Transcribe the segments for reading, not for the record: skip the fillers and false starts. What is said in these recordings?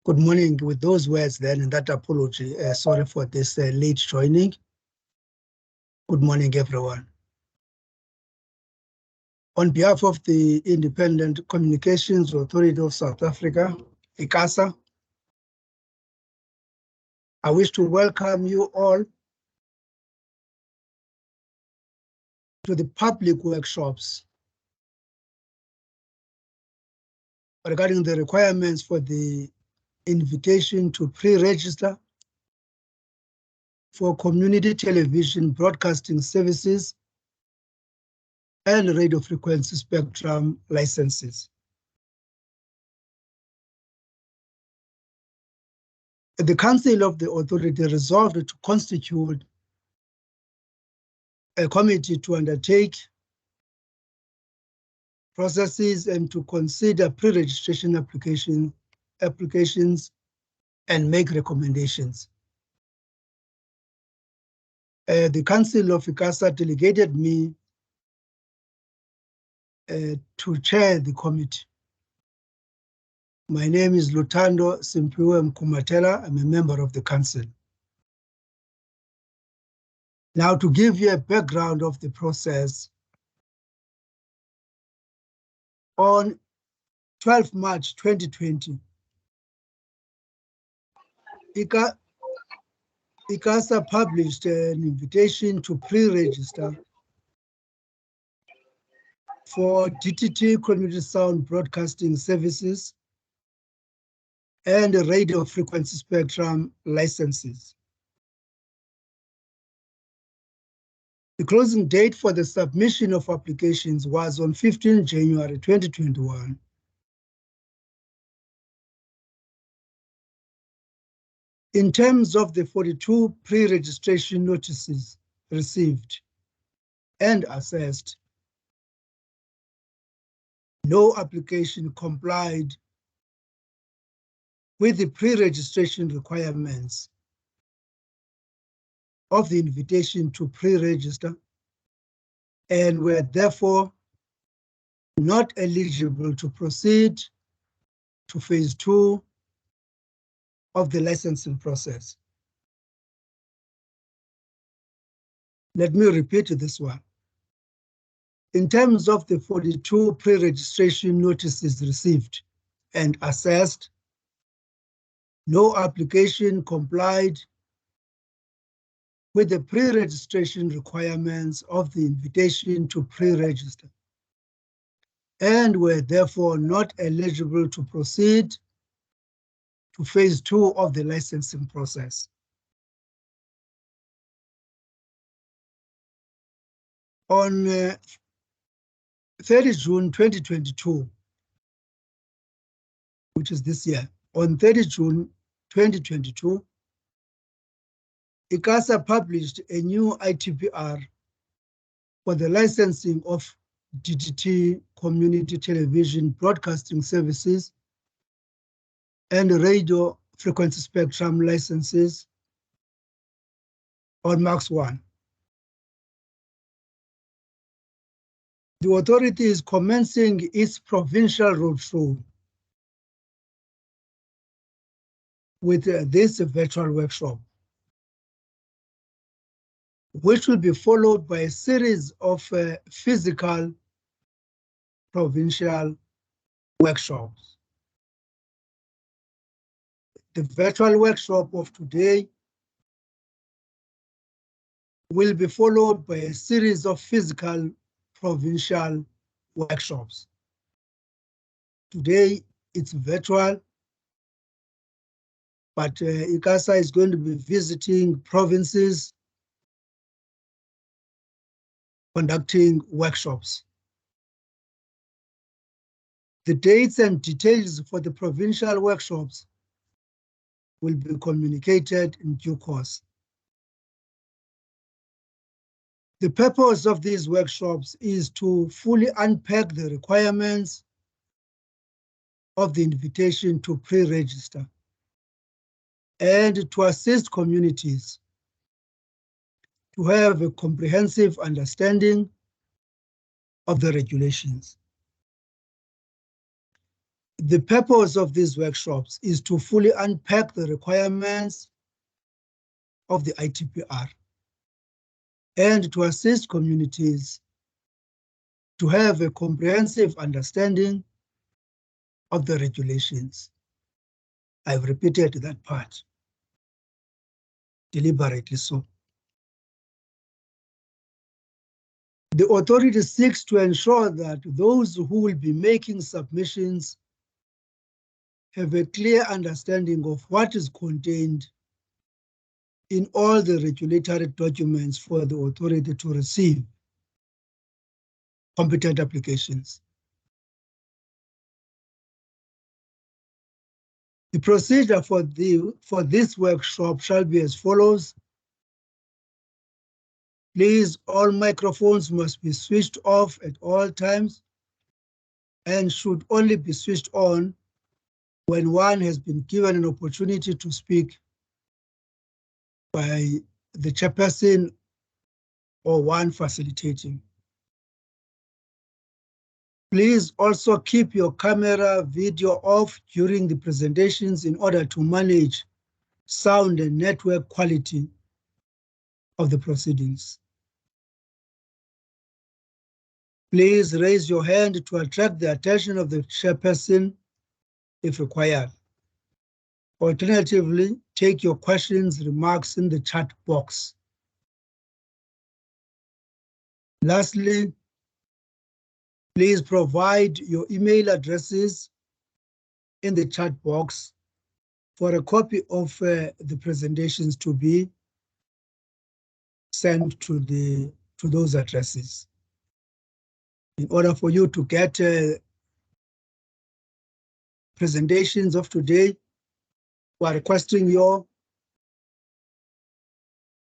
Good morning. With those words then, and that apology, sorry for this late joining. Good morning, everyone. On behalf of the Independent Communications Authority of South Africa, ICASA, I wish to welcome you all to the public workshops regarding the requirements for the invitation to pre-register for community television broadcasting services and radio frequency spectrum licenses. The Council of the Authority resolved to constitute a committee to undertake processes and to consider pre-registration applications and make recommendations. The Council of ICASA delegated me to chair the committee. My name is Lutando Simpiwe Mkumatela. I'm a member of the council. Now, to give you a background of the process, on 12 March 2020, ICASA published an invitation to pre-register for DTT community sound broadcasting services and radio frequency spectrum licenses. The closing date for the submission of applications was on 15 January 2021. In terms of the 42 pre-registration notices received and assessed, no application complied with the pre-registration requirements of the invitation to pre-register and were therefore not eligible to proceed to phase 2 of the licensing process. Let me repeat this one. In terms of the 42 pre-registration notices received and assessed, no application complied with the pre-registration requirements of the invitation to pre-register and were therefore not eligible to proceed to phase 2 of the licensing process. On 30 June 2022, which is this year, on 30 June 2022, ICASA published a new ITPR for the licensing of DTT community television broadcasting services and radio frequency spectrum licenses on Max 1. The authority is commencing its provincial roadshow with this virtual workshop, which will be followed by a series of physical provincial workshops. The virtual workshop of today will be followed by a series of physical provincial workshops. Today it's virtual, but ICASA is going to be visiting provinces, conducting workshops. The dates and details for the provincial workshops will be communicated in due course. The purpose of these workshops is to fully unpack the requirements of the invitation to pre-register and to assist communities to have a comprehensive understanding of the regulations. The purpose of these workshops is to fully unpack the requirements of the ITPR and to assist communities to have a comprehensive understanding of the regulations. I've repeated that part deliberately so. The authority seeks to ensure that those who will be making submissions have a clear understanding of what is contained in all the regulatory documents for the authority to receive competent applications. The procedure for this workshop shall be as follows. Please, all microphones must be switched off at all times and should only be switched on when one has been given an opportunity to speak by the chairperson or one facilitating. Please also keep your camera video off during the presentations in order to manage sound and network quality of the proceedings. Please raise your hand to attract the attention of the chairperson if required. Alternatively, take your questions, remarks in the chat box. Lastly, please provide your email addresses in the chat box for a copy of the presentations to be sent to those addresses. In order for you to get presentations of today, we are requesting your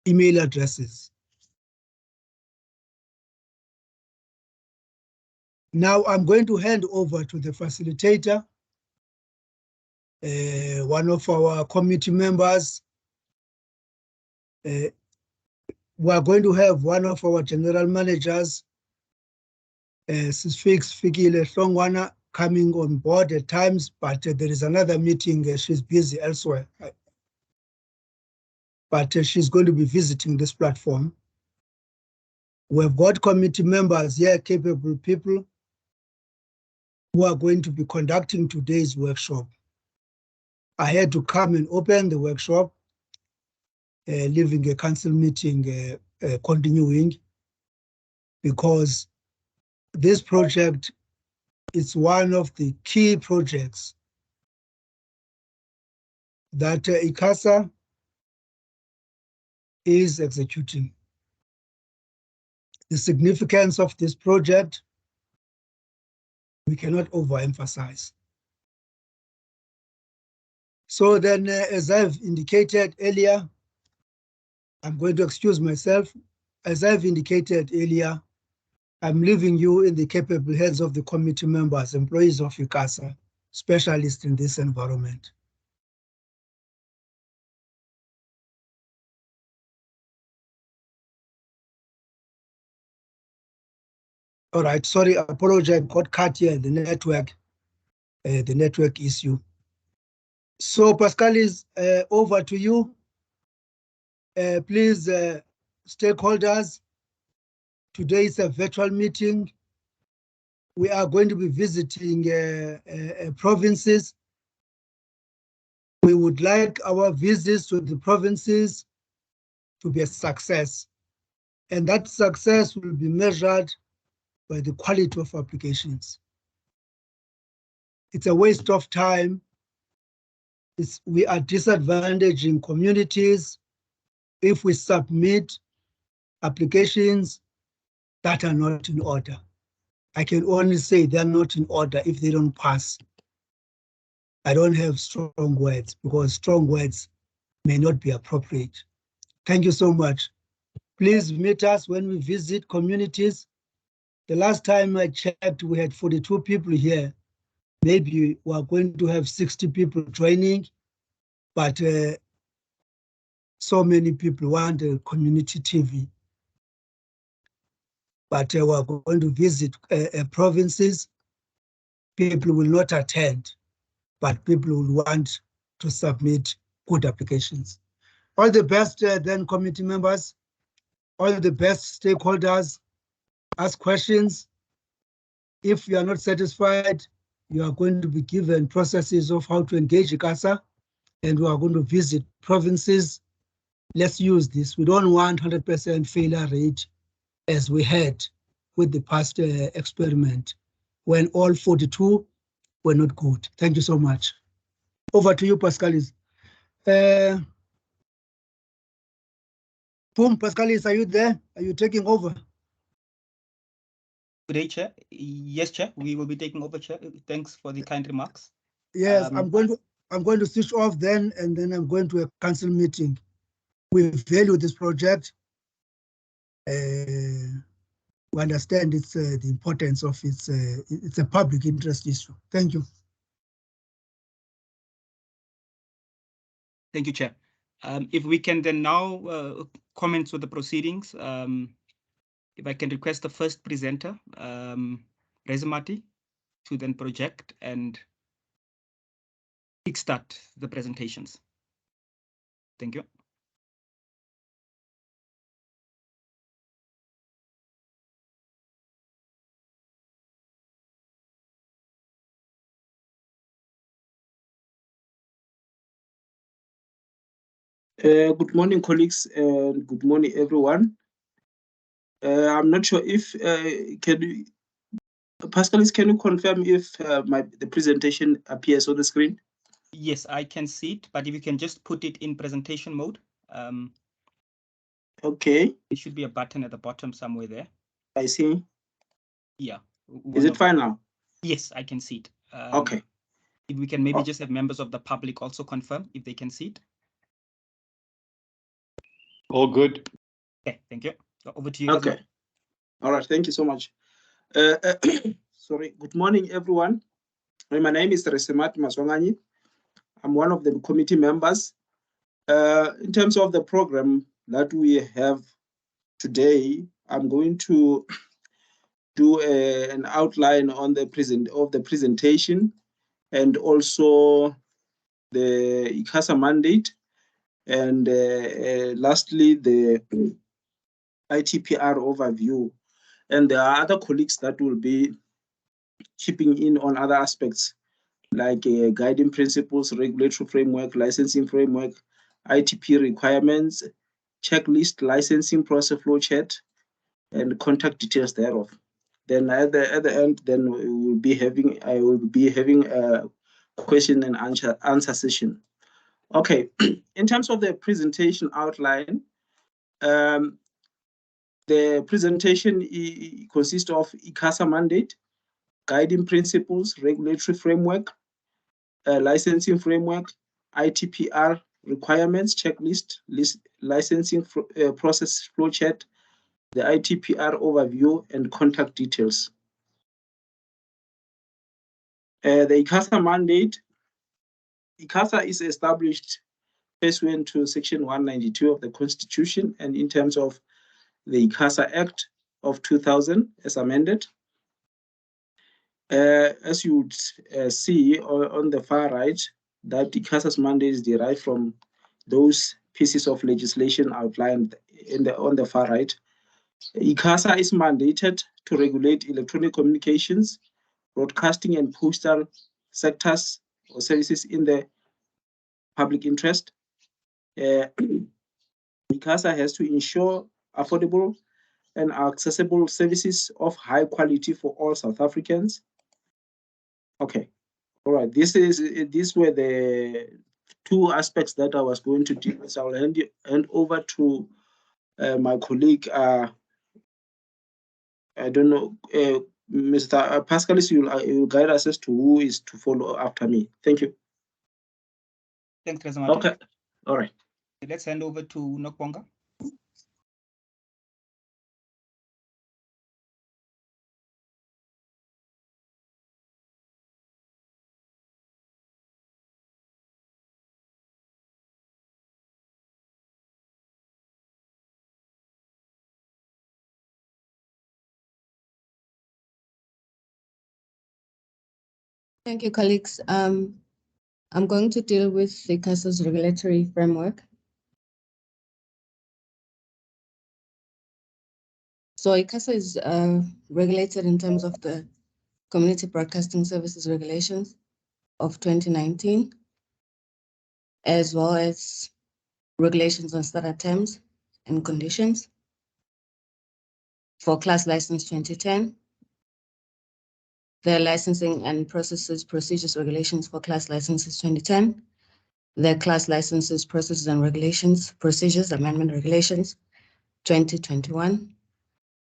email addresses. Now I'm going to hand over to the facilitator, one of our committee members. We are going to have one of our general managers, Fikile Hlongwana, coming on board at times, but there is another meeting. She's busy elsewhere. But she's going to be visiting this platform. We've got committee members here, capable people, who are going to be conducting today's workshop. I had to come and open the workshop, leaving a council meeting continuing, because this project is one of the key projects that ICASA is executing. The significance of this project, we cannot overemphasize. So then, as I've indicated earlier, I'm going to excuse myself. As I've indicated earlier, I'm leaving you in the capable hands of the committee members, employees of ICASA, specialists in this environment. All right, sorry, I apologize, got cut here, the network issue. So Pascal, is over to you. Please, stakeholders, today is a virtual meeting. We are going to be visiting provinces. We would like our visits to the provinces to be a success. And that success will be measured by the quality of applications. It's a waste of time. We are disadvantaging communities if we submit applications that are not in order. I can only say they're not in order if they don't pass. I don't have strong words because strong words may not be appropriate. Thank you so much. Please meet us when we visit communities. The last time I checked, we had 42 people here. Maybe we are going to have 60 people joining, but so many people want a community TV. But we are going to visit provinces. People will not attend but people will want to submit good applications. All the best then committee members, all the best stakeholders, ask questions. If you are not satisfied, you are going to be given processes of how to engage ICASA, and we are going to visit provinces. Let's use this. We don't want 100% failure rate as we had with the past experiment when all 42 were not good. Thank you so much. Over to you, Pascalis. Boom, Pascalis, are you there? Are you taking over? Good day, Chair. Yes, Chair, we will be taking over, Chair. Thanks for the kind remarks. Yes, I'm going to switch off then, and then I'm going to a council meeting. We value this project. We understand it's the importance of it's a public interest issue. Thank you. Thank you, Chair. If we can then now comment with the proceedings, if I can request the first presenter, Rezamati, to then project and kickstart the presentations. Thank you. Good morning, colleagues, and good morning, everyone. I'm not sure if Pascalis, can you confirm if the presentation appears on the screen? Yes, I can see it, but if you can just put it in presentation mode. Okay. There should be a button at the bottom somewhere there. I see. Yeah. Is it fine now? Yes, I can see it. Okay. If we can maybe just have members of the public also confirm if they can see it. All good. Okay, thank you. Over to you. Okay. All right. Thank you so much. Sorry. Good morning, everyone. My name is Resemat Maswanganyi. I'm one of the committee members. In terms of the program that we have today, I'm going to do an outline on the presentation and also the ICASA mandate, and lastly the ITPR overview. And there are other colleagues that will be chipping in on other aspects like guiding principles, regulatory framework, licensing framework, ITP requirements, checklist, licensing process flow chart, and contact details thereof. Then at the end, then I will be having a question and answer session. Okay, in terms of the presentation outline, the presentation consists of ICASA mandate, guiding principles, regulatory framework, licensing framework, ITPR requirements, checklist, licensing process flowchart, the ITPR overview, and contact details. The ICASA mandate, ICASA is established pursuant to Section 192 of the Constitution, and in terms of the ICASA Act of 2000 as amended. As you would see on the far right, that ICASA's mandate is derived from those pieces of legislation outlined on the far right. ICASA is mandated to regulate electronic communications, broadcasting and postal sectors or services in the public interest. ICASA has to ensure affordable and accessible services of high quality for all South Africans. Okay, all right. These were the two aspects that I was going to deal with. I will hand over to my colleague. I don't know, Mr. Pascalis. You'll guide us as to who is to follow after me. Thank you. Thanks, Rezamati. Okay, all right. Let's hand over to Nokponga. Thank you, colleagues. I'm going to deal with ICASA's regulatory framework. So ICASA is regulated in terms of the Community Broadcasting Services Regulations of 2019, as well as regulations on standard terms and conditions for class license 2010, the licensing and procedures regulations for class licenses 2010, the class licenses, processes and regulations, procedures, amendment regulations 2021,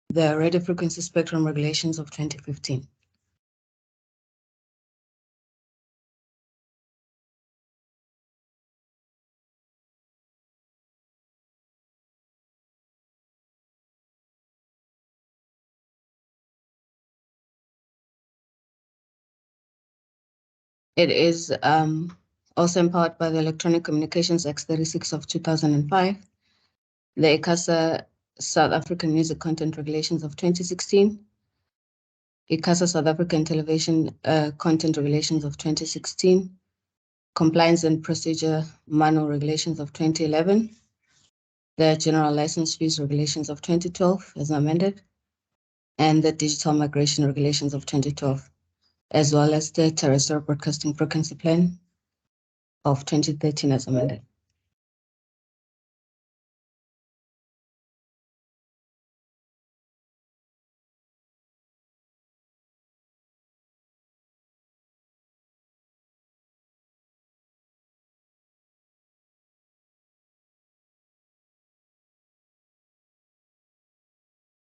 the radio frequency spectrum regulations of 2015. It is also empowered by the Electronic Communications Act 36 of 2005, the ICASA South African Music Content Regulations of 2016, ICASA South African Television Content Regulations of 2016, Compliance and Procedure Manual Regulations of 2011, the General License Fees Regulations of 2012 as amended, and the Digital Migration Regulations of 2012, as well as the Terrestrial Broadcasting Frequency Plan of 2013 as amended.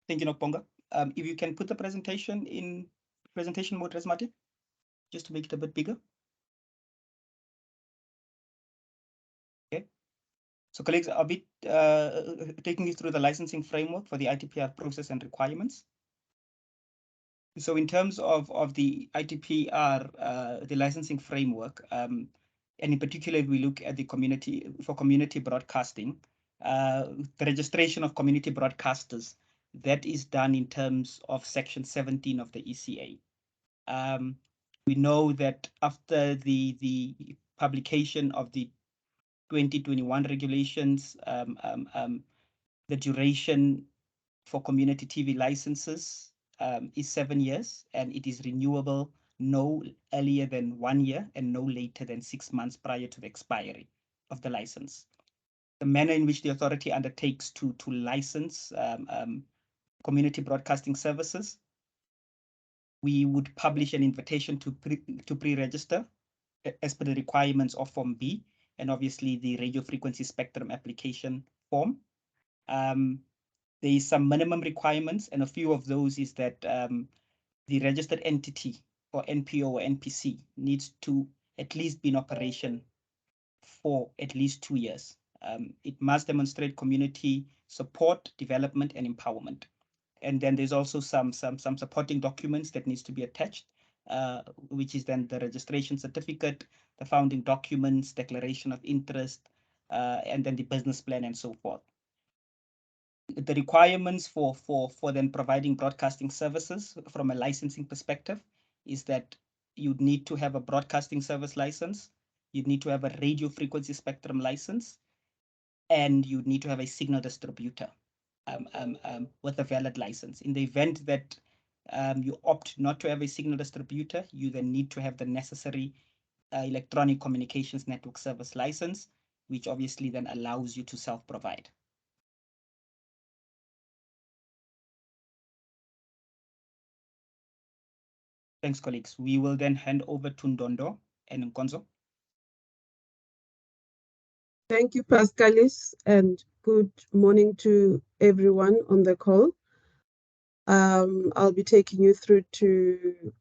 Thank you, Nokponga. If you can put the presentation in presentation mode, Resmati, just to make it a bit bigger. Okay. So colleagues, I'll be taking you through the licensing framework for the ITPR process and requirements. So in terms of the ITPR, the licensing framework, and in particular, if we look at the community broadcasting, the registration of community broadcasters, that is done in terms of Section 17 of the ECA. We know that after the publication of the 2021 regulations, the duration for community TV licenses is 7 years, and it is renewable no earlier than 1 year and no later than 6 months prior to the expiry of the license. The manner in which the authority undertakes to license community broadcasting services, we would publish an invitation to pre-register as per the requirements of Form B, and obviously the radio frequency spectrum application form. There is some minimum requirements, and a few of those is that the registered entity or NPO or NPC needs to at least be in operation for at least 2 years. It must demonstrate community support, development, and empowerment. And then there's also some supporting documents that needs to be attached, which is then the registration certificate, the founding documents, declaration of interest, and then the business plan and so forth. The requirements for then providing broadcasting services from a licensing perspective is that you'd need to have a broadcasting service license, you'd need to have a radio frequency spectrum license, and you'd need to have a signal distributor with a valid license. In the event that you opt not to have a signal distributor, you then need to have the necessary electronic communications network service license, which obviously then allows you to self-provide. Thanks, colleagues. We will then hand over to Ndondo and Nkonzo. Thank you, Pascalis, and good morning to everyone on the call. I'll be taking you through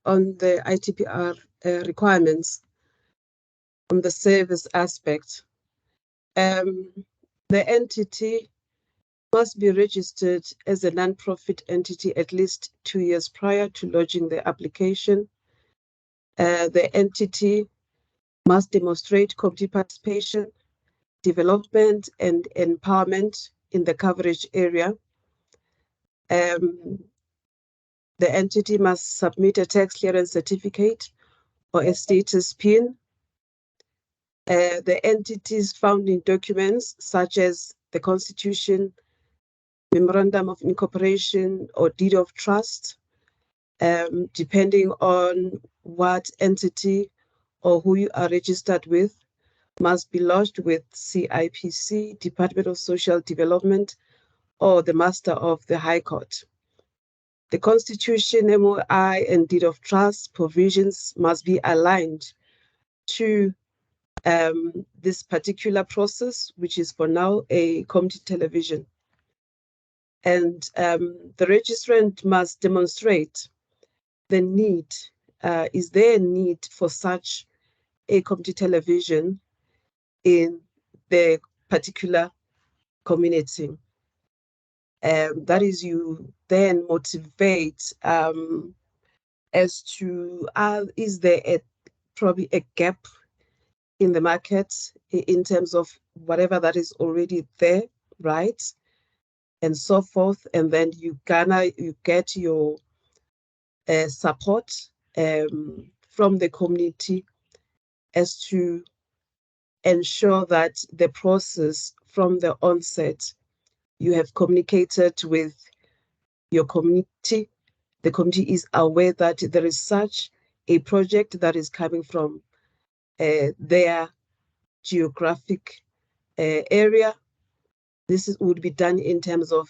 on the ITPR requirements on the service aspect. The entity must be registered as a non-profit entity at least 2 years prior to lodging the application. The entity must demonstrate community participation, development, and empowerment in the coverage area. The entity must submit a tax clearance certificate or a status PIN. The entities found in documents such as the Constitution, Memorandum of Incorporation, or Deed of Trust, depending on what entity or who you are registered with, must be lodged with CIPC, Department of Social Development, or the Master of the High Court. The Constitution, MOI, and Deed of Trust provisions must be aligned to this particular process, which is for now a community television. And the registrant must demonstrate the need. Is there a need for such a community television in the particular community? That is, you then motivate as to is there probably a gap in the market in terms of whatever that is already there, right? And so forth. And then you get your support from the community as to ensure that the process from the onset, you have communicated with your community. The community is aware that there is such a project that is coming from their geographic area. This would be done in terms of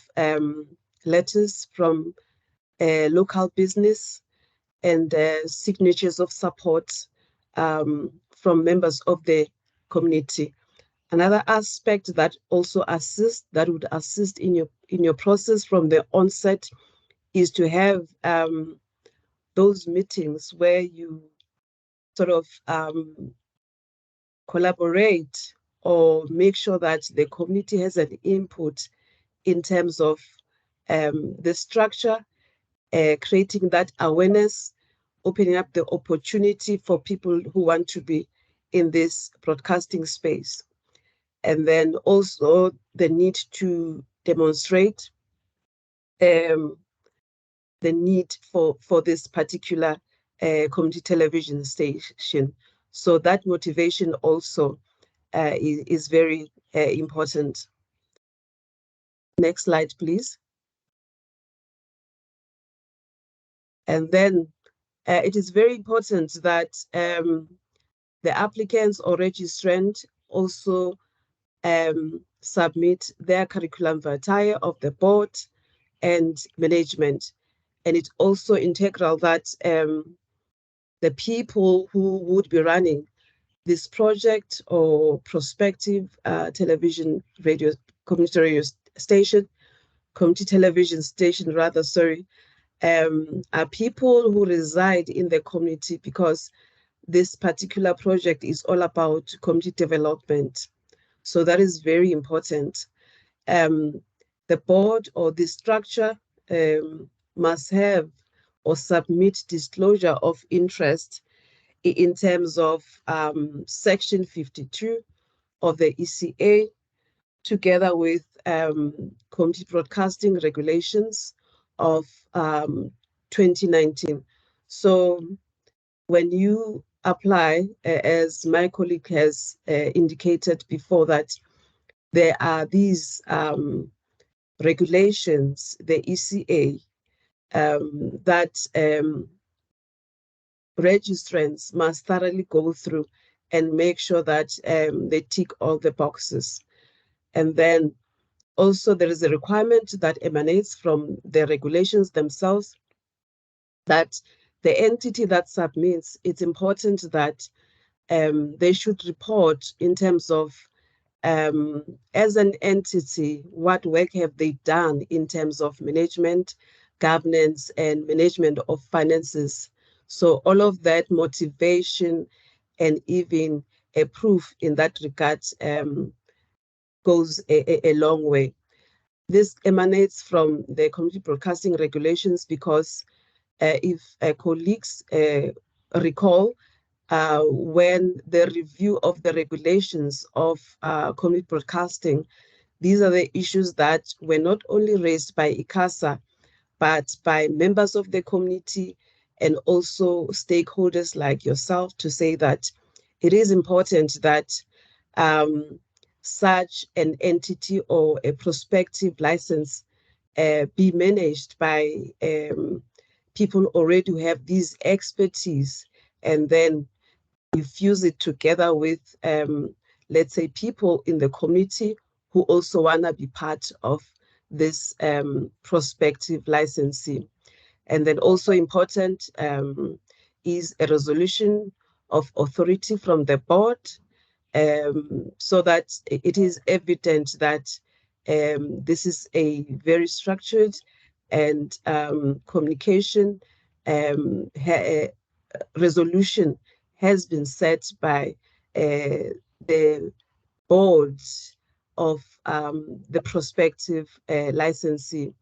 letters from local business and signatures of support from members of the community. Another aspect that also would assist in your process from the onset is to have those meetings where you sort of collaborate or make sure that the community has an input in terms of the structure, creating that awareness, opening up the opportunity for people who want to be in this broadcasting space. And then also the need to demonstrate the need for this particular community television station. So that motivation also is very important. Next slide, please. And then it is very important that the applicants or registrant also submit their curriculum vitae of the board and management. And it's also integral that the people who would be running this project or prospective television, radio, community radio station, community television station rather, sorry, are people who reside in the community, because this particular project is all about community development. So that is very important. The board or the structure must have or submit disclosure of interest in terms of Section 52 of the ECA, together with community broadcasting regulations of 2019. So when you apply, as my colleague has indicated before, that there are these regulations, the ECA, that registrants must thoroughly go through and make sure that they tick all the boxes. And then also there is a requirement that emanates from the regulations themselves that the entity that submits, it's important that they should report in terms of as an entity, what work have they done in terms of management, governance, and management of finances. So all of that motivation and even a proof in that regard goes a long way. This emanates from the community broadcasting regulations because if colleagues recall, when the review of the regulations of community broadcasting, these are the issues that were not only raised by ICASA, but by members of the community and also stakeholders like yourself, to say that it is important that such an entity or a prospective license be managed by people already who have these expertise, and then you fuse it together with, let's say, people in the community who also want to be part of this prospective licensing. And then also important is a resolution of authority from the board, so that it is evident that this is a very structured and communication resolution has been set by the boards of the prospective licensee.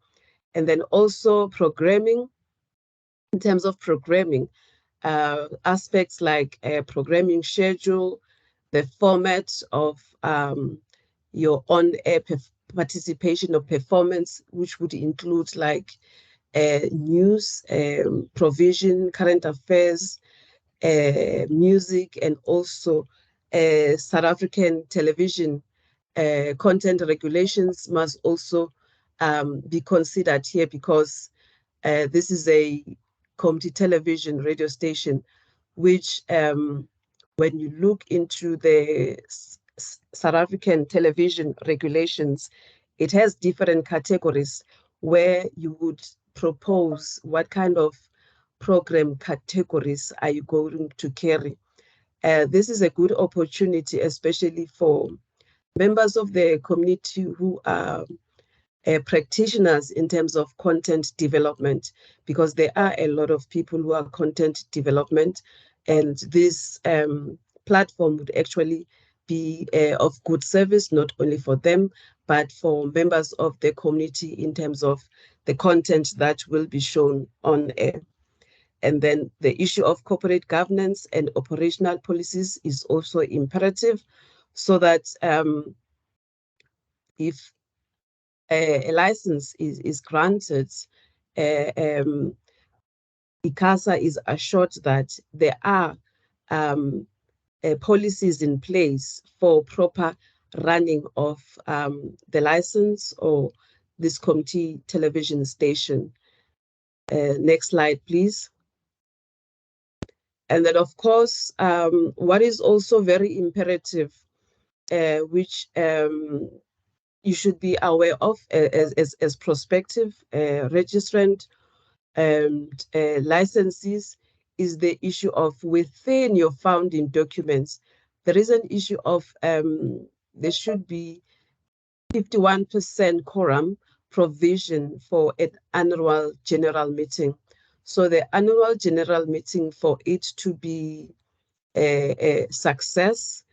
And then also programming, in terms of programming, aspects like programming schedule, the format of your on-air participation or performance, which would include like news, provision, current affairs, music, and also South African television content regulations must also be considered here, because this is a community television radio station, which when you look into the South African television regulations, it has different categories where you would propose what kind of program categories are you going to carry. This is a good opportunity, especially for members of the community who are practitioners in terms of content development, because there are a lot of people who are content development, and this platform would actually be of good service, not only for them, but for members of the community in terms of the content that will be shown on air. And then the issue of corporate governance and operational policies is also imperative, so that if a license is granted, ICASA is assured that there are policies in place for proper running of the license or this community television station. Next slide, please. And then, of course, what is also very imperative, which you should be aware of as prospective registrant and licensees, is the issue of within your founding documents. There is an issue of there should be 51% quorum provision for an annual general meeting. So the annual general meeting, for it to be a success,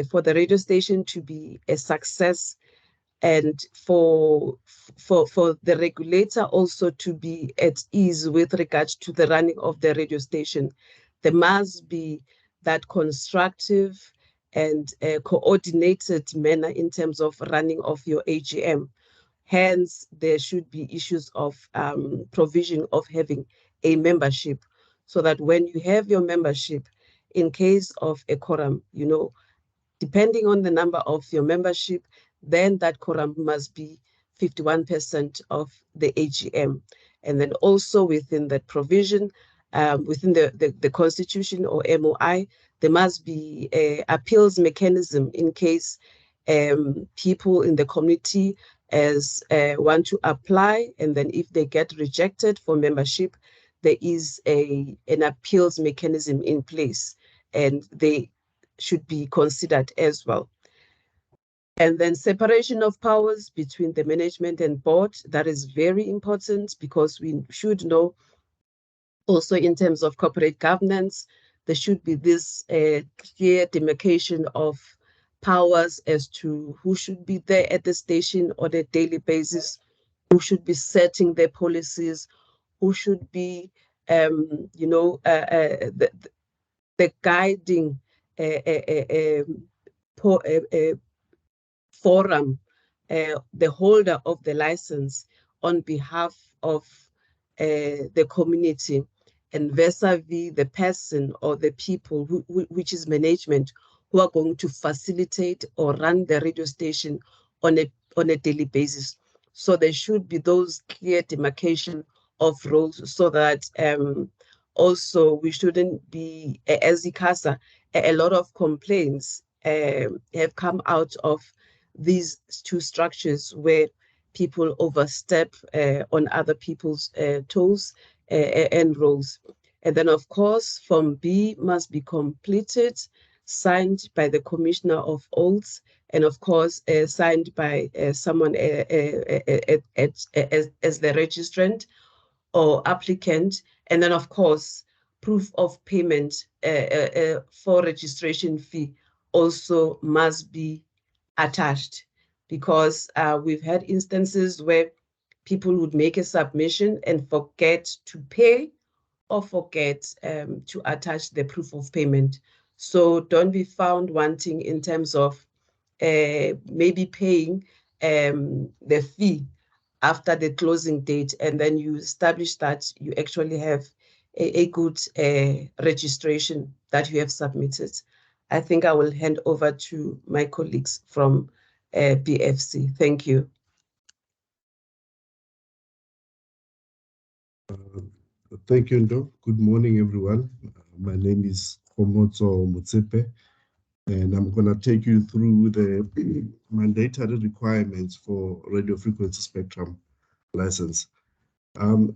for the radio station to be a success, and for the regulator also to be at ease with regard to the running of the radio station, there must be that constructive and coordinated manner in terms of running of your AGM. Hence, there should be issues of provision of having a membership, so that when you have your membership, in case of a quorum, you know, depending on the number of your membership, then that quorum must be 51% of the AGM. And then also within that provision, within the Constitution or MOI, there must be an appeals mechanism in case people in the community want to apply, and then if they get rejected for membership, there is an appeals mechanism in place, and they should be considered as well. And then separation of powers between the management and board, that is very important, because we should know also in terms of corporate governance, there should be this clear demarcation of powers as to who should be there at the station on a daily basis, who should be setting their policies, who should be, you know, the guiding forum, the holder of the license on behalf of the community. and vis-a-vis the person or the people which is management, who are going to facilitate or run the radio station on a daily basis. So there should be those clear demarcation of roles, so that also we shouldn't be, as ICASA, a lot of complaints have come out of these two structures where people overstep on other people's toes and roles. And then, of course, Form B must be completed, signed by the Commissioner of Oaths, and of course, signed by someone as the registrant or applicant. And then, of course, proof of payment for registration fee also must be attached, because we've had instances where people would make a submission and forget to pay or forget to attach the proof of payment. So don't be found wanting in terms of maybe paying the fee after the closing date, and then you establish that you actually have a good registration that you have submitted. I think I will hand over to my colleagues from BFC. Thank you. Thank you, Ndo. Good morning, everyone. My name is Komotso Motsepe, and I'm going to take you through the mandatory requirements for radio frequency spectrum license.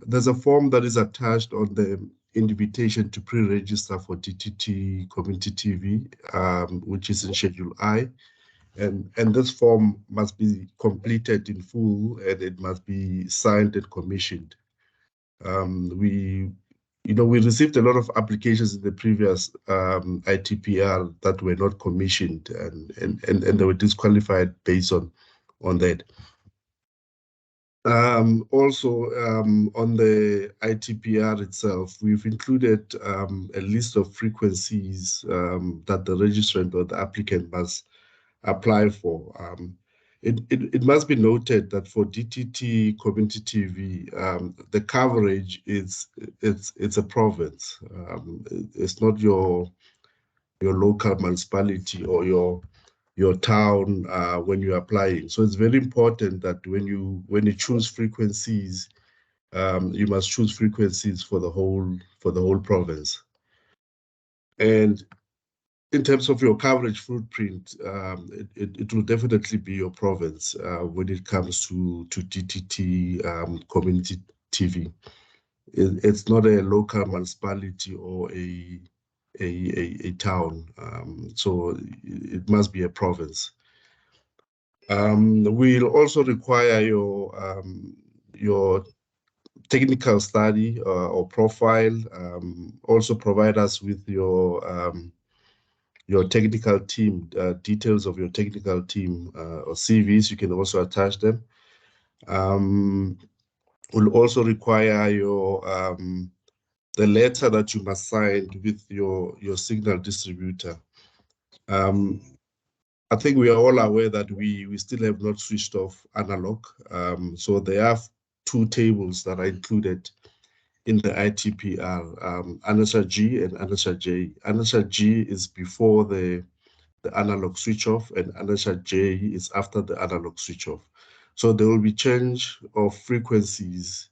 There's a form that is attached on the invitation to pre-register for DTT Community TV, which is in Schedule I. And this form must be completed in full, and it must be signed and commissioned. We received a lot of applications in the previous ITPR that were not commissioned, and they were disqualified based on that. Also, on the ITPR itself, we've included a list of frequencies that the registrant or the applicant must apply for. It must be noted that for DTT Community TV, the coverage it's a province. It's not your local municipality or your town when you're applying. So it's very important that when you choose frequencies, you must choose frequencies for the whole province. And in terms of your coverage footprint, it will definitely be your province when it comes to DTT Community TV. It's not a local municipality or a town, so it must be a province. We'll also require your technical study or profile. Also provide us with your technical team, details of your technical team or CVs. You can also attach them. We'll also require the letter that you must sign with your signal distributor. I think we are all aware that we still have not switched off analog. So there are two tables that are included in the ITPR, ANSA G and ANSA J. ANSA G is before the analog switch off, and ANSA J is after the analog switch off. So there will be change of frequencies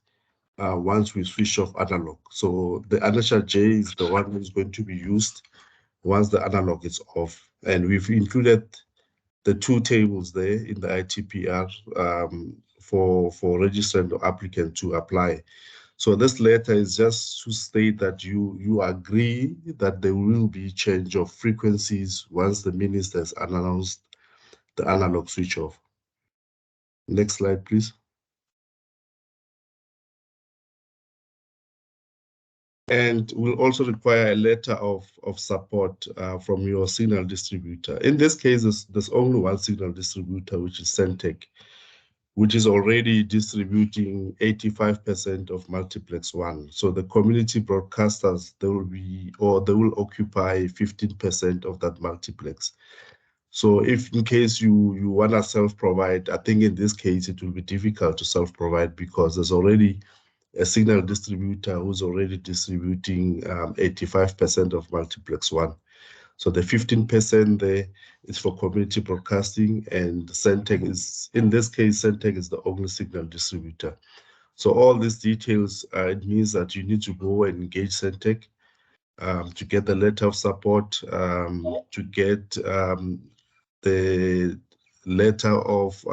once we switch off analog. So the ANSA J is the one that is going to be used once the analog is off. And we've included the two tables there in the ITPR for registrant or applicant to apply. So this letter is just to state that you agree that there will be change of frequencies once the minister has announced the analog switch off. Next slide, please. And we'll also require a letter of support from your signal distributor. In this case, there's only one signal distributor, which is Centec, which is already distributing 85% of multiplex 1. So the community broadcasters, they will occupy 15% of that multiplex. So if in case you want to self-provide, I think in this case it will be difficult to self-provide because there's already a signal distributor who's already distributing 85% of multiplex 1. So the 15% there is for community broadcasting, and Centec is, in this case, Centec is the only signal distributor. So all these details, it means that you need to go and engage Centec to get the letter of support, to get the letter of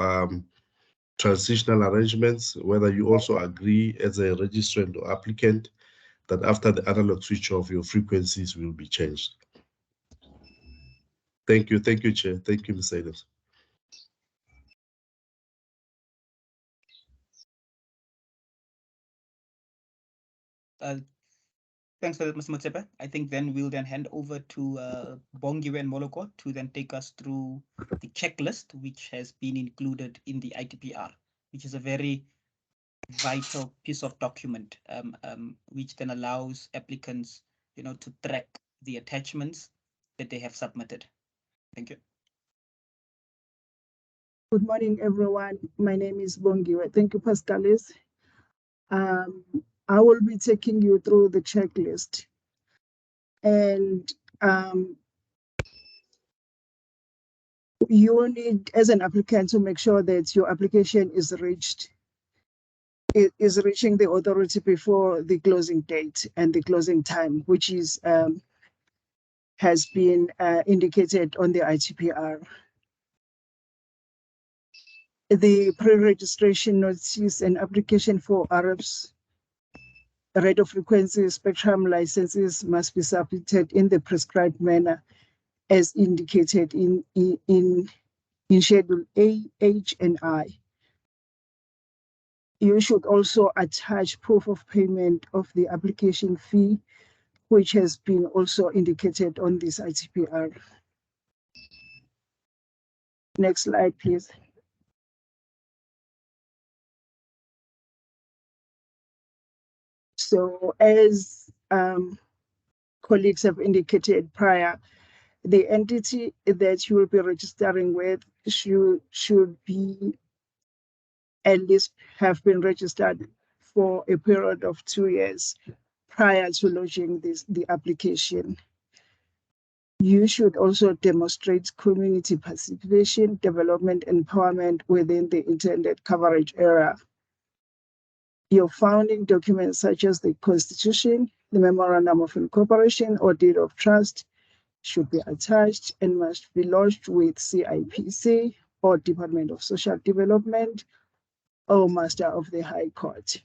transitional arrangements, whether you also agree as a registrant or applicant that after the analog switch off, your frequencies will be changed. Thank you, Chair. Thank you, Ms. Adams. Thanks for that, Mr. Motsepe. I think then we'll then hand over to Bongiwe and Moloko to then take us through the checklist, which has been included in the ITPR, which is a very vital piece of document, which then allows applicants, to track the attachments that they have submitted. Thank you. Good morning, everyone. My name is Bongiwe. Thank you, Pascalis. I will be taking you through the checklist. And you need, as an applicant, to make sure that your application is reaching the authority before the closing date and the closing time, which is has been indicated on the ITPR. The pre-registration notice and application for RFs, radio frequency spectrum licenses must be submitted in the prescribed manner as indicated in Schedule A, H, and I. You should also attach proof of payment of the application fee, which has been also indicated on this ITPR. Next slide, please. So as colleagues have indicated prior, the entity that you will be registering with should be at least have been registered for a period of 2 years prior to lodging the application. You should also demonstrate community participation, development, empowerment within the intended coverage area. Your founding documents such as the Constitution, the Memorandum of Incorporation, or Deed of Trust should be attached and must be lodged with CIPC or Department of Social Development or Master of the High Court.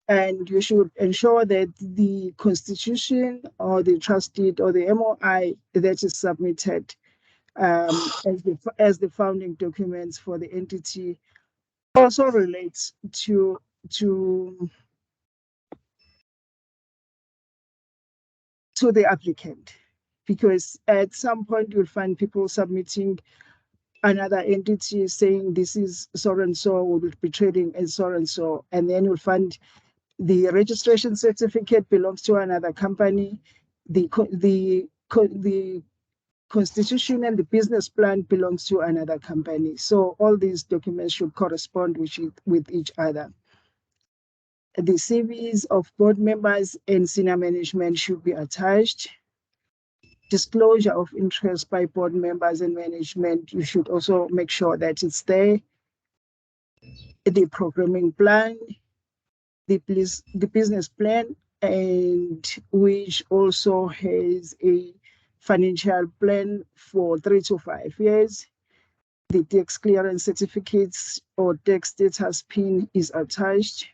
And you should ensure that the Constitution or the trust deed or the MOI that is submitted as the founding documents for the entity also relates to the applicant, because at some point you'll find people submitting another entity saying this is so and so, will be trading as so and so, and then you'll find the registration certificate belongs to another company, the Constitution and the business plan belongs to another company. So all these documents should correspond with each other. The CVs of board members and senior management should be attached. Disclosure of interest by board members and management, you should also make sure that it's there. The programming plan, the business plan, and which also has a financial plan for 3 to 5 years. The tax clearance certificates or tax status PIN is attached.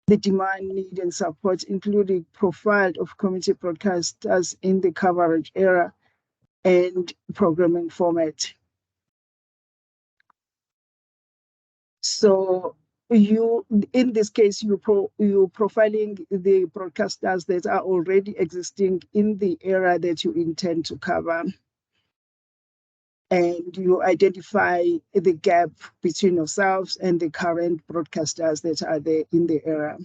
The demand, need, and support, including profile of community broadcasters in the coverage area and programming format. So in this case, you profiling the broadcasters that are already existing in the area that you intend to cover. And you identify the gap between yourselves and the current broadcasters that are there in the area.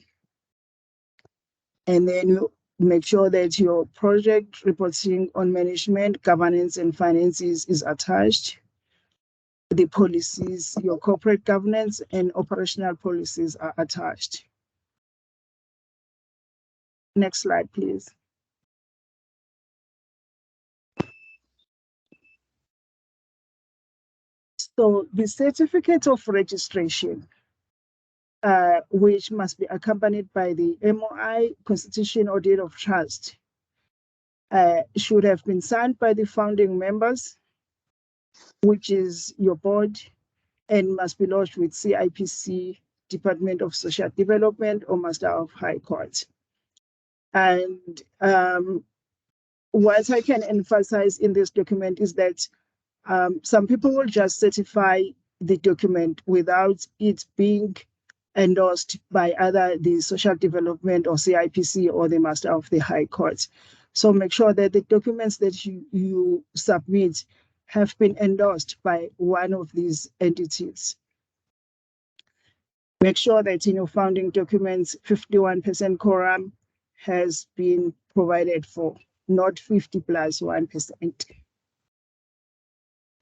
And then you make sure that your project reporting on management, governance, and finances is attached. the policies, your corporate governance and operational policies are attached. Next slide, please. So the certificate of registration, which must be accompanied by the MOI, Constitution or Deed of Trust, should have been signed by the founding members, which is your board, and must be lodged with CIPC, Department of Social Development, or Master of High Court. And what I can emphasize in this document is that some people will just certify the document without it being endorsed by either the Social Development or CIPC or the Master of the High Court. So make sure that the documents that you submit have been endorsed by one of these entities. Make sure that in your founding documents, 51% quorum has been provided for, not 50 plus 1%.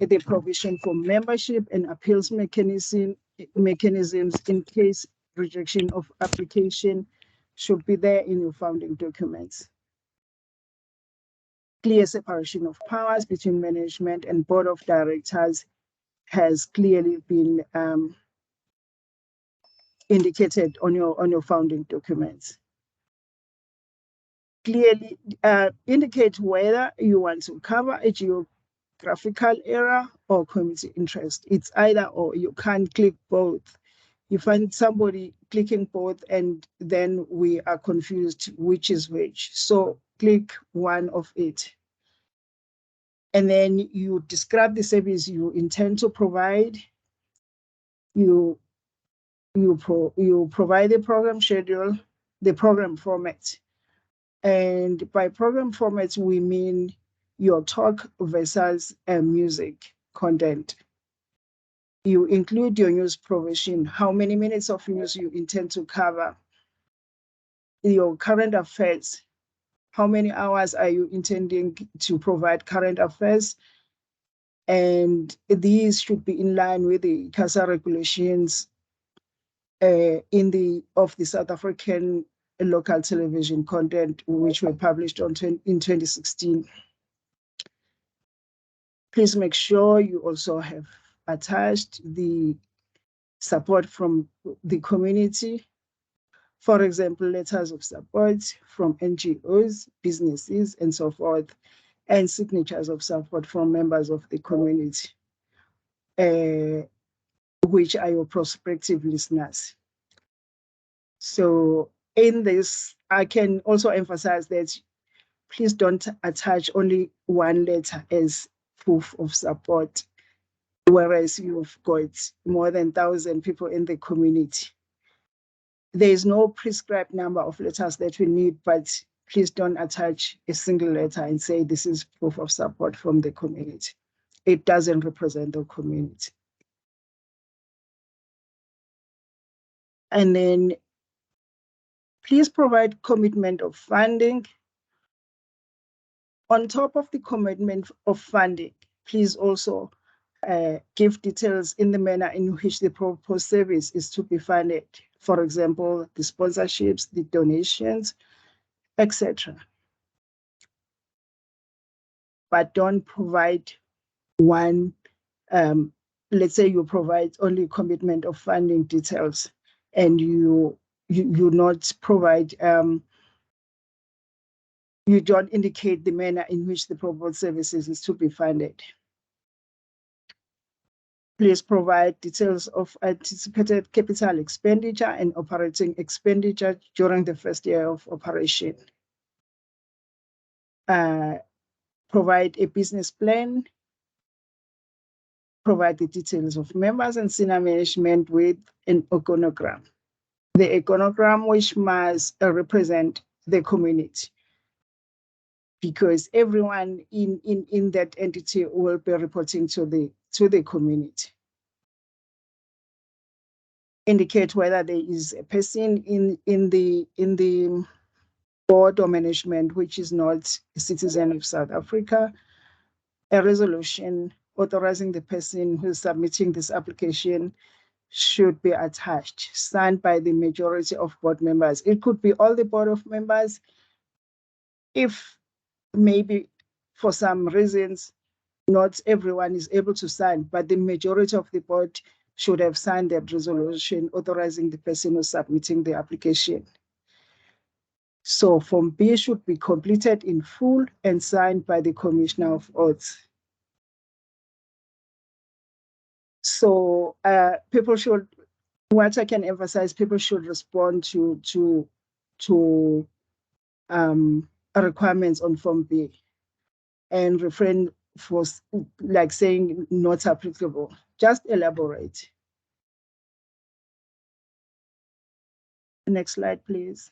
The provision for membership and appeals mechanisms in case rejection of application should be there in your founding documents. Clear separation of powers between management and board of directors has clearly been indicated on your founding documents. Clearly indicate whether you want to cover a geographical area or community interest. It's either or, you can't click both. You find somebody clicking both and then we are confused which is which. So click one of it. And then you describe the service you intend to provide. You provide the program schedule, the program format. And by program format, we mean your talk versus music content. You include your news provision, how many minutes of news you intend to cover, your current affairs, how many hours are you intending to provide current affairs, and these should be in line with the ICASA regulations of the South African local television content, which were published in 2016. Please make sure you also have attached the support from the community. For example, letters of support from NGOs, businesses, and so forth, and signatures of support from members of the community, which are your prospective listeners. So in this, I can also emphasize that please don't attach only one letter as proof of support, whereas you've got more than 1,000 people in the community. There is no prescribed number of letters that we need, but please don't attach a single letter and say this is proof of support from the community. It doesn't represent the community. And then please provide commitment of funding. On top of the commitment of funding, please also give details in the manner in which the proposed service is to be funded. For example, the sponsorships, the donations, etc. But don't provide one, let's say you provide only commitment of funding details and you not provide, you don't indicate the manner in which the proposed services is to be funded. Please provide details of anticipated capital expenditure and operating expenditure during the first year of operation. Provide a business plan. Provide the details of members and senior management with an iconogram. The iconogram which must represent the community, because everyone in that entity will be reporting to the community. Indicate whether there is a person in the board or management which is not a citizen of South Africa. A resolution authorizing the person who's submitting this application should be attached, signed by the majority of board members. It could be all the board of members. If maybe for some reasons, not everyone is able to sign, but the majority of the board should have signed that resolution authorizing the person who's submitting the application. So Form B should be completed in full and signed by the Commissioner of Oaths. So people should, what I can emphasize, people should respond to requirements on Form B and refrain for like saying not applicable. Just elaborate. Next slide, please.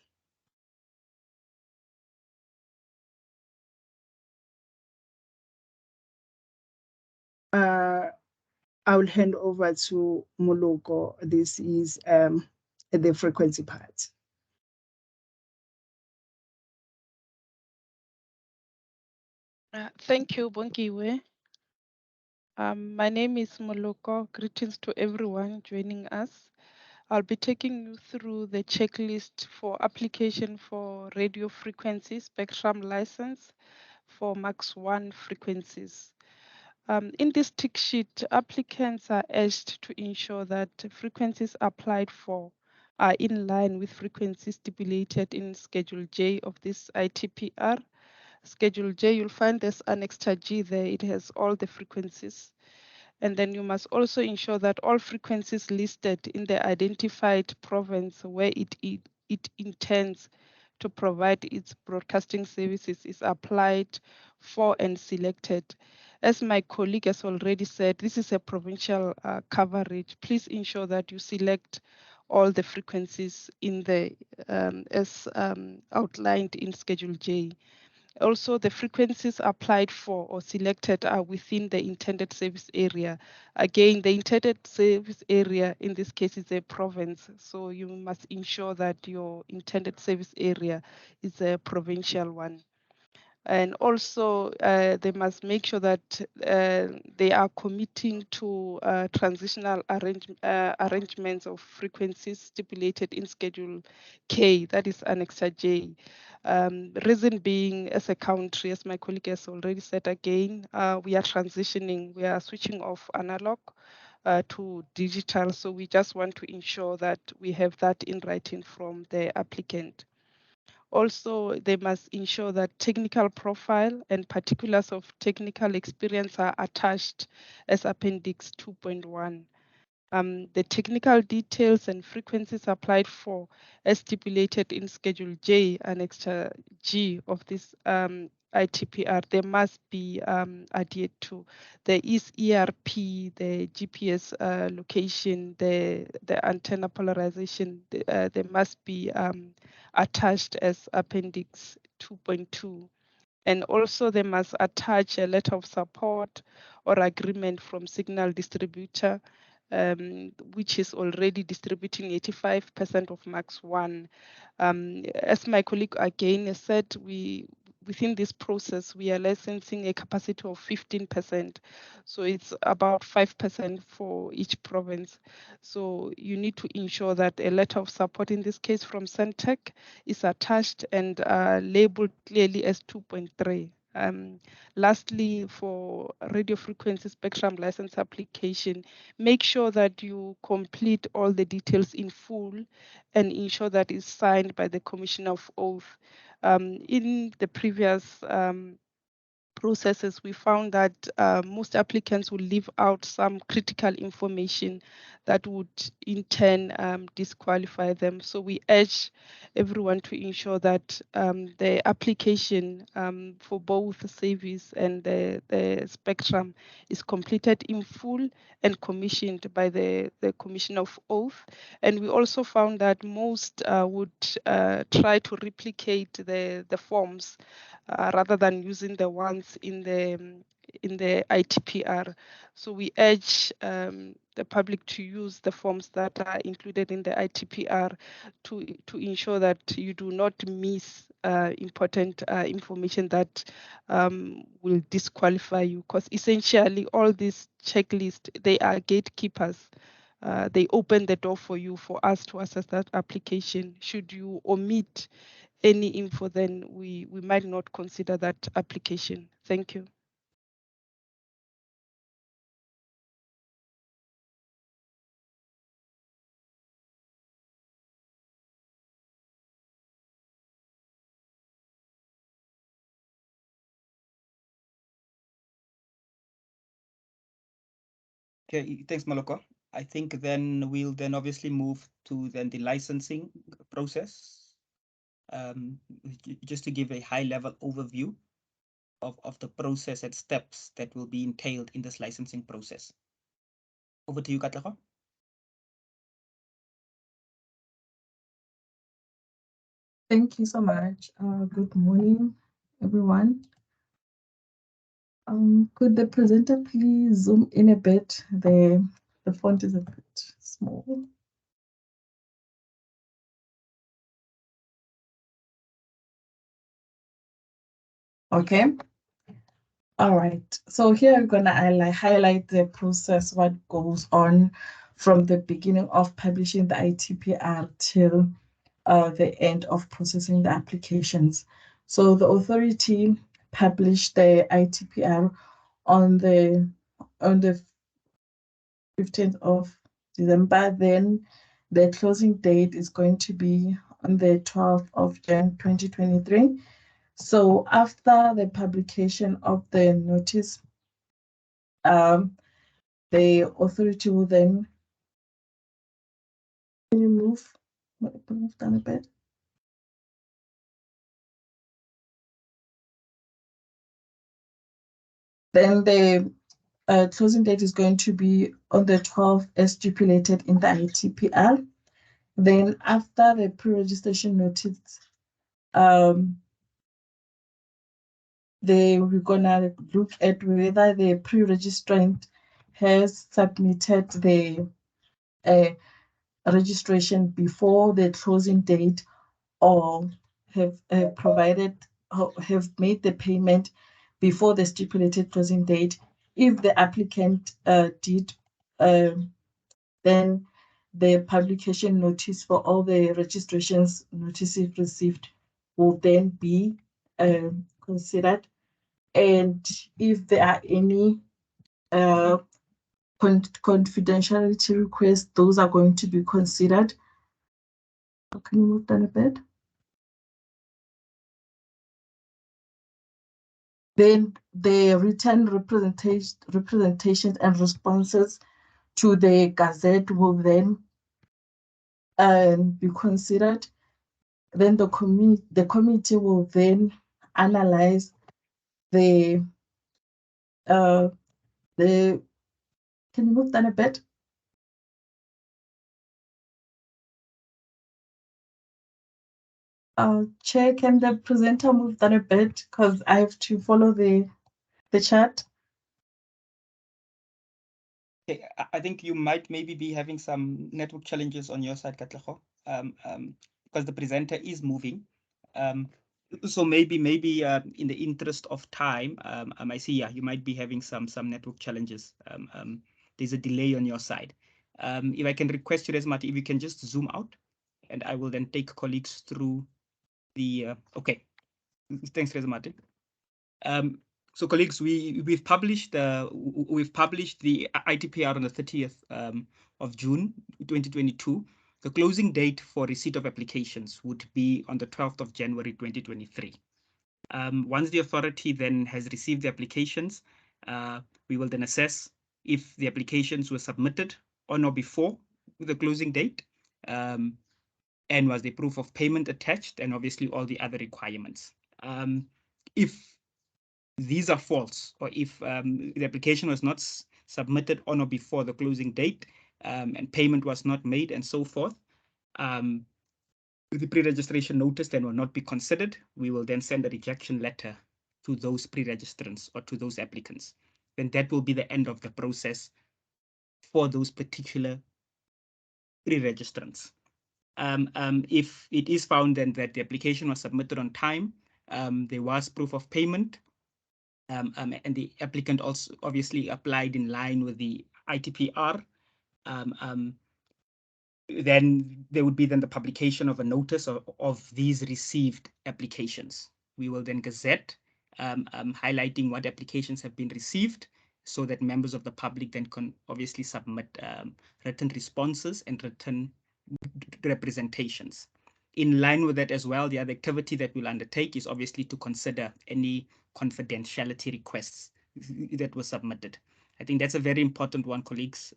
I will hand over to Moloko. This is the frequency part. Thank you, Bongiwe. My name is Moloko. Greetings to everyone joining us. I'll be taking you through the checklist for application for radio frequency spectrum license for Max 1 frequencies. In this tick sheet, applicants are urged to ensure that frequencies applied for are in line with frequencies stipulated in Schedule J of this ITPR. Schedule J, you'll find there's Annexure G there. It has all the frequencies. And then you must also ensure that all frequencies listed in the identified province where it intends to provide its broadcasting services is applied for and selected. As my colleague has already said, this is a provincial coverage. Please ensure that you select all the frequencies in the as outlined in Schedule J. Also, the frequencies applied for or selected are within the intended service area. Again, the intended service area in this case is a province, so you must ensure that your intended service area is a provincial one. And also, they must make sure that they are committing to transitional arrangements of frequencies stipulated in Schedule K, that is Annexure J. Reason being, as a country, as my colleague has already said again, we are transitioning, we are switching off analog to digital. So we just want to ensure that we have that in writing from the applicant. Also, they must ensure that technical profile and particulars of technical experience are attached as Appendix 2.1. The technical details and frequencies applied for as stipulated in Schedule J, Annexure G of this ITPR, they must be adhered to. There is ERP, the GPS location, the antenna polarization, they must be attached as Appendix 2.2. And also they must attach a letter of support or agreement from signal distributor, which is already distributing 85% of Max 1. As my colleague again said, within this process, we are licensing a capacity of 15%. So it's about 5% for each province. So you need to ensure that a letter of support, in this case from Centec, is attached and labeled clearly as 2.3. Lastly, for radio frequency spectrum license application, make sure that you complete all the details in full and ensure that it's signed by the Commissioner of Oath. In the previous processes, we found that most applicants will leave out some critical information that would in turn disqualify them. So we urge everyone to ensure that the application for both the service and the spectrum is completed in full and commissioned by the Commissioner of Oath. And we also found that most would try to replicate the forms rather than using the ones in the ITPR. So we urge the public to use the forms that are included in the ITPR to ensure that you do not miss important information that will disqualify you, because essentially all these checklists, they are gatekeepers. They open the door for you, for us to assess that application. Should you omit any info, then we might not consider that application. Thank you. Okay, thanks, Maloko. I think then we'll then obviously move to then the licensing process. Just to give a high-level overview of the process and steps that will be entailed in this licensing process. Over to you, Katlego. Thank you so much. Good morning, everyone. Could the presenter please zoom in a bit? The font is a bit small. Okay. All right. So here I'm gonna highlight the process, what goes on from the beginning of publishing the ITPR till the end of processing the applications. So the authority published the ITPR on the 15th of December. Then the closing date is going to be on the 12th of January 2023. So after the publication of the notice, the authority will then, can you move down a bit? Then the closing date is going to be on the 12th as stipulated in the ITPR. Then after the pre-registration notice, we're gonna look at whether the pre-registrant has submitted the registration before the closing date, or have made the payment before the stipulated closing date. If the applicant did, then the publication notice for all the registrations notices received will then be considered. And if there are any confidentiality requests, those are going to be considered. Can you move down a bit? Then the written representations and responses to the Gazette will then be considered. Then the committee will then analyze the can you move down a bit? Chair, can the presenter move down a bit, because I have to follow the chat? Okay, I think you might maybe be having some network challenges on your side, Katlego, because the presenter is moving. So maybe in the interest of time, I see, yeah, you might be having some network challenges. There's a delay on your side. If I can request you, Resmati, if you can just zoom out, and I will then take colleagues through the, okay. Thanks, Resmati. So colleagues, we've published the ITPR on the 30th of June 2022. The closing date for receipt of applications would be on the 12th of January 2023. Once the authority then has received the applications, we will then assess if the applications were submitted on or before the closing date, and was the proof of payment attached, and obviously all the other requirements. If these are false, or if the application was not submitted on or before the closing date, and payment was not made, and so forth, the pre-registration notice then will not be considered. We will then send a rejection letter to those pre-registrants or to those applicants. Then that will be the end of the process for those particular pre-registrants. If it is found then that the application was submitted on time, there was proof of payment, and the applicant also obviously applied in line with the ITPR, then there would be then the publication of a notice of these received applications. We will then gazette, highlighting what applications have been received so that members of the public then can obviously submit written responses and written representations. In line with that as well, the other activity that we'll undertake is obviously to consider any confidentiality requests that were submitted. I think that's a very important one, colleagues,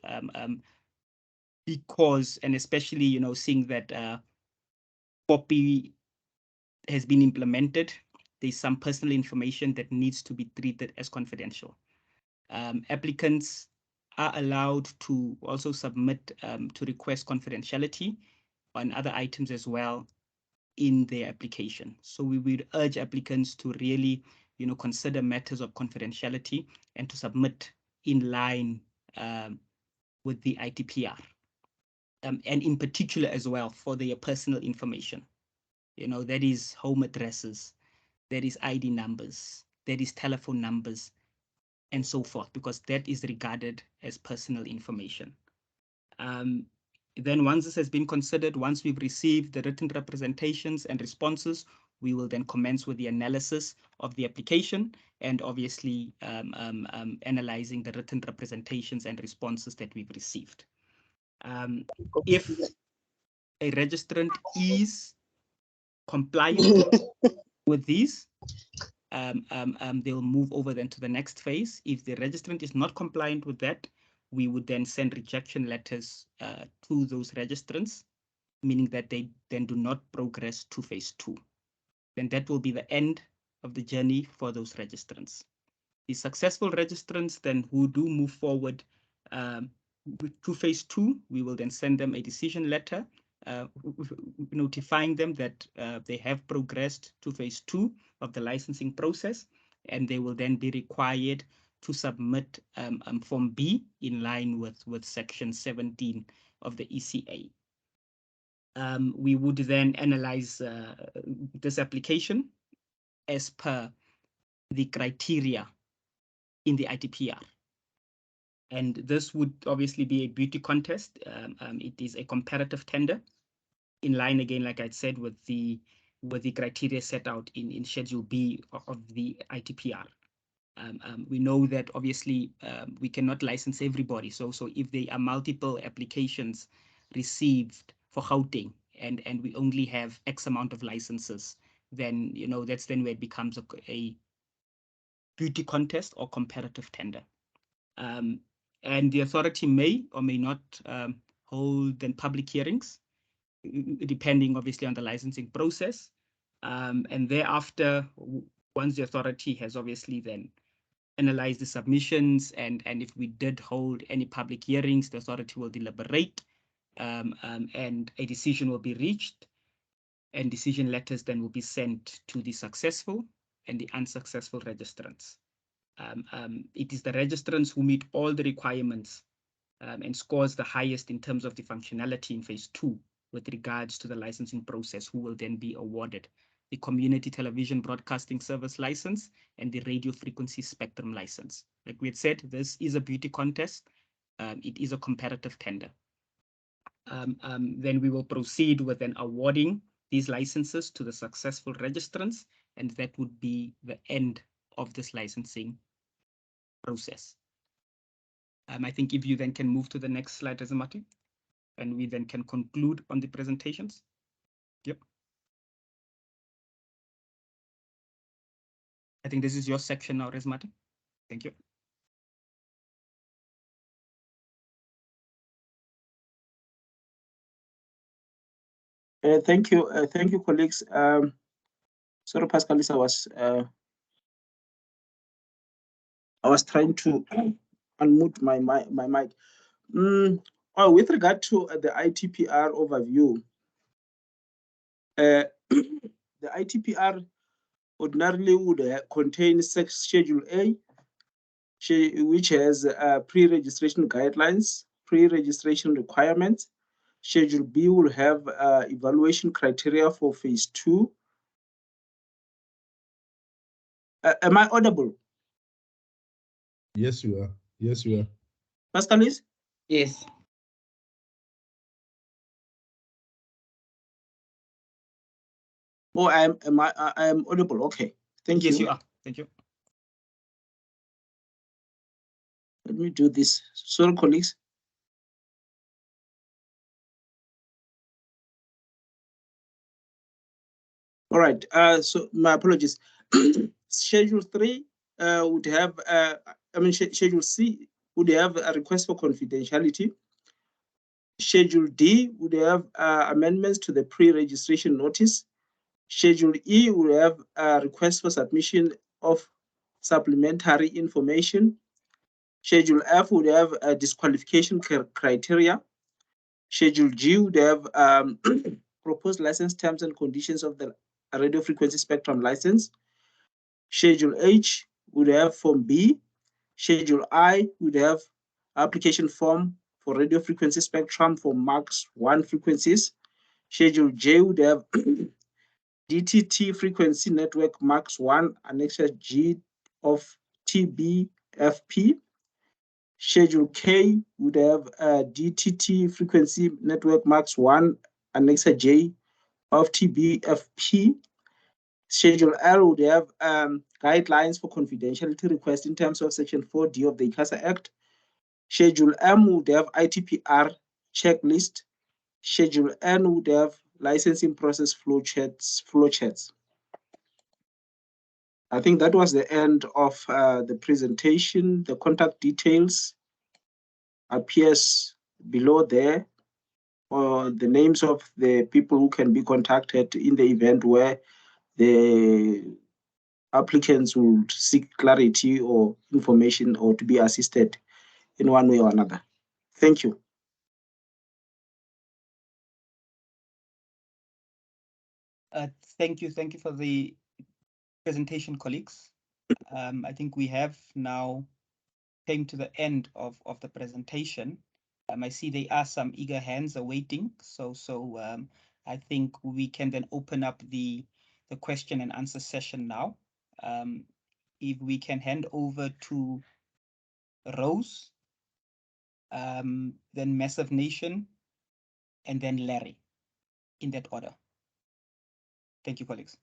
because, and especially, you know, seeing that POPI has been implemented, there's some personal information that needs to be treated as confidential. Applicants are allowed to also submit to request confidentiality on other items as well in their application. So we would urge applicants to really, you know, consider matters of confidentiality and to submit in line with the ITPR. And in particular as well for their personal information. You know, that is home addresses, that is ID numbers, that is telephone numbers, and so forth, because that is regarded as personal information. Then once this has been considered, once we've received the written representations and responses, we will then commence with the analysis of the application and obviously analyzing the written representations and responses that we've received. If a registrant is compliant with these, they'll move over then to the next phase. If the registrant is not compliant with that, we would then send rejection letters to those registrants, meaning that they then do not progress to phase 2. Then that will be the end of the journey for those registrants. The successful registrants then who do move forward to phase 2, we will then send them a decision letter notifying them that they have progressed to phase 2 of the licensing process, and they will then be required to submit Form B in line with Section 17 of the ECA. We would then analyze this application as per the criteria in the ITPR. And this would obviously be a beauty contest. It is a comparative tender in line again, like I said, with the criteria set out in Schedule B of the ITPR. We know that obviously we cannot license everybody. So if there are multiple applications received for Gauteng and we only have X amount of licenses, then, you know, that's then where it becomes a beauty contest or comparative tender. And the authority may or may not hold then public hearings, depending obviously on the licensing process. And thereafter, once the authority has obviously then analyzed the submissions, and if we did hold any public hearings, the authority will deliberate and a decision will be reached, and decision letters then will be sent to the successful and the unsuccessful registrants. It is the registrants who meet all the requirements and scores the highest in terms of the functionality in phase 2 with regards to the licensing process who will then be awarded the Community Television Broadcasting Service license and the Radio Frequency Spectrum license. Like we had said, this is a beauty contest. It is a comparative tender. Then we will proceed with then awarding these licenses to the successful registrants, and that would be the end of this licensing process. I think if you then can move to the next slide, Rezamati, and we then can conclude on the presentations. Yep. I think this is your section now, Rezamati. Thank you. Thank you, colleagues. Sorry, Pascalis, I was trying to unmute my mic. With regard to the ITPR overview, the ITPR ordinarily would contain Schedule A, which has pre-registration guidelines, pre-registration requirements, Schedule B will have evaluation criteria for phase 2. Am I audible? Yes, you are. Yes, you are. Pascalis? Yes. Oh, I am audible. Okay. Thank Yes, you. you are. Thank you. Let me do this. Sorry, colleagues. All right. So my apologies. Schedule 3 would have, Schedule C would have a request for confidentiality. Schedule D would have amendments to the pre-registration notice. Schedule E would have a request for submission of supplementary information. Schedule F would have a disqualification criteria. Schedule G would have proposed license terms and conditions of the radio frequency spectrum license. Schedule H would have Form B. Schedule I would have application form for radio frequency spectrum for Max 1 frequencies. Schedule J would have DTT frequency network Max 1 Annexure G of TBFP. Schedule K would have DTT frequency network Max 1 Annexure J of TBFP. Schedule L would have guidelines for confidentiality request in terms of Section 4D of the ICASA Act. Schedule M would have ITPR checklist. Schedule N would have licensing process flowcharts. I think that was the end of the presentation. The contact details appears below there, or the names of the people who can be contacted in the event where the applicants will seek clarity or information or to be assisted in one way or another. Thank you. Thank you for the presentation, colleagues. I think we have now came to the end of the presentation. I see there are some eager hands awaiting, so I think we can then open up the question and answer session now. If we can hand over to Rose, then Massive Nation, and then Larry, in that order. Thank you, colleagues.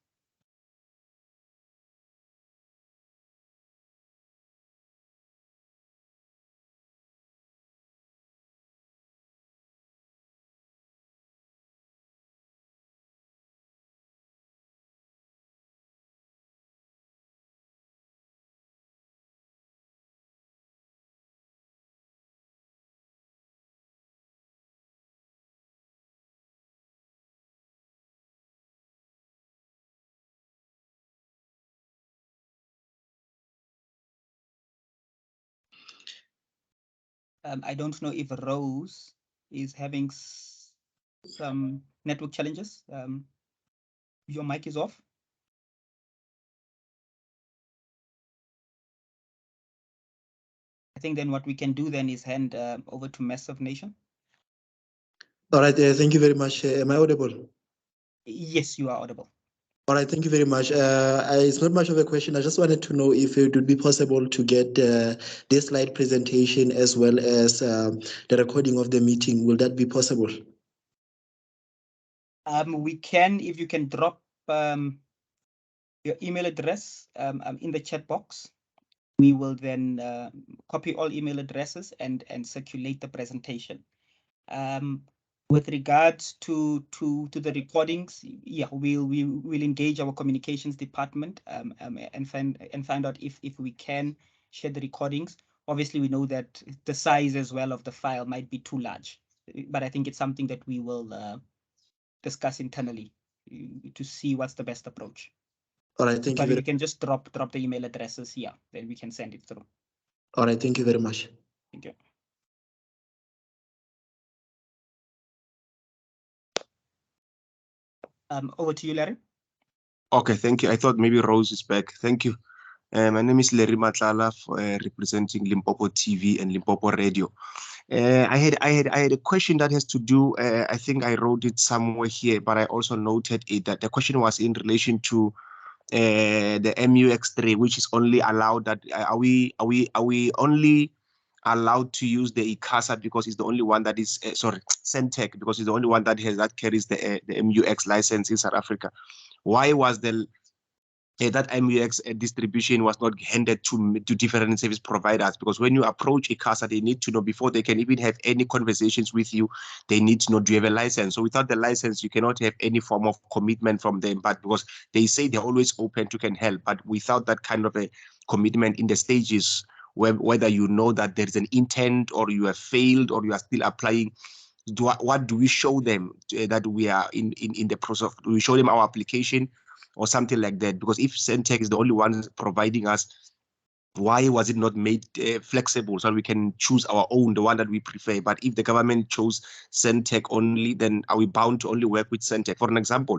I don't know if Rose is having some network challenges. Your mic is off. I think then what we can do then is hand over to Massive Nation. All right, thank you very much. Am I audible? Yes, you are audible. All right, thank you very much. It's not much of a question. I just wanted to know if it would be possible to get this slide presentation as well as the recording of the meeting. Will that be possible? We can, if you can drop your email address in the chat box. We will then copy all email addresses and circulate the presentation. With regards to the recordings, yeah, we'll engage our communications department and find out if we can share the recordings. Obviously, we know that the size as well of the file might be too large, but I think it's something that we will discuss internally to see what's the best approach. All right, thank you. But you can just drop the email addresses here, then we can send it through. All right, thank you very much. Thank you. Over to you, Larry. Okay, thank you. I thought maybe Rose is back. Thank you. My name is Larry Matlala, representing Limpopo TV and Limpopo Radio. I had a question that has to do. I think I wrote it somewhere here, but I also noted it that the question was in relation to the MUX3, which is only allowed. That are we only allowed to use the ICASA because it's the only one that is sorry, Centec, because it's the only one that carries the MUX license in South Africa. Why was that MUX distribution was not handed to different service providers? Because when you approach ICASA, they need to know before they can even have any conversations with you, they need to know, do you have a license? So without the license, you cannot have any form of commitment from them. But because they say they're always open to can help, but without that kind of a commitment in the stages, whether you know that there is an intent or you have failed or you are still applying, what do we show them that we are in the process of? Do we show them our application or something like that? Because if Centec is the only one providing us, why was it not made flexible so we can choose our own, the one that we prefer? But if the government chose Centec only, then are we bound to only work with Centec? For an example,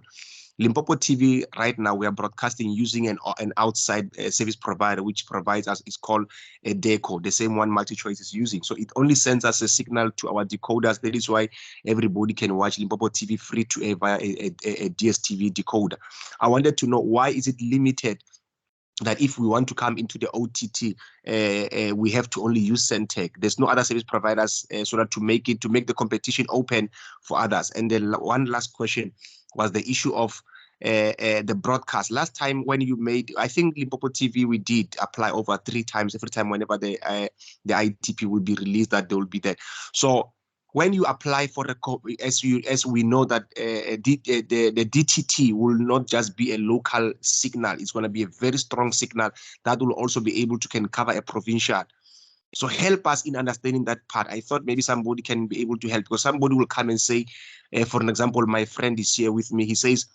Limpopo TV right now, we are broadcasting using an outside service provider, which provides us, is called a DECO, the same one MultiChoice is using. So it only sends us a signal to our decoders. That is why everybody can watch Limpopo TV free to air via a DSTV decoder. I wanted to know, why is it limited that if we want to come into the OTT, we have to only use Centec? There's no other service providers so that to make the competition open for others. And then one last question was the issue of the broadcast. Last time when you made, I think Limpopo TV, we did apply over 3 times. Every time whenever the ITP will be released, that they will be there. So when you apply for the, as we know that the DTT will not just be a local signal, it's going to be a very strong signal that will also be able to can cover a provincial. So help us in understanding that part. I thought maybe somebody can be able to help, because somebody will come and say, for an example, my friend is here with me. He says,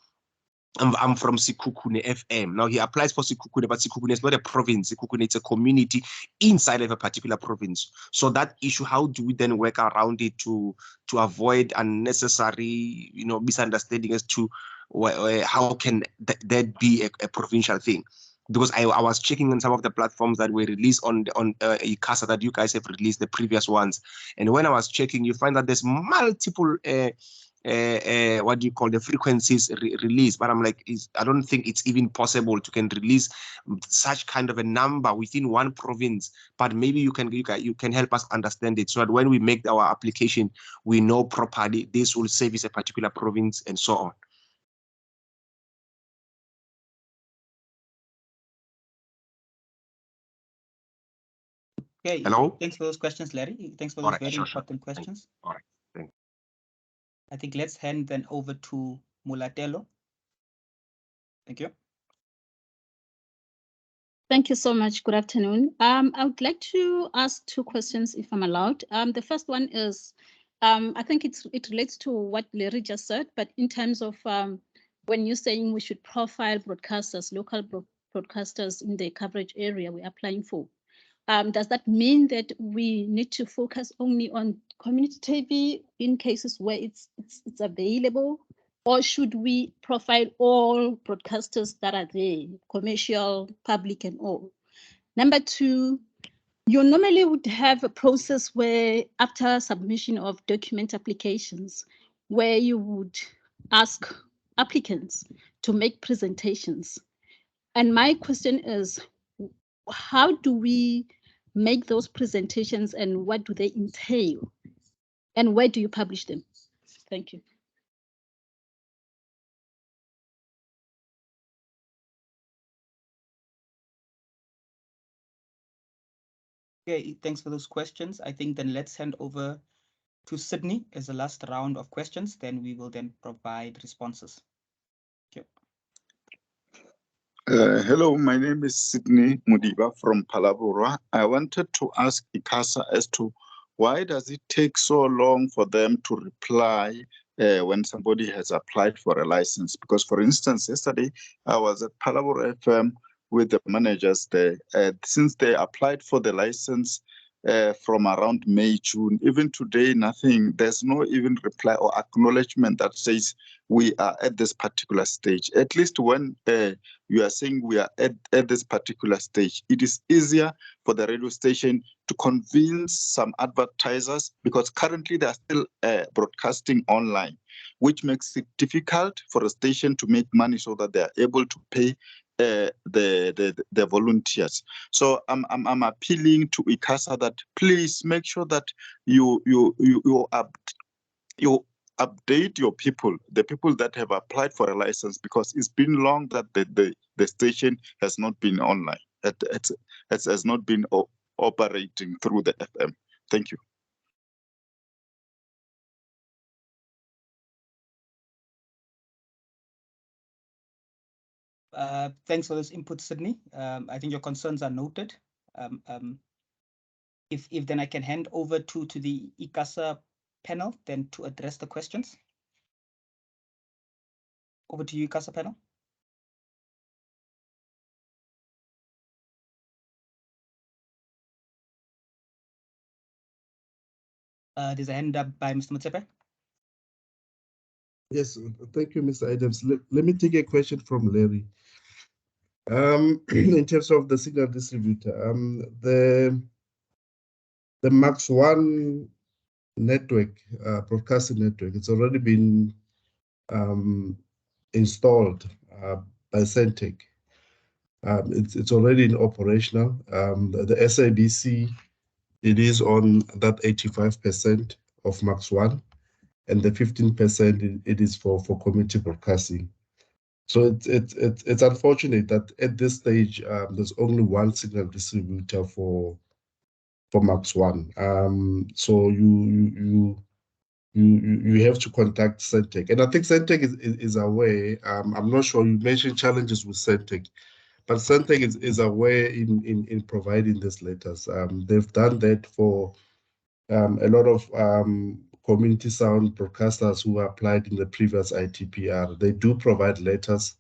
I'm from Sekhukhune FM. Now he applies for Sekhukhune, but Sekhukhune is not a province. Sekhukhune is a community inside of a particular province. So that issue, how do we then work around it to avoid unnecessary, misunderstanding as to how can that be a provincial thing? Because I was checking on some of the platforms that were released on ICASA that you guys have released, the previous ones, and when I was checking, you find that there's multiple what do you call the frequencies released, but I'm like, I don't think it's even possible to can release such kind of a number within one province. But maybe you can help us understand it, so that when we make our application, we know properly this will service a particular province and so on. Okay. Hello? Thanks for those questions, Larry. Thanks for those very important questions. All right. Thank you. I think let's hand then over to Mulatelo. Thank you. Thank you so much. Good afternoon. I would like to ask 2 questions, if I'm allowed. The first one is, I think it relates to what Larry just said, but in terms of when you're saying we should profile broadcasters, local broadcasters in the coverage area we're applying for, does that mean that we need to focus only on community TV in cases where it's available? Or should we profile all broadcasters that are there, commercial, public, and all? Number 2, you normally would have a process where after submission of document applications, where you would ask applicants to make presentations. And my question is, how do we make those presentations and what do they entail? And where do you publish them? Thank you. Okay, thanks for those questions. I think then let's hand over to Sydney as the last round of questions. Then we will then provide responses. Okay. Hello, my name is Sydney Mudiba from Palabora. I wanted to ask ICASA as to why does it take so long for them to reply when somebody has applied for a license? Because, for instance, yesterday I was at Palabora FM with the managers there. Since they applied for the license, from around May, June. Even today, nothing. There's no even reply or acknowledgement that says we are at this particular stage. At least when you are saying we are at this particular stage, it is easier for the radio station to convince some advertisers, because currently they are still broadcasting online, which makes it difficult for a station to make money so that they are able to pay the volunteers. So I'm appealing to ICASA that please make sure that you update your people, the people that have applied for a license, because it's been long that the station has not been online. It has not been operating through the FM. Thank you. Thanks for this input, Sydney. I think your concerns are noted. If then I can hand over to the ICASA panel then to address the questions. Over to you, ICASA panel. There's a hand up by Mr. Motsepe. Yes, thank you, Mr. Adams. Let me take a question from Larry. In terms of the signal distributor, the Max 1 network, broadcasting network, it's already been installed by Centec. It's already in operational. The SABC, it is on that 85% of Max 1, and the 15% it is for community broadcasting. So it's unfortunate that at this stage there's only one signal distributor for Max 1. So you have to contact Centec, and I think Centec is aware. I'm not sure, you mentioned challenges with Centec, but Centec is aware in providing these letters. They've done that for a lot of community sound broadcasters who applied in the previous ITPR. They do provide letters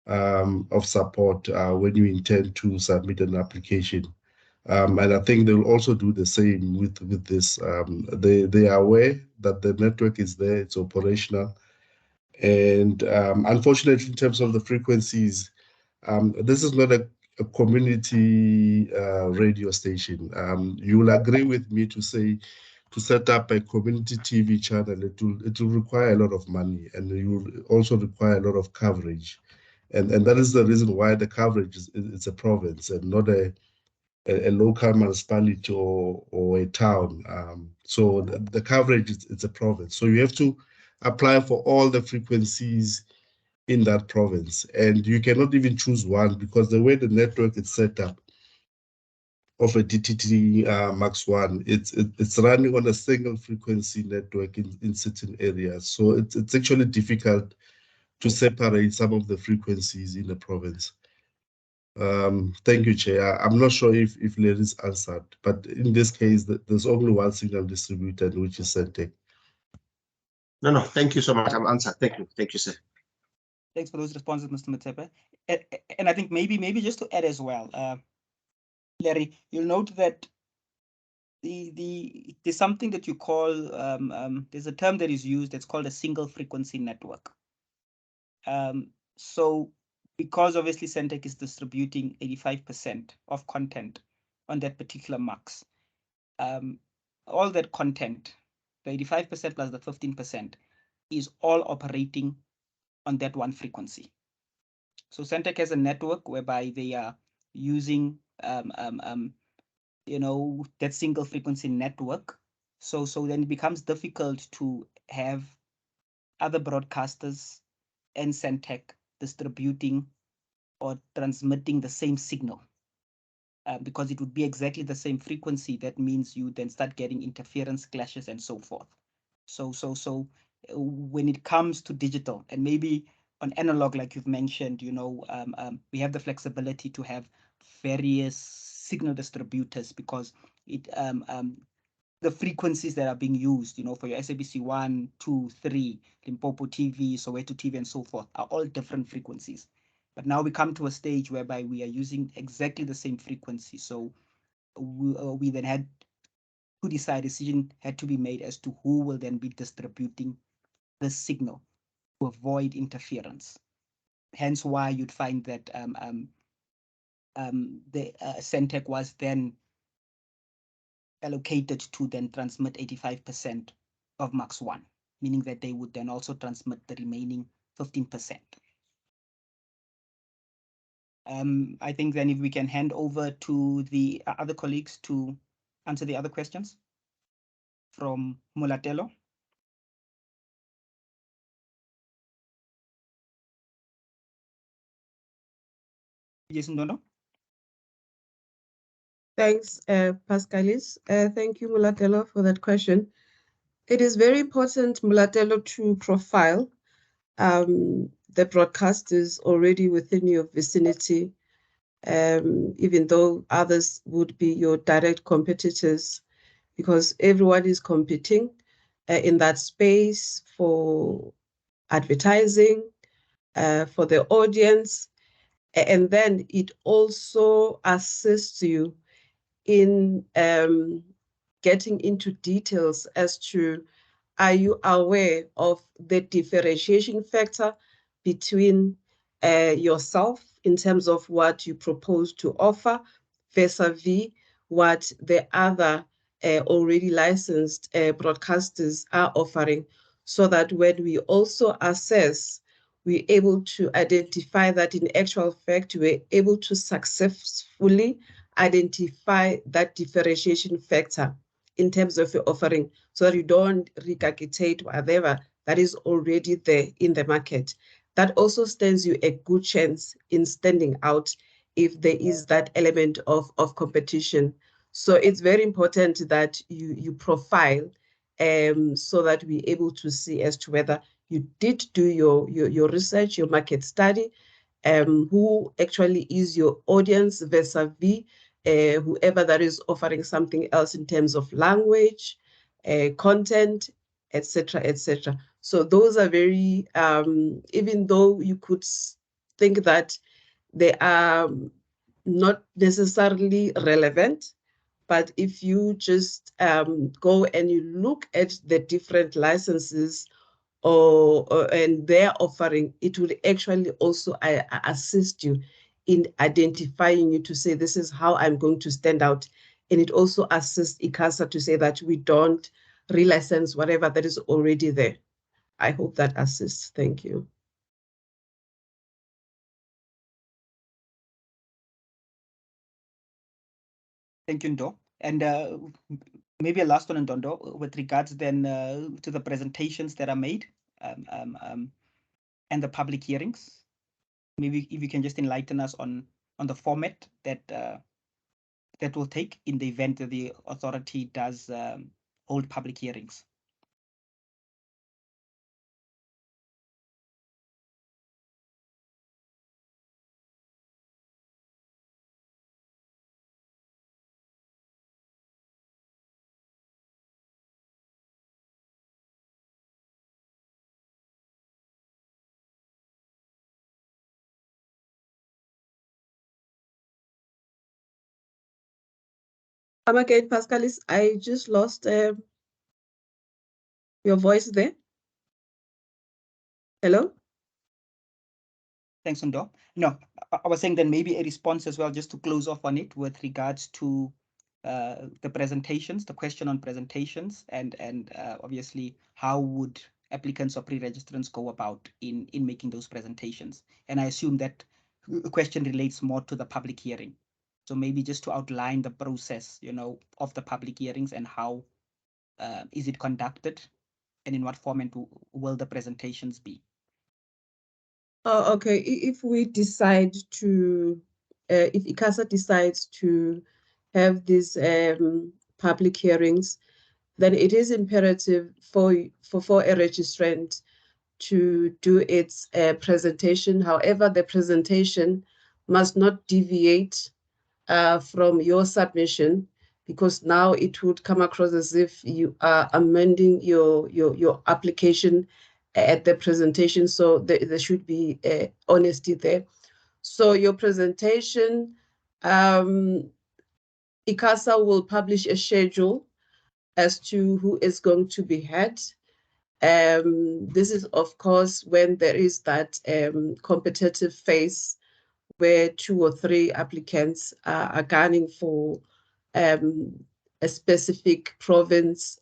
of support when you intend to submit an application. And I think they'll also do the same with this. They are aware that the network is there, it's operational. And unfortunately, in terms of the frequencies, this is not a community radio station. You will agree with me to say, to set up a community TV channel, it will require a lot of money, and you will also require a lot of coverage. And that is the reason why the coverage is a province and not a local municipality or a town. So the coverage is a province. So you have to apply for all the frequencies in that province, and you cannot even choose one, because the way the network is set up of a DTT Max 1, it's running on a single frequency network in certain areas. So it's actually difficult to separate some of the frequencies in the province. Thank you, Chair. I'm not sure if Larry's answered, but in this case, there's only one signal distributor, which is Centec. No, thank you so much. I'm answered. Thank you, sir. Thanks for those responses, Mr. Motsepe. And I think maybe just to add as well, Larry, you'll note that there's something that you call, there's a term that is used that's called a single frequency network. So because obviously Centec is distributing 85% of content on that particular max, all that content, the 85% plus the 15%, is all operating on that one frequency. So Centec has a network whereby they are using that single frequency network. So then it becomes difficult to have other broadcasters and Centec distributing or transmitting the same signal, because it would be exactly the same frequency. That means you then start getting interference clashes and so forth. So when it comes to digital and maybe on analog, like you've mentioned, we have the flexibility to have various signal distributors, because it the frequencies that are being used, for your SABC 1, 2, 3, Limpopo TV, Soweto TV, and so forth, are all different frequencies. But now we come to a stage whereby we are using exactly the same frequency. So we then had to decide, decision had to be made as to who will then be distributing the signal to avoid interference. Hence why you'd find that the Centec was then allocated to then transmit 85% of Max 1, meaning that they would then also transmit the remaining 15%. I think then if we can hand over to the other colleagues to answer the other questions from Mulatelo. Yes, no. Thanks, Pascalis. Thank you, Mulatelo, for that question. It is very important, Mulatelo, to profile the broadcasters already within your vicinity, even though others would be your direct competitors, because everyone is competing in that space for advertising, for the audience, and then it also assists you in getting into details as to, are you aware of the differentiation factor between yourself in terms of what you propose to offer vis-a-vis what the other already licensed broadcasters are offering, so that when we also assess, we're able to identify that in actual fact, we're able to successfully identify that differentiation factor in terms of your offering, so that you don't regurgitate whatever that is already there in the market. That also stands you a good chance in standing out if there is that element of competition. So it's very important that you profile so that we're able to see as to whether you did do your research, your market study, who actually is your audience vis-a-vis whoever that is offering something else in terms of language, content, etc., etc. So those are very, even though you could think that they are not necessarily relevant, but if you just go and you look at the different licenses and their offering, it will actually also assist you in identifying you to say, this is how I'm going to stand out. And it also assists ICASA to say that we don't relicense whatever that is already there. I hope that assists. Thank you. Thank you, Ndo. And maybe a last one, Ndondo, with regards then to the presentations that are made and the public hearings. Maybe if you can just enlighten us on the format that that will take in the event that the authority does hold public hearings. Come again, Pascalis, I just lost your voice there. Hello? Thanks, Ndo. No, I was saying then maybe a response as well, just to close off on it with regards to the presentations, the question on presentations, and obviously how would applicants or pre-registrants go about in making those presentations. And I assume that question relates more to the public hearing. So maybe just to outline the process, of the public hearings and how is it conducted and in what format will the presentations be? Oh, okay. If we decide to, if ICASA decides to have these public hearings, then it is imperative for a registrant to do its presentation. However, the presentation must not deviate from your submission, because now it would come across as if you are amending your application at the presentation. So there should be honesty there. So your presentation, ICASA will publish a schedule as to who is going to be had. This is, of course, when there is that competitive phase where 2 or 3 applicants are gunning for a specific province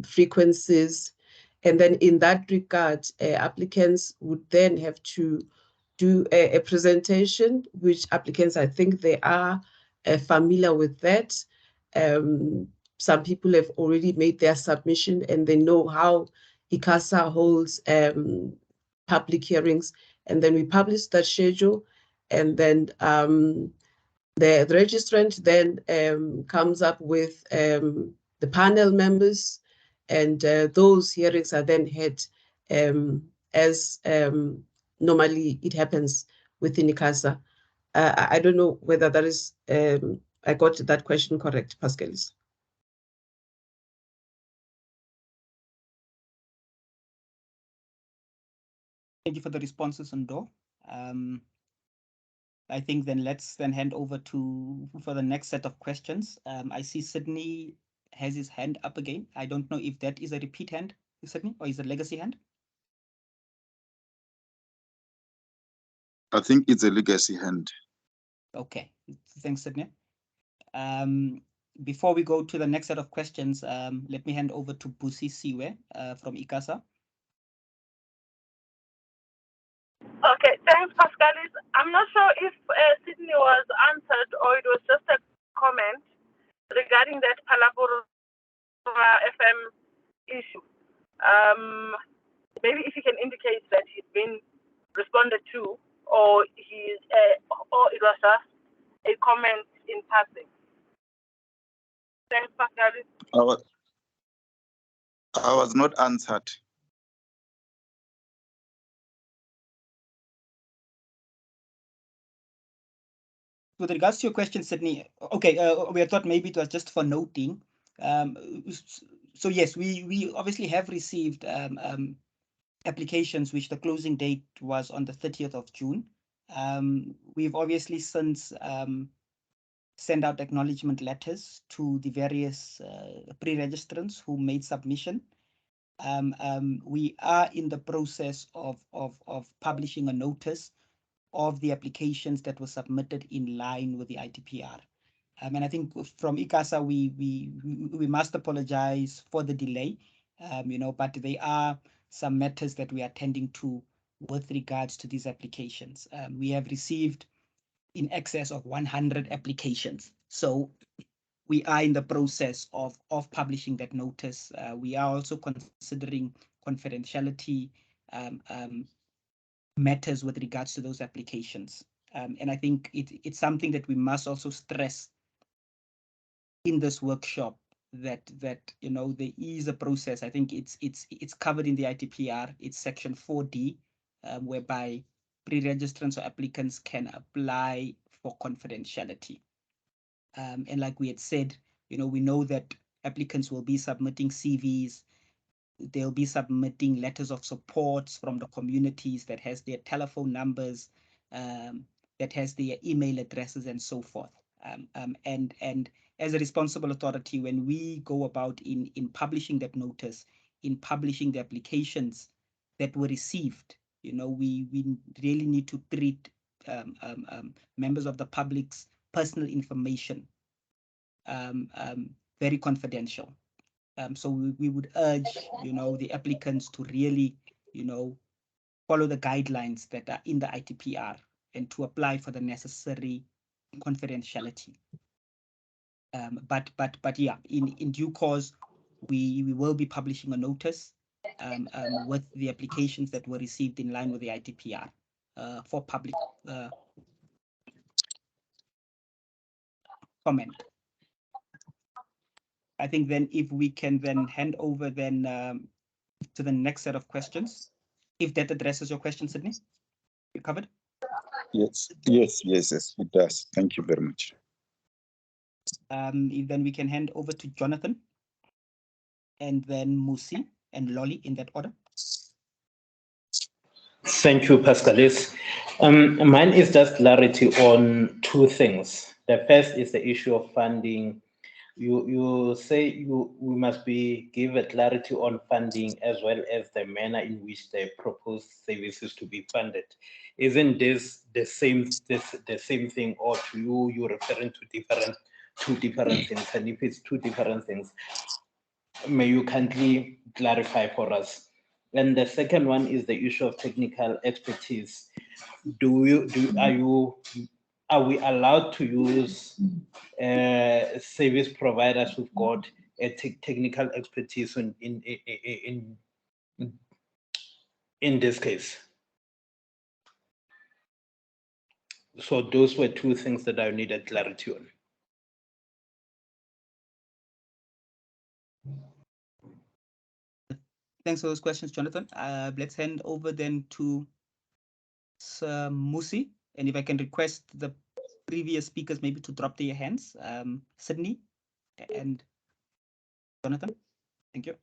frequencies. And then in that regard, applicants would then have to do a presentation, which applicants, I think they are familiar with that. Some people have already made their submission and they know how ICASA holds public hearings. And then we publish that schedule, and then the registrant then comes up with the panel members, and those hearings are then held as normally it happens within ICASA. I don't know whether that is, I got that question correct, Pascalis. Thank you for the responses, Ndo. I think then let's then hand over for the next set of questions. I see Sydney has his hand up again. I don't know if that is a repeat hand, Sydney, or is it a legacy hand? I think it's a legacy hand. Okay, thanks, Sydney. Before we go to the next set of questions, let me hand over to Busi Siwe from ICASA. Okay, thanks, Pascalis. I'm not sure if Sydney was answered or it was just a comment regarding that Palabora FM issue. Maybe if you can indicate that he's been responded to, or or it was just a comment in passing. Thanks, Pascalis. I was not answered. With regards to your question, Sydney, okay, we thought maybe it was just for noting. So yes, we obviously have received applications which the closing date was on the 30th of June. We've obviously since sent out acknowledgement letters to the various pre-registrants who made submission. We are in the process of publishing a notice of the applications that were submitted in line with the ITPR. And I think from ICASA, we must apologize for the delay, but there are some matters that we are tending to with regards to these applications. We have received in excess of 100 applications. So we are in the process of publishing that notice. We are also considering confidentiality matters with regards to those applications. And I think it's something that we must also stress in this workshop, that there is a process. I think it's covered in the ITPR. It's section 4D, whereby pre-registrants or applicants can apply for confidentiality. And like we had said, we know that applicants will be submitting CVs. They'll be submitting letters of support from the communities that has their telephone numbers, that has their email addresses and so forth. And as a responsible authority, when we go about in publishing that notice, in publishing the applications that were received, we really need to treat members of the public's personal information very confidential. So we would urge, the applicants to really, follow the guidelines that are in the ITPR and to apply for the necessary confidentiality. But yeah, in due course, we will be publishing a notice with the applications that were received in line with the ITPR for public comment. I think then if we can then hand over then to the next set of questions, if that addresses your question, Sydney, you covered? Yes, it does. Thank you very much. If then we can hand over to Jonathan, and then Musi and Lolly in that order. Thank you, Pascalis. Mine is just clarity on two things. The first is the issue of funding. You say we must give a clarity on funding as well as the manner in which the proposed services to be funded. Isn't this the same thing, or to you're referring to two different things? And if it's two different things, may you kindly clarify for us? And the second one is the issue of technical expertise. Are we allowed to use service providers who've got a technical expertise in this case? So those were two things that I needed clarity on. Thanks for those questions, Jonathan. Let's hand over then to Sir Musi, and if I can request the previous speakers maybe to drop their hands, Sydney and Jonathan. Thank you.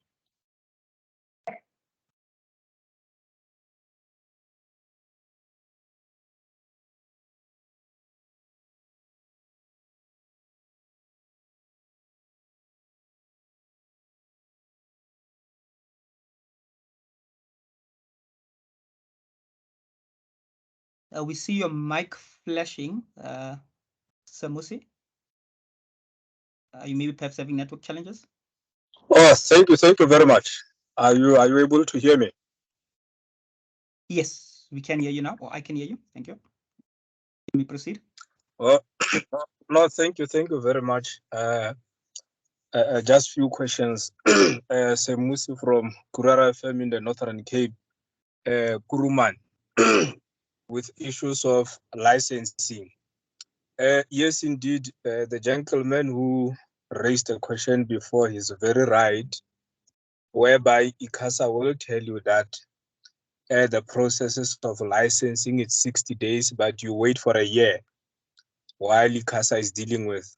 We see your mic flashing, Sir Musi. You maybe perhaps having network challenges? Oh, thank you very much. Are you able to hear me? Yes, we can hear you now, or I can hear you. Thank you. Let me proceed. Well, no, thank you very much. Just few questions. Semusi from Kurara FM in the Northern Cape, Kuruman, with issues of licensing. Yes, indeed, the gentleman who raised the question before is very right, whereby ICASA will tell you that the processes of licensing it's 60 days, but you wait for a year while ICASA is dealing with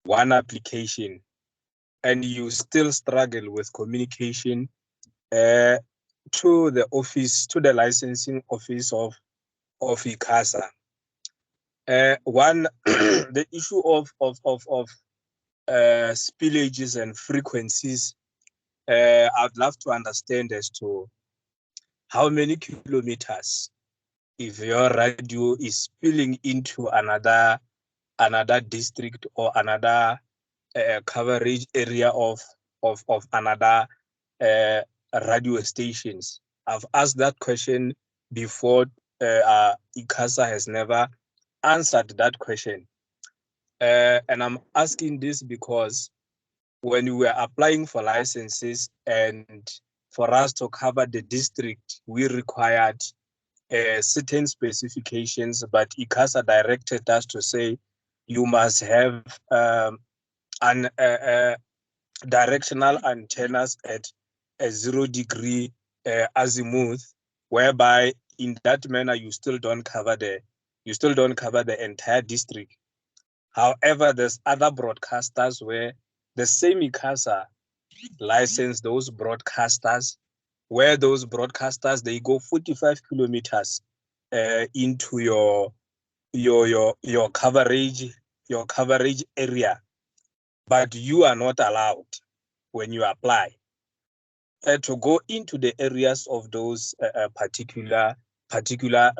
one application, and you still struggle with communication to the office, to the licensing office of ICASA. One, the issue of spillages and frequencies, I'd love to understand as to how many kilometers if your radio is spilling into another district or another coverage area of another radio stations. I've asked that question before. ICASA has never answered that question. And I'm asking this because when we were applying for licenses and for us to cover the district, we required certain specifications, but ICASA directed us to say you must have directional antennas at a 0 degree azimuth, whereby in that manner you still don't cover the entire district. However, there's other broadcasters where the same ICASA license those broadcasters, where those broadcasters they go 45 kilometers into your coverage area, but you are not allowed when you apply to go into the areas of those particular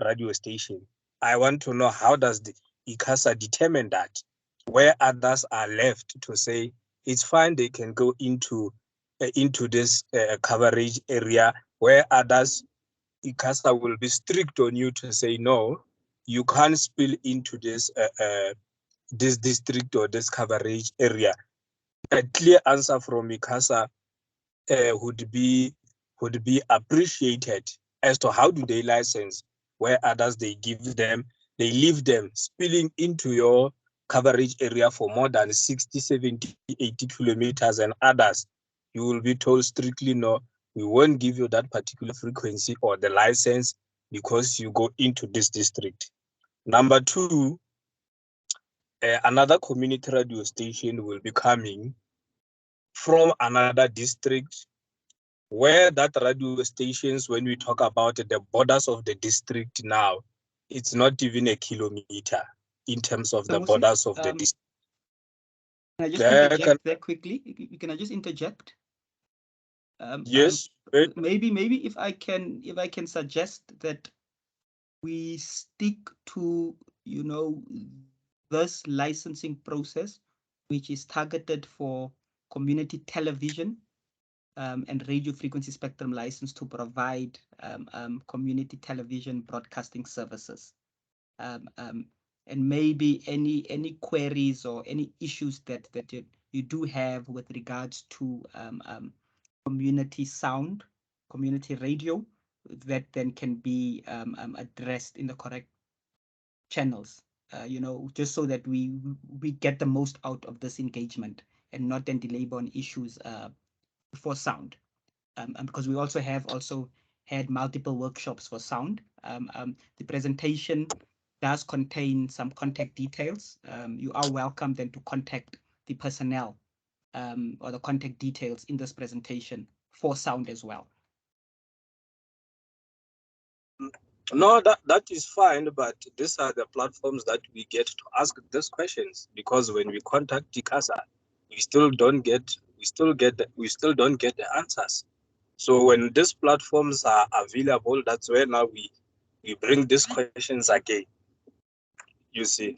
radio station. I want to know, how does the ICASA determine that, where others are left to say it's fine, they can go into this coverage area, where others, ICASA will be strict on you to say no, you can't spill into this this district or this coverage area. A clear answer from ICASA would be appreciated as to how do they license, where others they leave them spilling into your coverage area for more than 60, 70, 80 kilometers, and others you will be told strictly no, we won't give you that particular frequency or the license because you go into this district. Number two, another community radio station will be coming from another district, where that radio stations, when we talk about the borders of the district now, it's not even a kilometer. in terms of So, the Musi, borders of the district. Can I just interject there quickly? Can I just interject? Yes. Maybe if I can suggest that we stick to, you know, this licensing process, which is targeted for community television and radio frequency spectrum license to provide community television broadcasting services. And maybe any queries or any issues that you do have with regards to community sound, community radio, that then can be addressed in the correct channels, you know, just so that we get the most out of this engagement and not then delay on issues for sound. Because we also had multiple workshops for sound. The presentation does contain some contact details. You are welcome then to contact the personnel or the contact details in this presentation for sound as well. No, that is fine, but these are the platforms that we get to ask these questions, because when we contact ICASA, we still don't get the answers. So when these platforms are available, that's where now we bring these questions again. You see,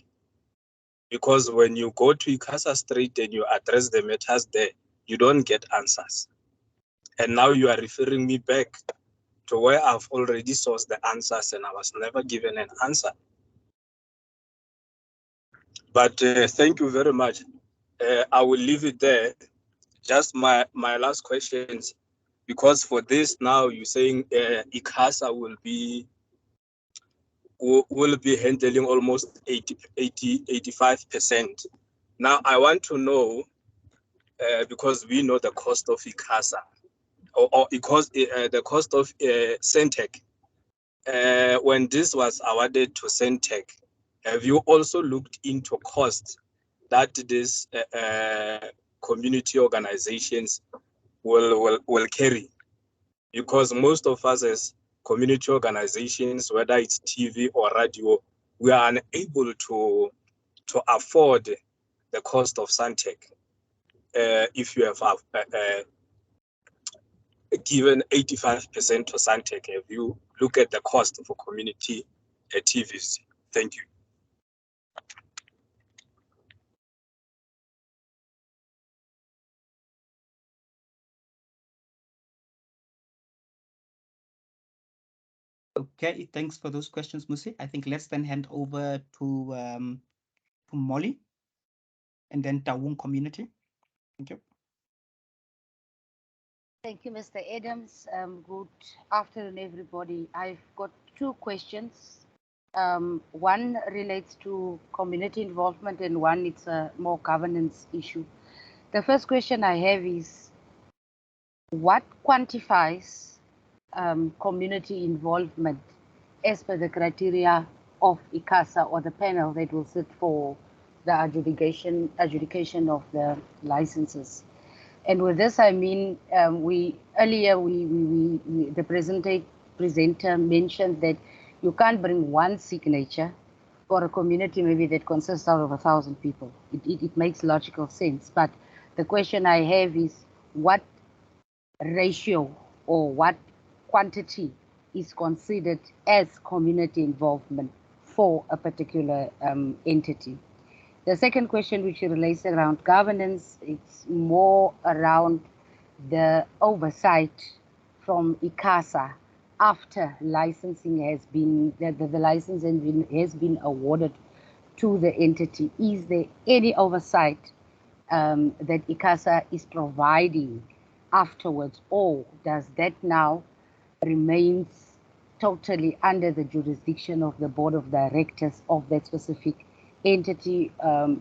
because when you go to ICASA straight and you address the matters there, you don't get answers. And now you are referring me back to where I've already sourced the answers and I was never given an answer. But thank you very much. I will leave it there. Just my last questions, because for this now you're saying ICASA will be handling almost 85%. Now I want to know, because we know the cost of ICASA, or because the cost of Centec. When this was awarded to Centec, have you also looked into costs that these community organizations will carry? Because most of us as community organizations, whether it's TV or radio, we are unable to afford the cost of Centec. If you have given 85% to Centec, have you look at the cost for community TVs? Thank you. Okay, thanks for those questions, Musi. I think let's then hand over to Molly and then Tawung community. Thank you. Thank you, Mr. Adams. Good afternoon, everybody. I've got two questions. One relates to community involvement and one it's a more governance issue. The first question I have is, what quantifies community involvement as per the criteria of ICASA or the panel that will sit for the adjudication of the licenses? And with this, I mean, the presenter mentioned that you can't bring one signature for a community maybe that consists out of 1,000 people. It makes logical sense. But the question I have is, what ratio or what quantity is considered as community involvement for a particular entity? The second question, which relates around governance, it's more around the oversight from ICASA after licensing has been, the license has been awarded to the entity. Is there any oversight that ICASA is providing afterwards, or does that now remains totally under the jurisdiction of the board of directors of that specific entity,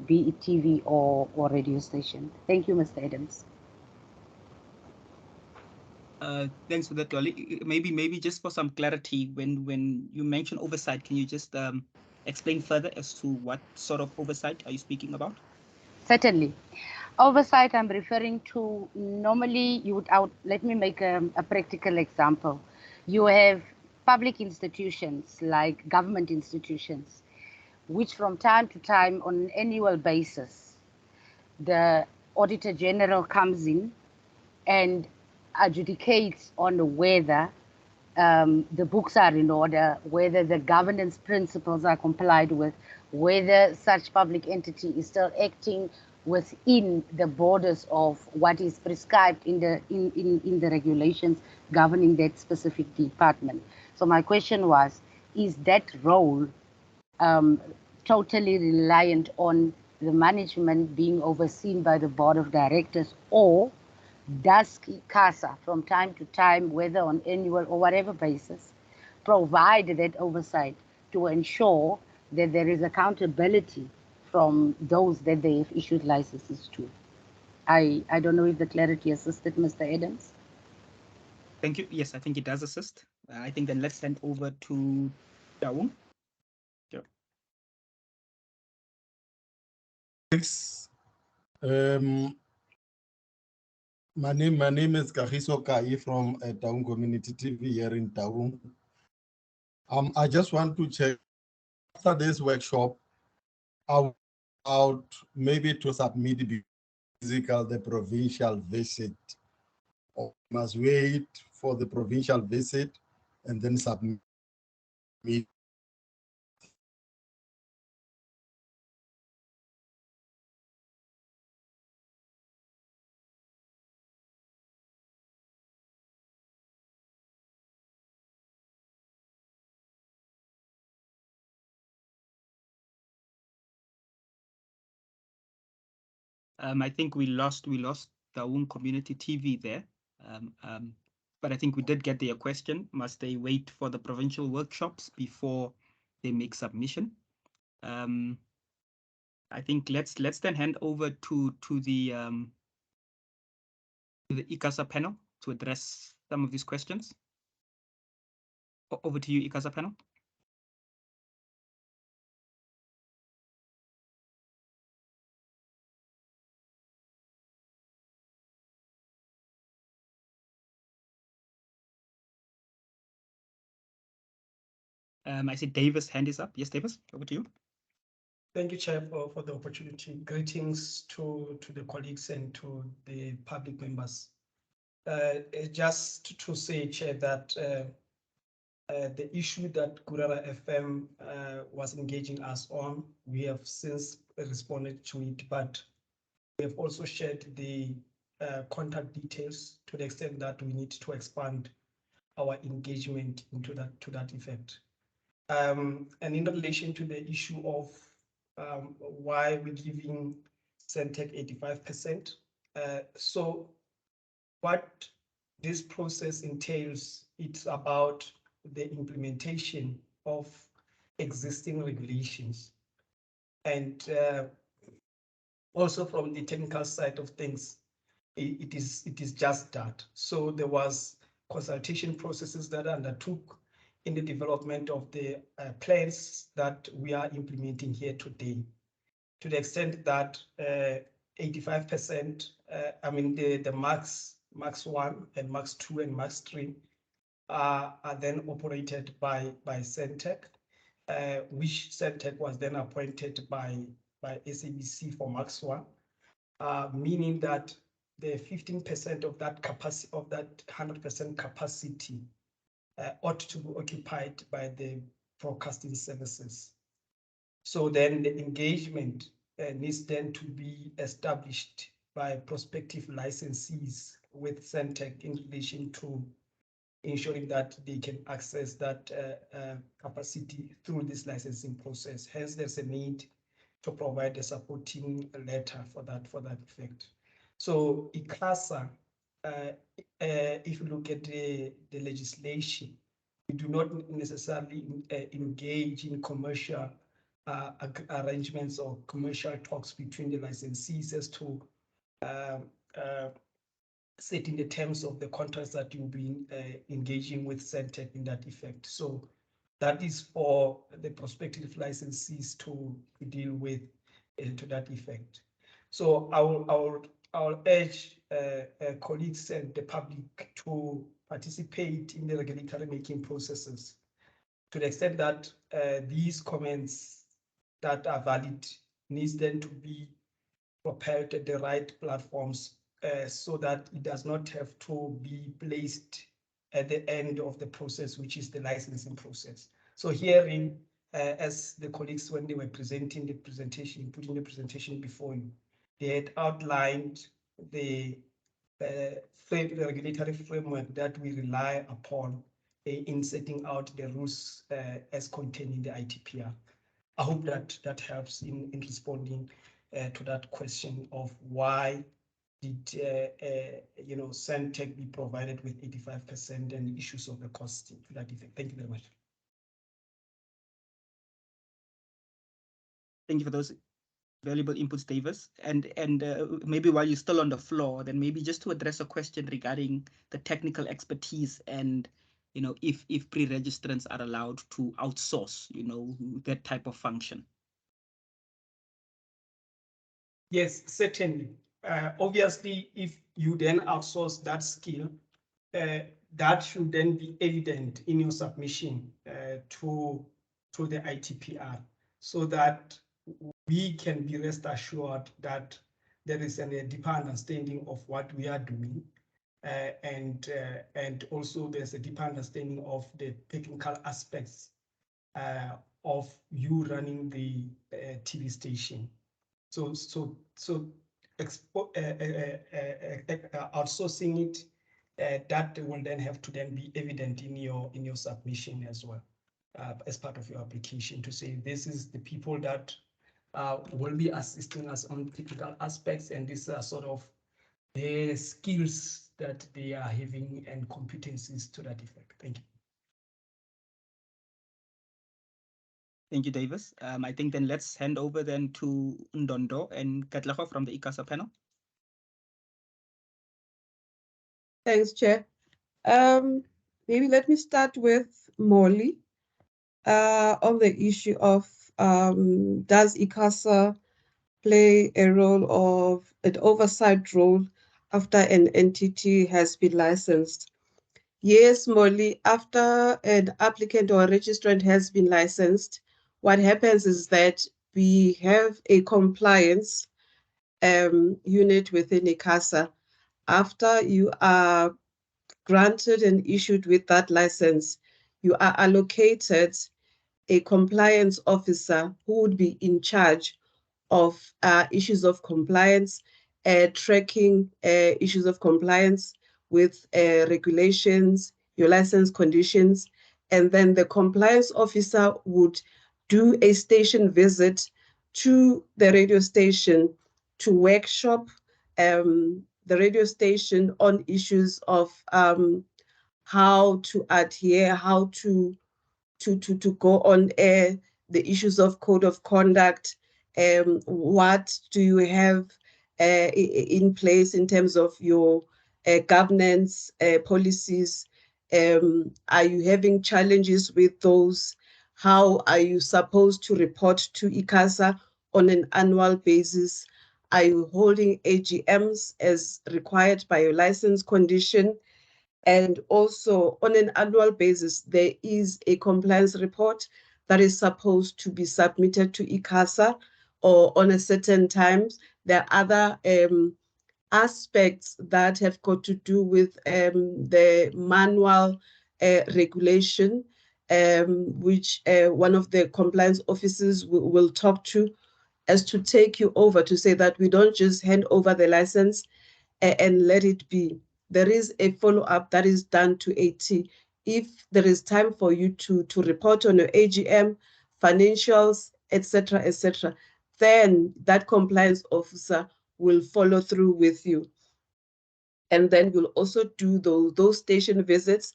be it TV or radio station? Thank you, Mr. Adams. Thanks for that, Lolly. Maybe just for some clarity, when you mention oversight, can you just explain further as to what sort of oversight are you speaking about? Certainly. Oversight, I'm referring to, normally you would let me make a practical example. You have public institutions like government institutions which from time to time on an annual basis, the Auditor General comes in and adjudicates on whether the books are in order, whether the governance principles are complied with, whether such public entity is still acting within the borders of what is prescribed in the regulations governing that specific department. So my question was, is that role totally reliant on the management being overseen by the board of directors, or does ICASA from time to time, whether on annual or whatever basis, provide that oversight to ensure that there is accountability from those that they have issued licenses to? I don't know if the clarity assisted Mr. Adams. Thank you. Yes, I think it does assist. I think then let's send over to Daung. Sure. Thanks. My name is Kagiso Kai from Taung Community TV here in Taung. I just want to check after this workshop, out maybe to submit the provincial visit, or must wait for the provincial visit and then submit. I think we lost Daung Community TV there. But I think we did get their question. Must they wait for the provincial workshops before they make submission? I think let's then hand over to the ICASA panel to address some of these questions. Over to you, ICASA panel. I see Davis' hand is up. Yes, Davis, over to you. Thank you, Chair, for the opportunity. Greetings to the colleagues and to the public members. Just to say, Chair, that the issue that Gurara FM was engaging us on, we have since responded to it, but we have also shared the contact details to the extent that we need to expand our engagement into that, to that effect. And in relation to the issue of why we're giving Centec 85%. So what this process entails, it's about the implementation of existing regulations. And also from the technical side of things, it is just that. So there was consultation processes that undertook in the development of the plans that we are implementing here today, to the extent that 85%, I mean, the Max 1 and Max 2 and Max 3 are then operated by Centec, which Centec was then appointed by SABC for Max 1, meaning that the 15% of that capacity, of that 100% capacity, ought to be occupied by the broadcasting services. So then the engagement needs then to be established by prospective licensees with Centec in relation to ensuring that they can access that capacity through this licensing process. Hence, there's a need to provide a supporting letter for that effect. So ICASA, if you look at the legislation, we do not necessarily engage in commercial arrangements or commercial talks between the licensees as to setting the terms of the contracts that you'll be engaging with Centec in that effect. So that is for the prospective licensees to deal with to that effect. So I'll urge colleagues and the public to participate in the regulatory making processes to the extent that these comments that are valid needs then to be propelled at the right platforms so that it does not have to be placed at the end of the process, which is the licensing process. So herein, as the colleagues, when they were presenting the presentation, putting the presentation before you, they had outlined the regulatory framework that we rely upon in setting out the rules as contained in the ITPR. I hope that that helps in responding to that question of why did Centec be provided with 85% and issues of the cost to that effect. Thank you very much. Thank you for those valuable inputs, Davis. And maybe while you're still on the floor, then maybe just to address a question regarding the technical expertise and if pre-registrants are allowed to outsource that type of function. Yes, certainly. Obviously, if you then outsource that skill, that should then be evident in your submission to the ITPR, so that we can be rest assured that there is a deeper understanding of what we are doing, and also there's a deeper understanding of the technical aspects of you running the TV station. So outsourcing it, that will then have to then be evident in your submission as well, as part of your application, to say this is the people that will be assisting us on technical aspects, and these are sort of the skills that they are having and competencies to that effect. Thank you. Thank you, Davis. I think then let's hand over then to Ndondo and Katlego from the ICASA panel. Thanks, Chair. Maybe let me start with Molly on the issue of does ICASA play a role of an oversight role after an entity has been licensed? Yes, Molly, after an applicant or a registrant has been licensed, what happens is that we have a compliance unit within ICASA. After you are granted and issued with that license, you are allocated a compliance officer who would be in charge of issues of compliance, tracking issues of compliance with regulations, your license conditions, and then the compliance officer would do a station visit to the radio station to workshop the radio station on issues of how to adhere, how to go on air, the issues of code of conduct, what do you have in place in terms of your governance policies? Are you having challenges with those? How are you supposed to report to ICASA on an annual basis? Are you holding AGMs as required by your license condition? And also on an annual basis, there is a compliance report that is supposed to be submitted to ICASA or on a certain times. There are other aspects that have got to do with the manual regulation, which one of the compliance officers will talk to, as to take you over to say that we don't just hand over the license and let it be. There is a follow-up that is done to AT. If there is time for you to report on your AGM, financials, etc., then that compliance officer will follow through with you. And then we'll also do those station visits.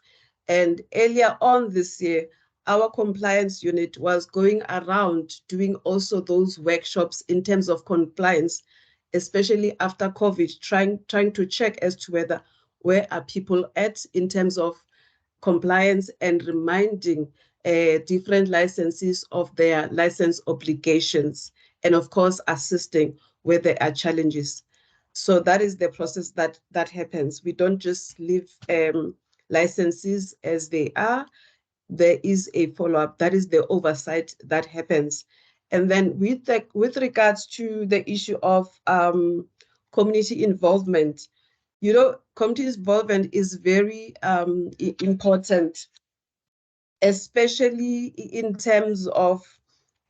And earlier on this year, our compliance unit was going around doing also those workshops in terms of compliance, especially after COVID, trying to check as to where are people at in terms of compliance, and reminding different licensees of their license obligations, and of course assisting where there are challenges. So that is the process that happens. We don't just leave licenses as they are. There is a follow-up. That is the oversight that happens. And then with regards to the issue of community involvement, you know, community involvement is very important, especially in terms of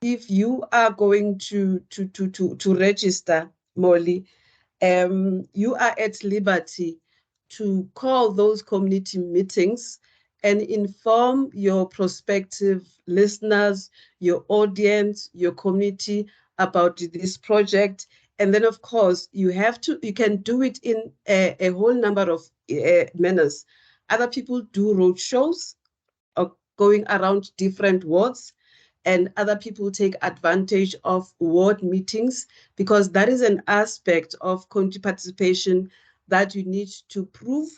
if you are going to register, Molly, you are at liberty to call those community meetings and inform your prospective listeners, your audience, your community about this project. And then, of course, you can do it in a whole number of manners. Other people do roadshows or going around different wards, and other people take advantage of ward meetings, because that is an aspect of community participation that you need to prove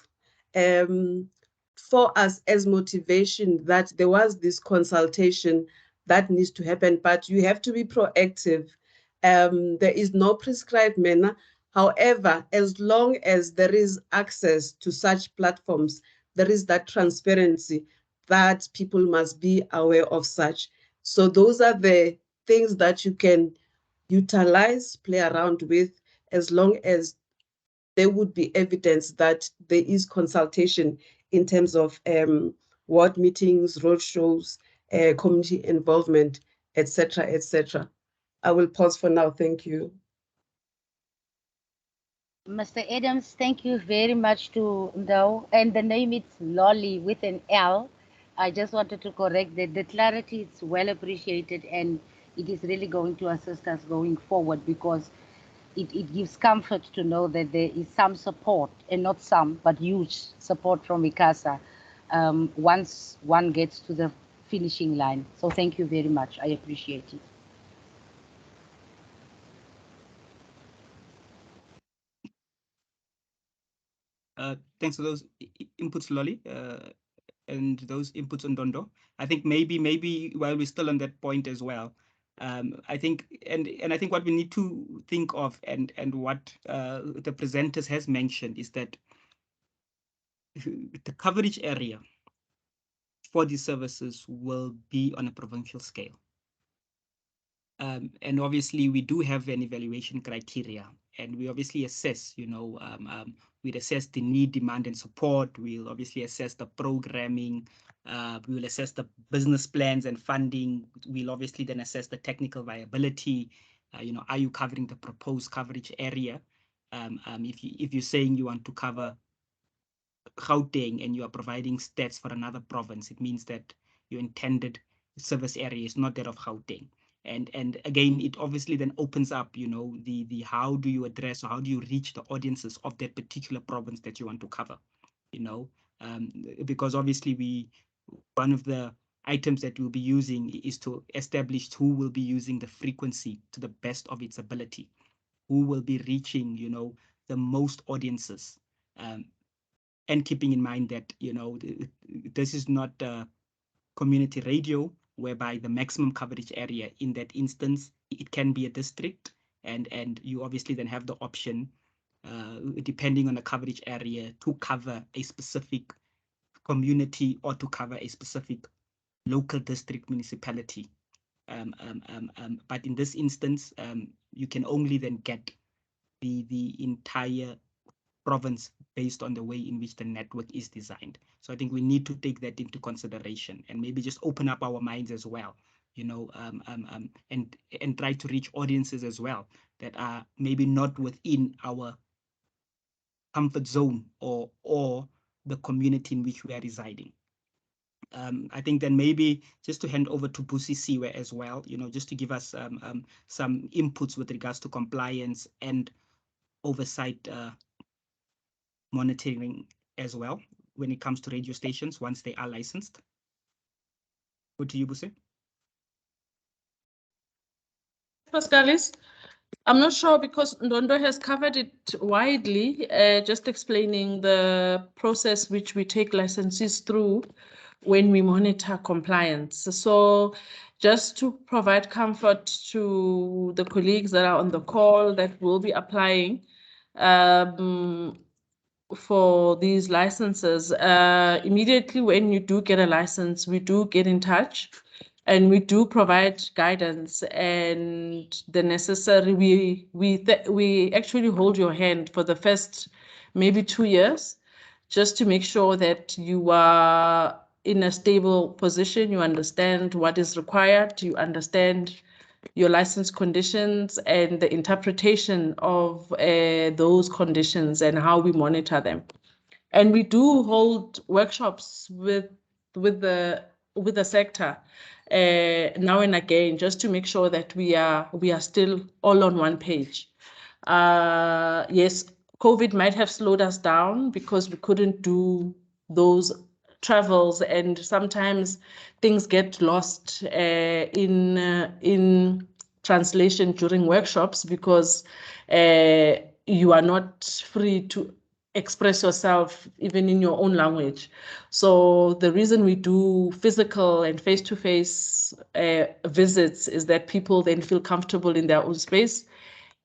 for us as motivation that there was this consultation that needs to happen, but you have to be proactive. There is no prescribed manner. However, as long as there is access to such platforms, there is that transparency that people must be aware of such. So those are the things that you can utilize, play around with, as long as there would be evidence that there is consultation in terms of ward meetings, roadshows, community involvement, etc., etc. I will pause for now. Thank you. Mr. Adams, thank you very much to Ndao. And the name is Lolly with an L. I just wanted to correct that. The clarity is well appreciated, and it is really going to assist us going forward, because it gives comfort to know that there is some support, and not some, but huge support from ICASA once one gets to the finishing line. So thank you very much. I appreciate it. Thanks for those inputs, Lolly, and those inputs on Dondo. I think maybe while we're still on that point as well, I think and I think what we need to think of, and what the presenters has mentioned, is that the coverage area for these services will be on a provincial scale. And obviously we do have an evaluation criteria, and we obviously assess, we'd assess the need, demand, and support. We'll obviously assess the programming. We will assess the business plans and funding. We'll obviously then assess the technical viability. Are you covering the proposed coverage area? If you're saying you want to cover Gauteng and you are providing stats for another province, it means that your intended service area is not that of Gauteng. And again, it obviously then opens up, the how do you address, or how do you reach the audiences of that particular province that you want to cover, because obviously one of the items that we'll be using is to establish who will be using the frequency to the best of its ability, who will be reaching, the most audiences, and keeping in mind that, this is not community radio, whereby the maximum coverage area in that instance, it can be a district, and you obviously then have the option, depending on the coverage area, to cover a specific community or to cover a specific local district municipality. But in this instance, you can only then get the entire province based on the way in which the network is designed. So I think we need to take that into consideration, and maybe just open up our minds as well, and try to reach audiences as well that are maybe not within our comfort zone or the community in which we are residing. I think then maybe just to hand over to Busi Siwe as well, just to give us some inputs with regards to compliance and oversight monitoring as well when it comes to radio stations once they are licensed. Good to you, Buse. Pascalis, I'm not sure, because Ndondo has covered it widely, just explaining the process which we take licenses through when we monitor compliance. So just to provide comfort to the colleagues that are on the call that will be applying for these licenses, immediately when you do get a license, we do get in touch And we do provide guidance and the necessary, we actually hold your hand for the first maybe 2 years, just to make sure that you are in a stable position, you understand what is required, you understand your license conditions and the interpretation of those conditions and how we monitor them. And we do hold workshops with the sector now and again, just to make sure that we are still all on one page. Yes, COVID might have slowed us down because we couldn't do those travels, and sometimes things get lost in translation during workshops because you are not free to express yourself even in your own language. So the reason we do physical and face-to-face visits is that people then feel comfortable in their own space,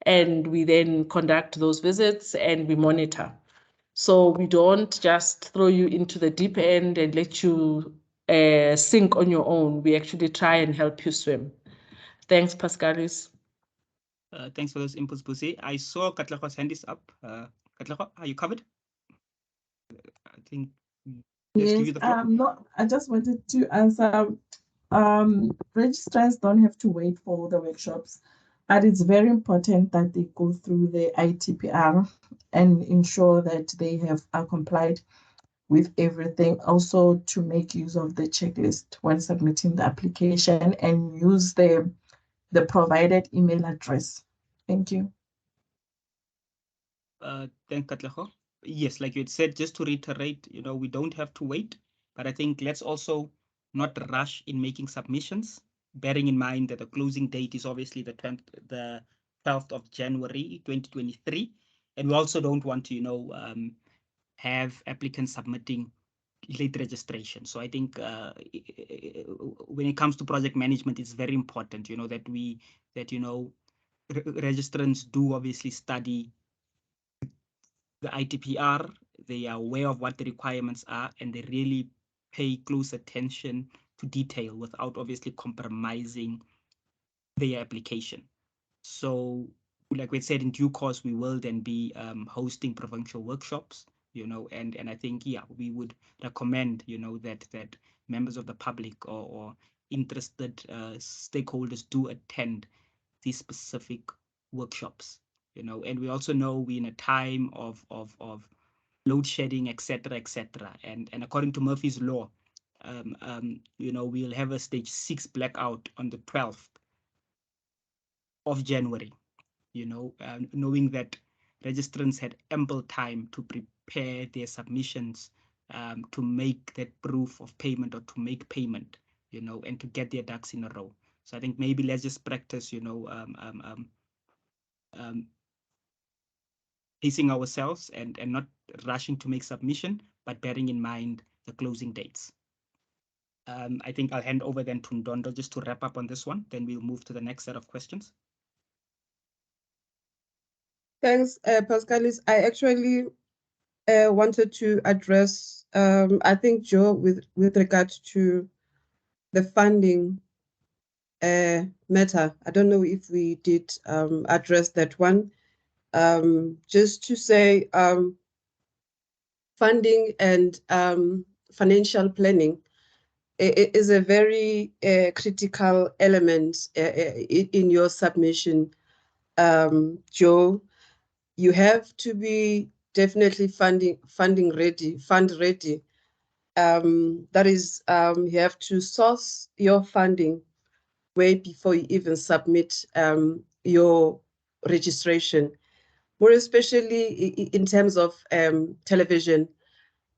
and we then conduct those visits and we monitor. So we don't just throw you into the deep end and let you sink on your own. We actually try and help you swim. Thanks, Pascalis. Thanks for those inputs, Busi. I saw Katleho's hand is up. Katleho, are you covered? I think. Let's give you the floor. No, I just wanted to answer. Registrants don't have to wait for the workshops, but it's very important that they go through the ITPR and ensure that they are complied with everything. Also, to make use of the checklist when submitting the application and use the provided email address. Thank you. Thank Katleho. Yes, like you had said, just to reiterate, we don't have to wait, but I think let's also not rush in making submissions, bearing in mind that the closing date is obviously the 12th of January, 2023. And we also don't want to, have applicants submitting late registration. So I think when it comes to project management, it's very important, that registrants do obviously study the ITPR, they are aware of what the requirements are, and they really pay close attention to detail without obviously compromising their application. So, like we said, in due course, we will then be hosting provincial workshops, and I think, yeah, we would recommend, that members of the public or interested stakeholders do attend these specific workshops. And we also know we're in a time of load shedding, etc., etc. And according to Murphy's Law, we'll have a stage 6 blackout on the 12th of January, knowing that registrants had ample time to prepare their submissions, to make that proof of payment or to make payment, and to get their ducks in a row. So I think maybe let's just practice, pacing ourselves and not rushing to make submission, but bearing in mind the closing dates. I think I'll hand over then to Ndondo just to wrap up on this one. Then we'll move to the next set of questions. Thanks, Pascalis. I actually wanted to address, I think, Joe, with regard to the funding matter. I don't know if we did address that one. Just to say, funding and financial planning is a very critical element in your submission, Joe. You have to be definitely fund ready. That is, you have to source your funding way before you even submit your registration. More especially in terms of television,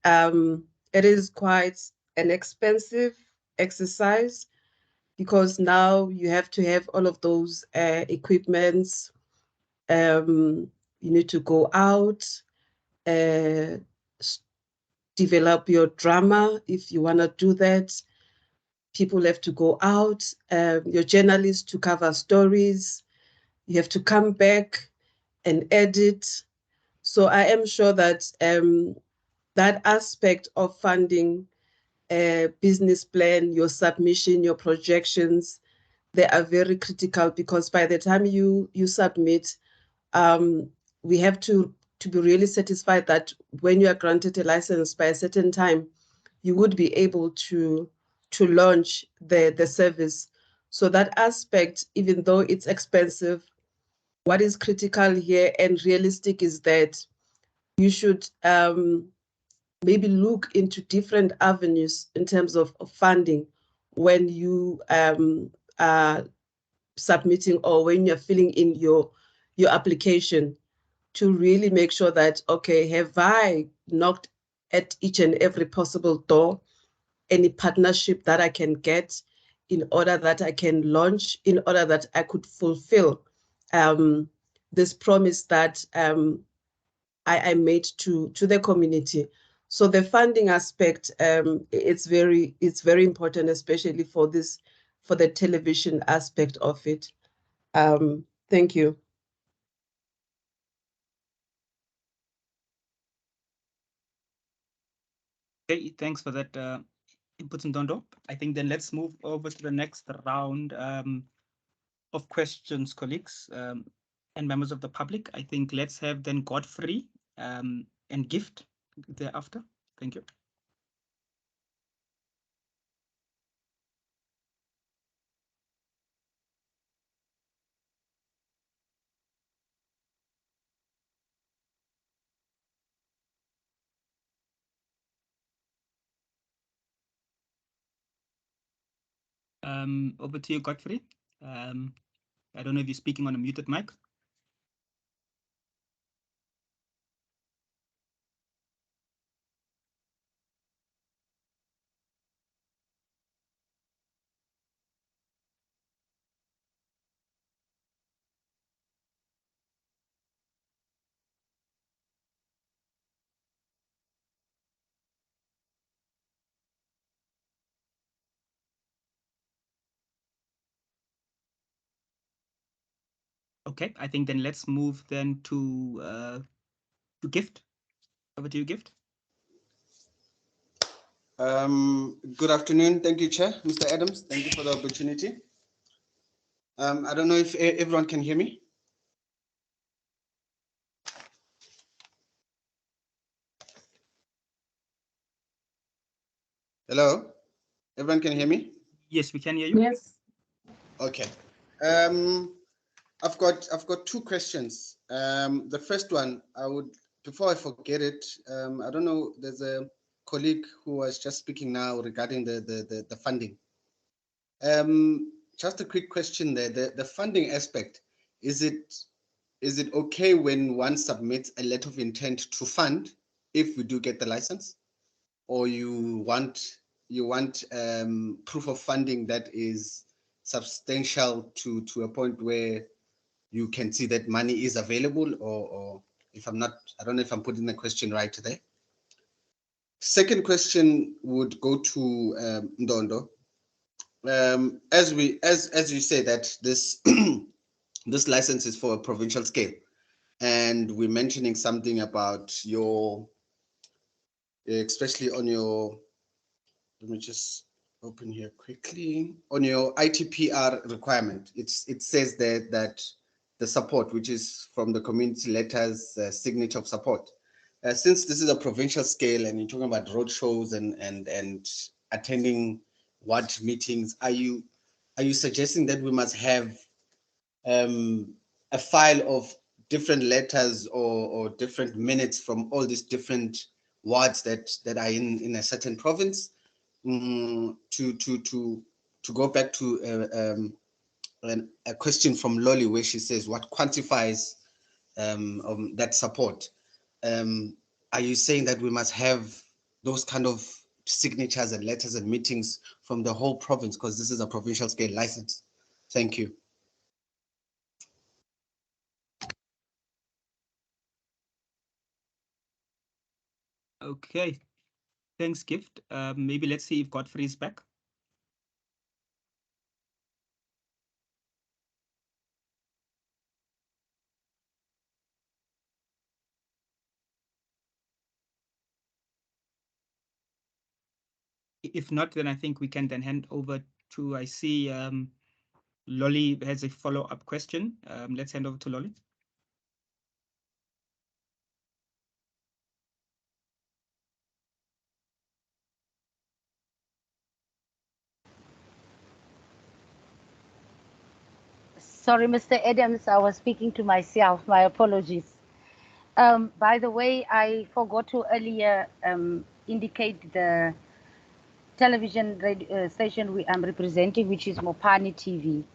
it is quite an expensive exercise because now you have to have all of those equipments. You need to go out, develop your drama if you want to do that. People have to go out, your journalists to cover stories. You have to come back and edit. So I am sure that that aspect of funding business plan, your submission, your projections, they are very critical, because by the time you submit, we have to be really satisfied that when you are granted a license by a certain time, you would be able to launch the service. So that aspect, even though it's expensive, what is critical here and realistic is that you should maybe look into different avenues in terms of funding when you are submitting or when you're filling in your application, to really make sure that, okay, have I knocked at each and every possible door, any partnership that I can get in order that I can launch, in order that I could fulfill this promise that I made to the community. So the funding aspect, it's very important, especially for the television aspect of it. Thank you. Okay, thanks for that input, Ndondo. I think then let's move over to the next round of questions, colleagues and members of the public. I think let's have then Godfrey and Gift thereafter. Thank you. Over to you, Godfrey. I don't know if you're speaking on a muted mic. Okay, I think then let's move then to Gift. Over to you, Gift. Good afternoon. Thank you, Chair. Mr. Adams, thank you for the opportunity. I don't know if everyone can hear me. Hello? Everyone can hear me? Yes, we can hear you. Yes. Okay. I've got two questions. The first one, before I forget it, I don't know, there's a colleague who was just speaking now regarding the funding. Just a quick question there. The funding aspect, is it okay when one submits a letter of intent to fund if we do get the license, or you want proof of funding that is substantial to a point where you can see that money is available, or if I'm not, I don't know if I'm putting the question right today. Second question would go to Ndondo. As you say that this this license is for a provincial scale, and we're mentioning something about your, especially on your, let me just open here quickly, on your ITPR requirement. It says that the support, which is from the community letters, signature of support. Since this is a provincial scale and you're talking about road shows and attending ward meetings, are you suggesting that we must have a file of different letters or different minutes from all these different wards that are in a certain province? To go back to a question from Lolly, where she says, what quantifies that support? Are you saying that we must have those kind of signatures and letters and meetings from the whole province, because this is a provincial scale license? Thank you. Okay, thanks, Gift. Maybe let's see if Godfrey is back. If not, then I think we can then hand over to, I see Lolly has a follow-up question. Let's hand over to Lolly. Sorry, Mr. Adams, I was speaking to myself. My apologies. By the way, I forgot to earlier indicate the television station I'm representing, which is Mopani TV.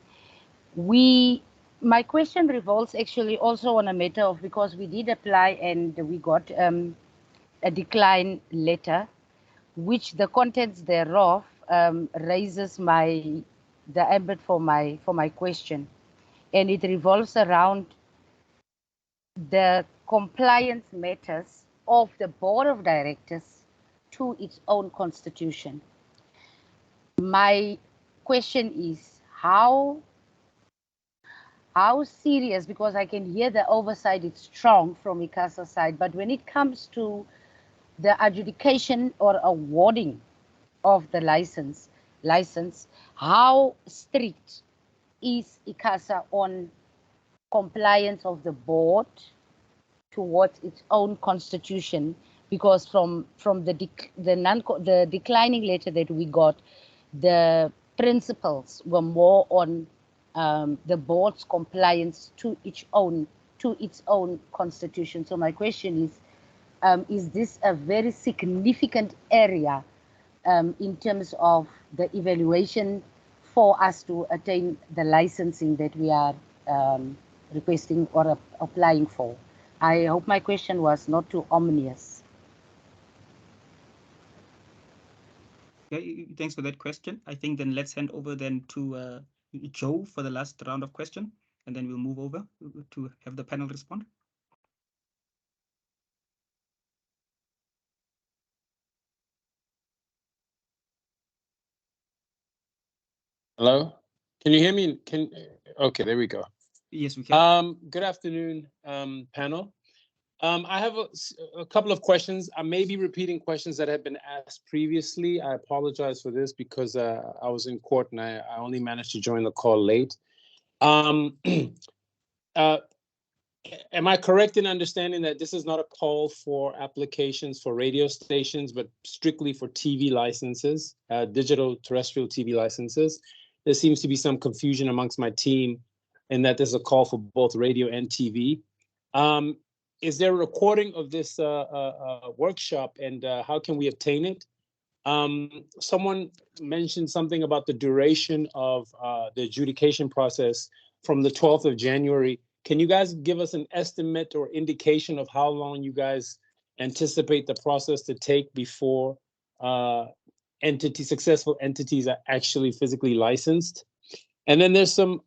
My question revolves actually also on a matter of, because we did apply and we got a decline letter, which the contents thereof raises the ambit for my question, and it revolves around the compliance matters of the board of directors to its own constitution. My question is how serious, because I can hear the oversight is strong from ICASA side, but when it comes to the adjudication or awarding of the license, how strict is ICASA on compliance of the board towards its own constitution? Because from the declining letter that we got, the principles were more on the board's compliance to its own constitution. So my question is this a very significant area in terms of the evaluation for us to attain the licensing that we are requesting or applying for? I hope my question was not too ominous. Okay, thanks for that question. I think then let's hand over then to Joe for the last round of question, and then we'll move over to have the panel respond. Hello, can you hear me? Okay, there we go. Yes, we can. Good afternoon, panel. I have a couple of questions. I may be repeating questions that have been asked previously. I apologize for this because I was in court and I only managed to join the call late. Am I correct in understanding that this is not a call for applications for radio stations, but strictly for TV licenses, digital terrestrial TV licenses? There seems to be some confusion amongst my team in that there's a call for both radio and TV. Is there a recording of this workshop, and how can we obtain it? Someone mentioned something about the duration of the adjudication process from the 12th of January. Can you guys give us an estimate or indication of how long you guys anticipate the process to take before successful entities are actually physically licensed? And then there's some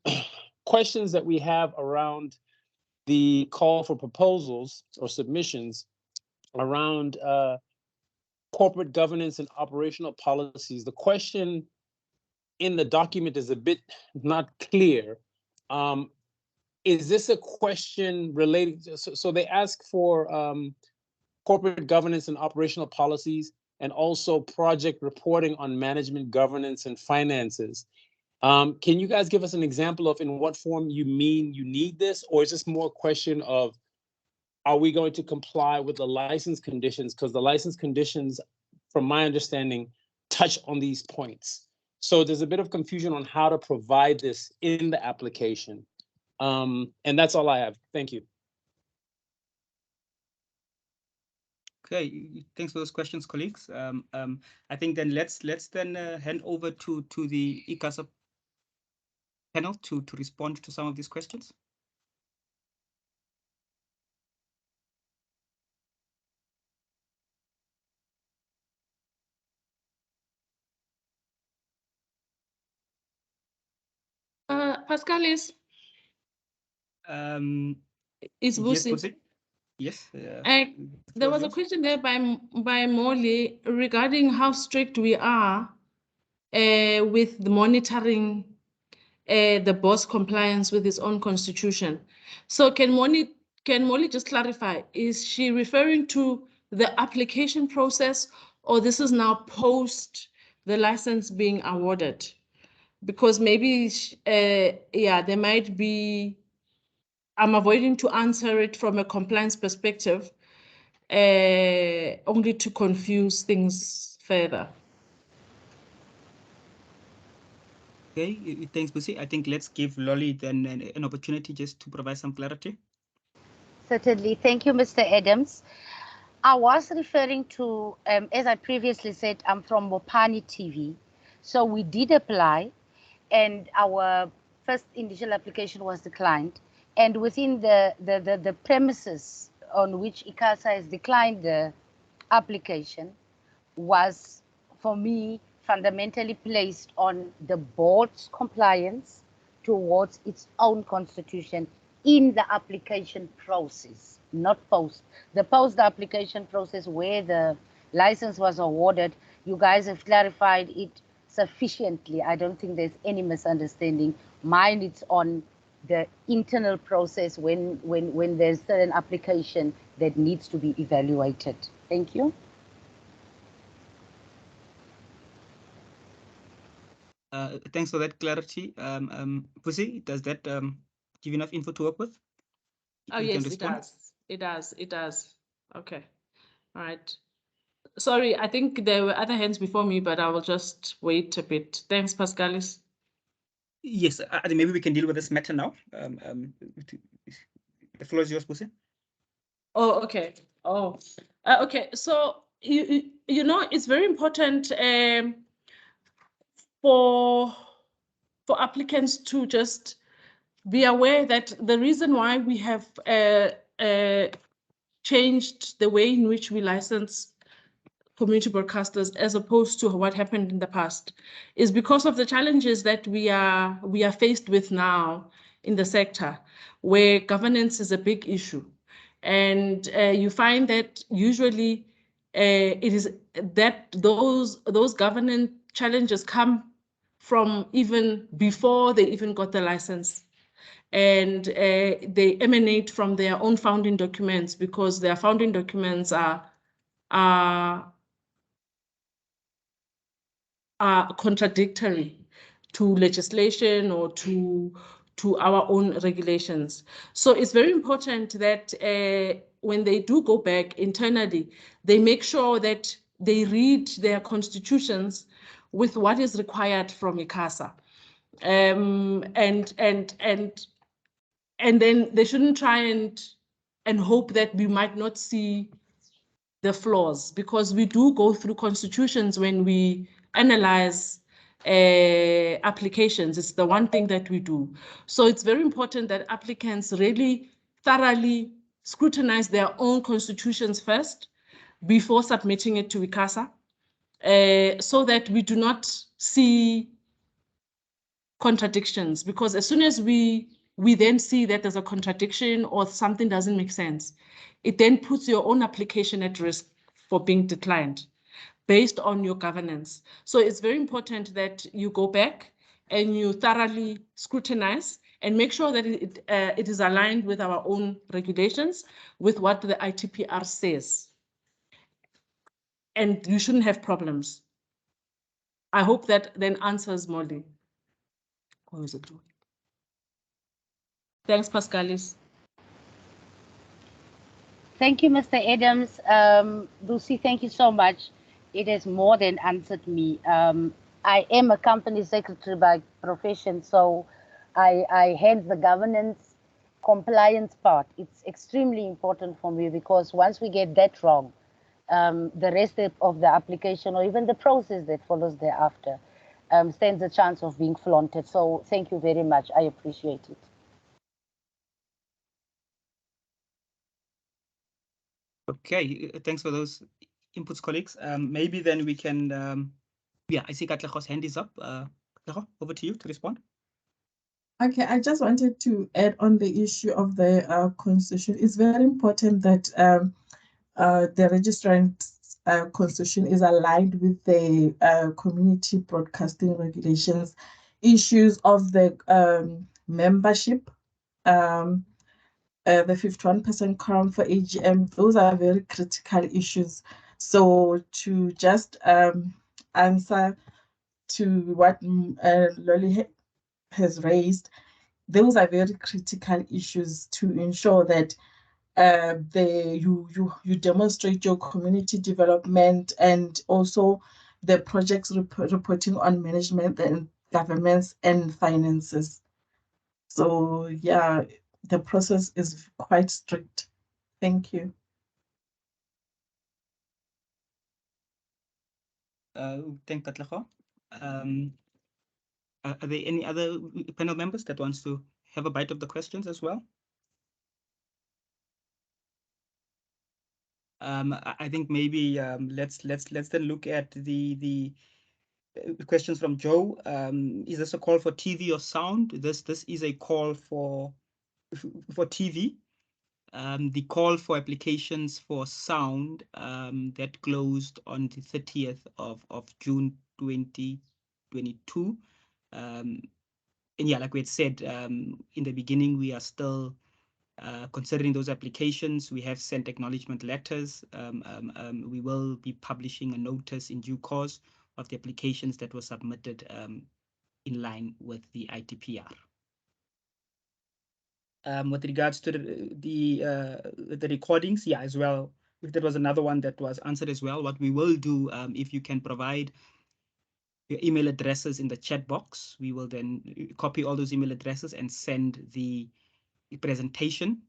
questions that we have around the call for proposals or submissions around corporate governance and operational policies. The question in the document is a bit not clear. Is this a question related? So they ask for corporate governance and operational policies, and also project reporting on management, governance, and finances. Can you guys give us an example of in what form you mean you need this, or is this more a question of, are we going to comply with the license conditions? Because the license conditions, from my understanding, touch on these points. So there's a bit of confusion on how to provide this in the application. And that's all I have. Thank you. Okay, thanks for those questions, colleagues. I think then let's then hand over to the ICASA panel to respond to some of these questions. Pascalis. Is Busi? Yes. There was a question there by Molly regarding how strict we are with the monitoring the boss compliance with his own constitution. So can Molly just clarify, is she referring to the application process, or this is now post the license being awarded, because maybe, yeah, there might be, I'm avoiding to answer it from a compliance perspective, only to confuse things further. Okay, thanks, Busi. I think let's give Lolly then an opportunity just to provide some clarity. Certainly. Thank you, Mr. Adams. I was referring to, as I previously said, I'm from Mopani TV. So we did apply, and our first initial application was declined. And within the premises on which ICASA has declined the application was, for me, fundamentally placed on the board's compliance towards its own constitution in the application process, not post. The post application process where the license was awarded, you guys have clarified it sufficiently. I don't think there's any misunderstanding. Mine, it's on the internal process when there's an application that needs to be evaluated. Thank you. Thanks for that clarity. Pussy, does that give enough info to work with? Oh, You can yes, it respond? does. It does. It does. Okay. All right. Sorry, I think there were other hands before me, but I will just wait a bit. Thanks, Pascalis. Yes, I think maybe we can deal with this matter now. The floor is yours, Pussy. Oh, okay. Oh, okay. So you know, it's very important for applicants to just be aware that the reason why we have changed the way in which we license community broadcasters as opposed to what happened in the past is because of the challenges that we are faced with now in the sector, where governance is a big issue. And you find that usually it is that those governance challenges come from even before they even got the license. And they emanate from their own founding documents, because their founding documents are contradictory to legislation or to our own regulations. So it's very important that when they do go back internally, they make sure that they read their constitutions with what is required from ICASA. And then they shouldn't try and hope that we might not see the flaws, because we do go through constitutions when we analyze applications. It's the one thing that we do. So it's very important that applicants really thoroughly scrutinize their own constitutions first before submitting it to ICASA, so that we do not see contradictions, because as soon as we then see that there's a contradiction or something doesn't make sense, it then puts your own application at risk for being declined based on your governance. So it's very important that you go back and you thoroughly scrutinize and make sure that it is aligned with our own regulations, with what the ITPR says. And you shouldn't have problems. I hope that then answers Molly. Or is it Joy? Thanks, Pascalis. Thank you, Mr. Adams. Lucy, thank you so much. It has more than answered me. I am a company secretary by profession, so I handle the governance compliance part. It's extremely important for me, because once we get that wrong, the rest of the application or even the process that follows thereafter stands a chance of being flaunted. So thank you very much. I appreciate it. Okay, thanks for those inputs, colleagues. Maybe then we can, yeah, I see Katlego's hand is up. Katlego, over to you to respond. Okay, I just wanted to add on the issue of the constitution. It's very important that the registrant's constitution is aligned with the community broadcasting regulations, issues of the membership, the 51% quorum for AGM. Those are very critical issues. So to just answer to what Loli has raised, those are very critical issues to ensure that you demonstrate your community development and also the projects reporting on management and governments and finances. So yeah, the process is quite strict. Thank you. Thank Katlego. Are there any other panel members that wants to have a bite of the questions as well? I think maybe let's then look at the questions from Joe. Is this a call for TV or sound? This is a call for TV. The call for applications for sound that closed on the 30th of June 2022. And yeah, like we had said in the beginning, we are still considering those applications. We have sent acknowledgement letters. We will be publishing a notice in due course of the applications that were submitted in line with the ITPR. With regards to the recordings, yeah, as well, if there was another one that was answered as well, what we will do, if you can provide your email addresses in the chat box, we will then copy all those email addresses and send the presentation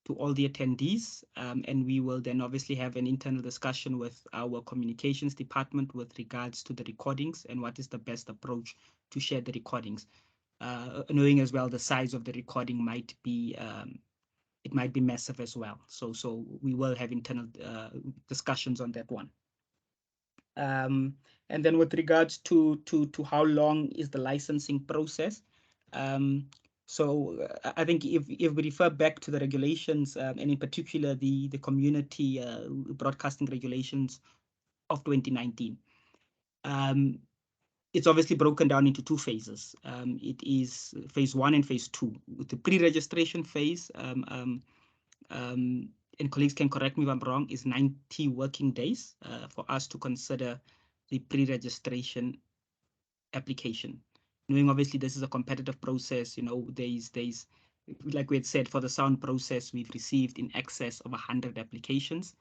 to all the attendees, and we will then obviously have an internal discussion with our communications department with regards to the recordings and what is the best approach to share the recordings. Knowing as well the size of the recording might be it might be massive as well. So we will have internal discussions on that one. And then with regards to how long is the licensing process, so I think if we refer back to the regulations, and in particular the community broadcasting regulations of 2019, it's obviously broken down into two phases. It is phase 1 and phase 2. With the pre-registration phase, and colleagues can correct me if I'm wrong, is 90 working days for us to consider the pre-registration application. Knowing obviously this is a competitive process, you know, there's like we had said, for the sound process, we've received in excess of 100 applications.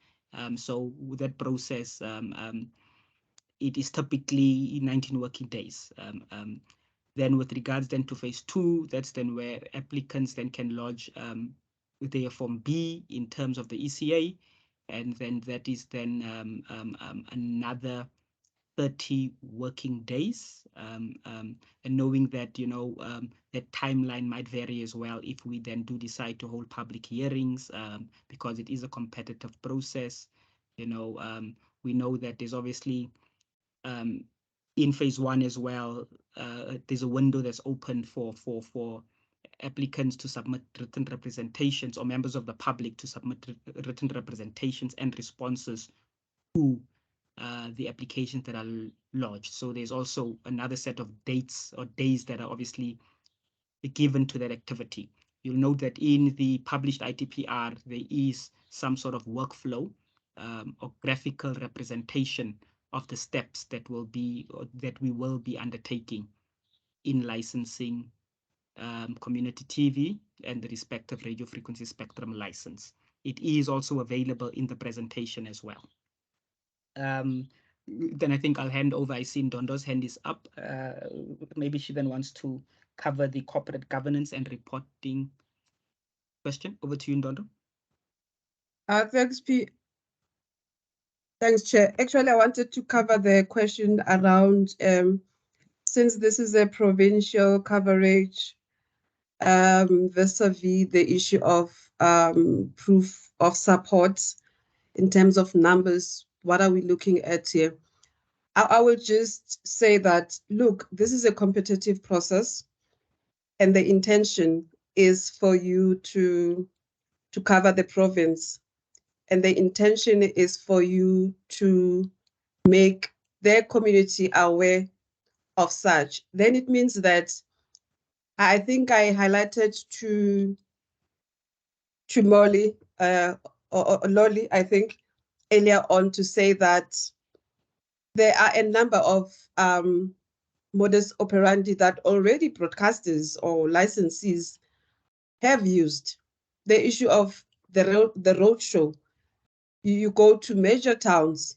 So with that process, it is typically 19 working days. Then with regards then to phase 2, that's then where applicants then can lodge their Form B in terms of the ECA, and then that is then another 30 working days, and knowing that, you know, that timeline might vary as well if we then do decide to hold public hearings, because it is a competitive process. You know, we know that there's obviously in phase 1 as well, there's a window that's open for applicants to submit written representations, or members of the public to submit written representations and responses to the applications that are lodged. So there's also another set of dates or days that are obviously given to that activity. You'll note that in the published ITPR, there is some sort of workflow or graphical representation of the steps that will be, or that we will be undertaking in licensing community TV and the respective radio frequency spectrum license. It is also available in the presentation as well. Then I think I'll hand over. I see Ndondo's hand is up. Maybe she then wants to cover the corporate governance and reporting question. Over to you, Ndondo. Thanks, P. Thanks, Chair. Actually, I wanted to cover the question around, since this is a provincial coverage, vis-a-vis the issue of proof of support in terms of numbers, what are we looking at here? I will just say that, look, this is a competitive process, and the intention is for you to cover the province. And the intention is for you to make their community aware of such. Then it means that I think I highlighted to Molly or Lolly, I think, earlier on, to say that there are a number of modus operandi that already broadcasters or licensees have used. The issue of the road show. You go to major towns,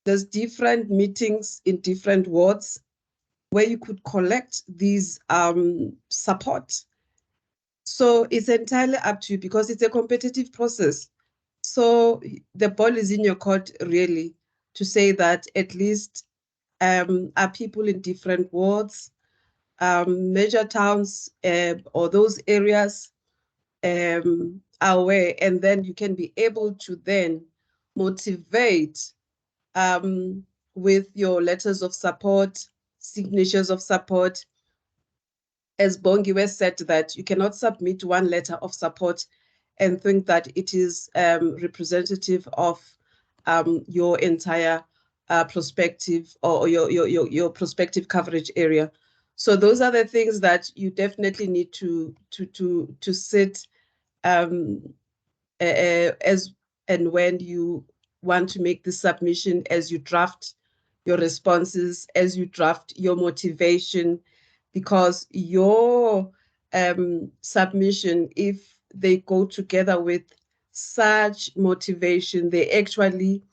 there's different meetings in different wards where you could collect these support. So it's entirely up to you because it's a competitive process. So the ball is in your court really to say that at least are people in different wards, major towns or those areas are aware, and then you can be able to then motivate with your letters of support, signatures of support. As Bongiwe said, that you cannot submit one letter of support and think that it is representative of your entire prospective or your prospective coverage area. So those are the things that you definitely need to sit as and when you want to make the submission, as you draft your responses, as you draft your motivation, because your submission, if they go together with such motivation, they actually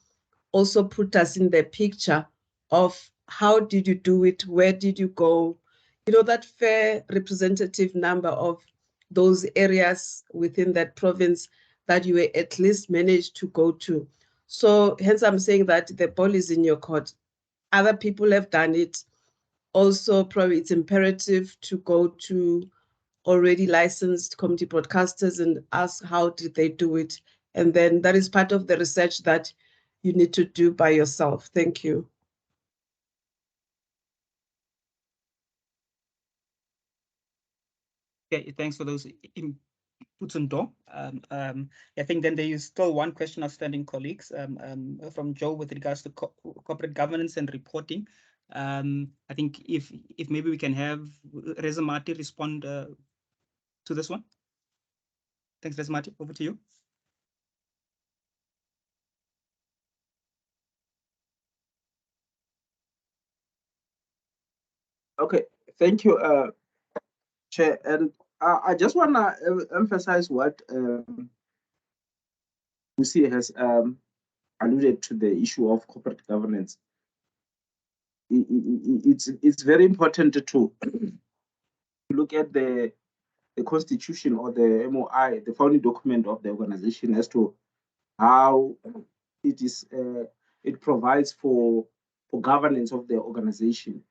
also put us in the picture of how did you do it, where did you go, you know, that fair representative number of those areas within that province that you at least managed to go to. So hence I'm saying that the ball is in your court. Other people have done it. Also, probably it's imperative to go to already licensed community broadcasters and ask how did they do it. And then that is part of the research that you need to do by yourself. Thank you. Okay, thanks for those inputs and door. I think then there is still one question outstanding, colleagues, from Joe with regards to corporate governance and reporting. I think if maybe we can have Reza Mati respond to this one. Thanks, Reza Mati. Over to you. Okay, thank you, Chair. And I just want to emphasize what Lucy has alluded to, the issue of corporate governance. It's very important to look at the constitution or the MOI, the founding document of the organization, as to how it is it provides for governance of the organization.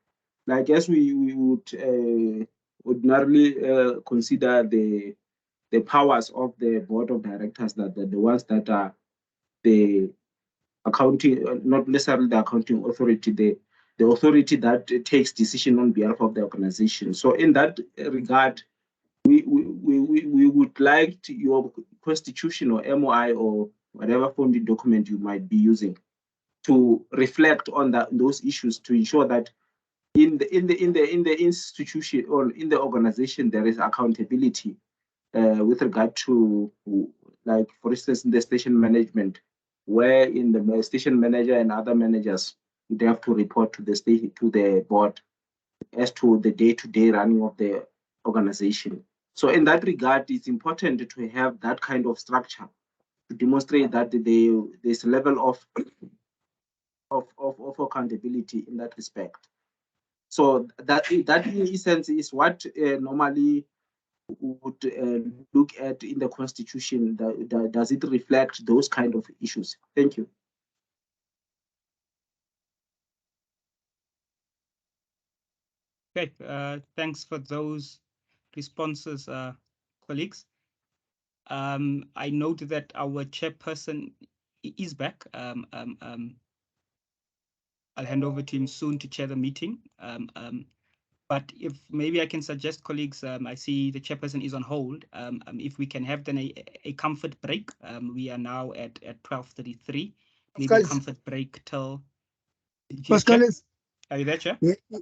Like, as we would ordinarily consider the powers of the board of directors, that the ones that are the accounting, not necessarily the accounting authority, the authority that takes decision on behalf of the organization. So in that regard, we would like your constitution or MOI or whatever founding document you might be using to reflect on those issues, to ensure that in the institution or in the organization there is accountability with regard to, like, for instance, in the station management, where in the station manager and other managers would have to report to the board as to the day-to-day running of the organization. So in that regard, it's important to have that kind of structure to demonstrate that there's a level of accountability in that respect. So that in essence is what normally would look at in the constitution. Does it reflect those kind of issues? Thank you. Okay, thanks for those responses, colleagues. I note that our chairperson is back. I'll hand over to him soon to chair the meeting. But if maybe I can suggest, colleagues, I see the chairperson is on hold. If we can have then a comfort break. We are now at 12:33. Maybe a comfort break till. Pascalis. Are you there, Chair?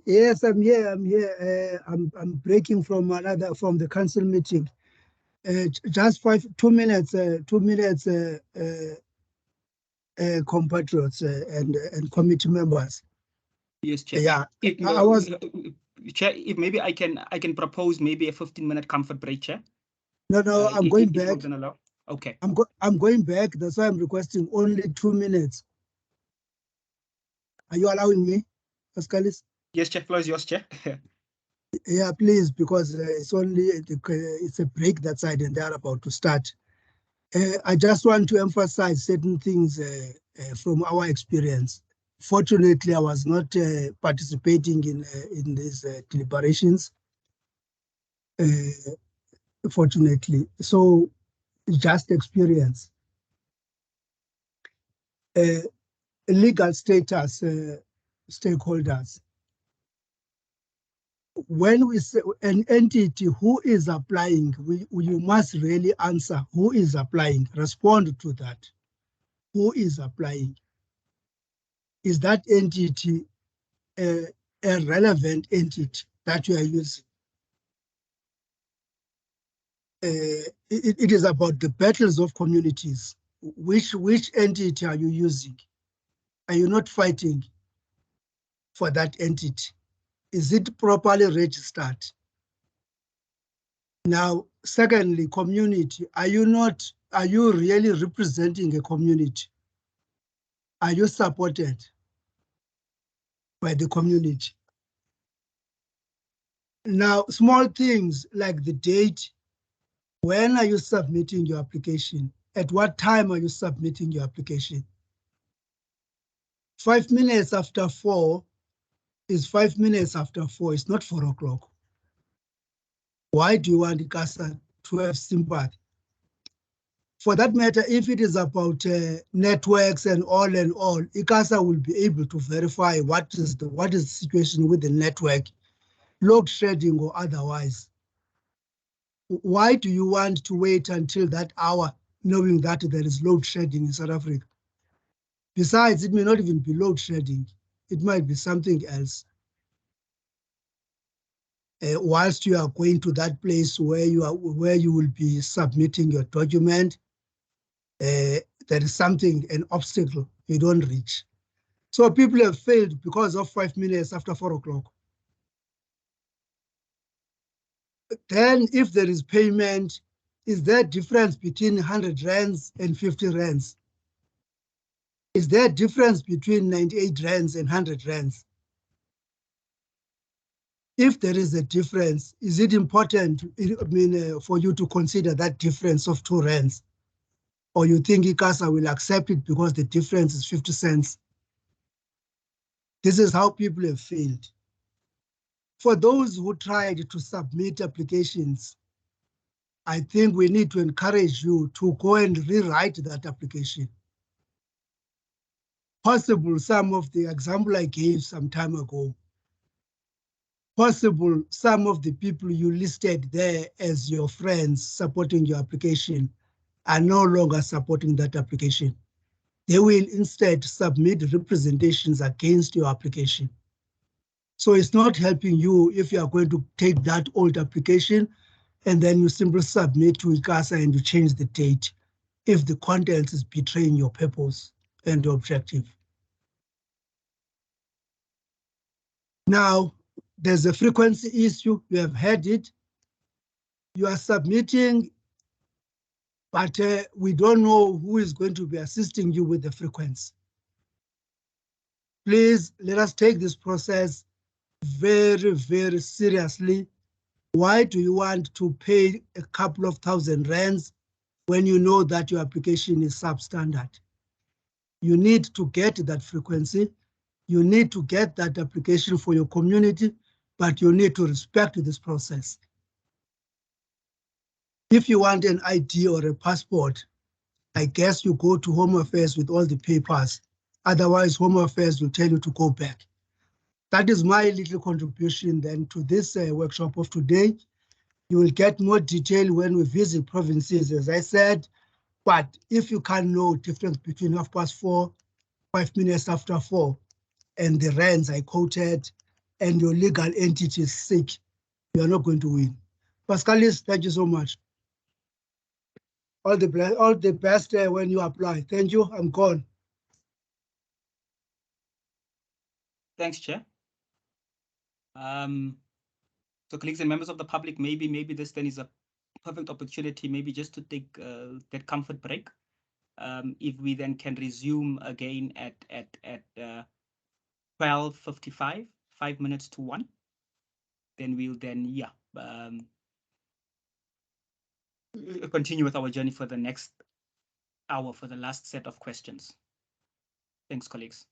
Yes, I'm here. I'm breaking from the council meeting. Just 2 minutes. compatriots and committee members. Yes, Chair. Yeah, If, I was. Chair, if maybe I can propose maybe a 15-minute comfort break, Chair. No, I'm going if back. Then allow. Okay. I'm going back. That's why I'm requesting only 2 minutes. Are you allowing me, Pascalis? Yes, Chair. Floor is yours, Chair. Yeah, please, because it's a break that side and they're about to start. I just want to emphasize certain things from our experience. Fortunately, I was not participating in these deliberations. Fortunately, so just experience. Legal status stakeholders. When we say an entity who is applying, you must really answer who is applying, respond to that. Who is applying? Is that entity a relevant entity that you are using? It is about the battles of communities. Which entity are you using? Are you not fighting for that entity? Is it properly registered? Now, secondly, community. Are you really representing a community? Are you supported by the community? Now, small things like the date. When are you submitting your application? At what time are you submitting your application? 5 minutes after 4 is 5 minutes after 4. It's not 4 o'clock. Why do you want ICASA to have sympathy? For that matter, if it is about networks and all, ICASA will be able to verify what is the situation with the network, load shedding or otherwise. Why do you want to wait until that hour knowing that there is load shedding in South Africa? Besides, it may not even be load shedding. It might be something else. Whilst you are going to that place where you will be submitting your document, there is an obstacle you don't reach. So people have failed because of 5 minutes after 4 o'clock. Then if there is payment, is there a difference between 100 rands and 50 rands? Is there a difference between 98 rands and 100 rands? If there is a difference, is it important for you to consider that difference of 2 rands? Or you think ICASA will accept it because the difference is 50 cents? This is how people have failed. For those who tried to submit applications, I think we need to encourage you to go and rewrite that application. Possible, some of the example I gave some time ago, possible some of the people you listed there as your friends supporting your application are no longer supporting that application. They will instead submit representations against your application. So it's not helping you if you are going to take that old application and then you simply submit to ICASA and you change the date if the content is betraying your purpose and objective. Now, there's a frequency issue. You have had it. You are submitting, but we don't know who is going to be assisting you with the frequency. Please let us take this process very, very seriously. Why do you want to pay a couple of thousand rands when you know that your application is substandard? You need to get that frequency. You need to get that application for your community, but you need to respect this process. If you want an ID or a passport, I guess you go to Home Affairs with all the papers. Otherwise, Home Affairs will tell you to go back. That is my little contribution then to this workshop of today. You will get more detail when we visit provinces, as I said, but if you can't know difference between 4:30, 5 minutes after 4, and the rands I quoted, and your legal entity is sick, you are not going to win. Pascalis, thank you so much. All the best when you apply. Thank you, I'm gone. Thanks, Chair. So colleagues and members of the public, maybe this then is a perfect opportunity, maybe just to take that comfort break. If we then can resume again at 12:55, 5 minutes to 1, then we'll continue with our journey for the next hour for the last set of questions. Thanks, colleagues.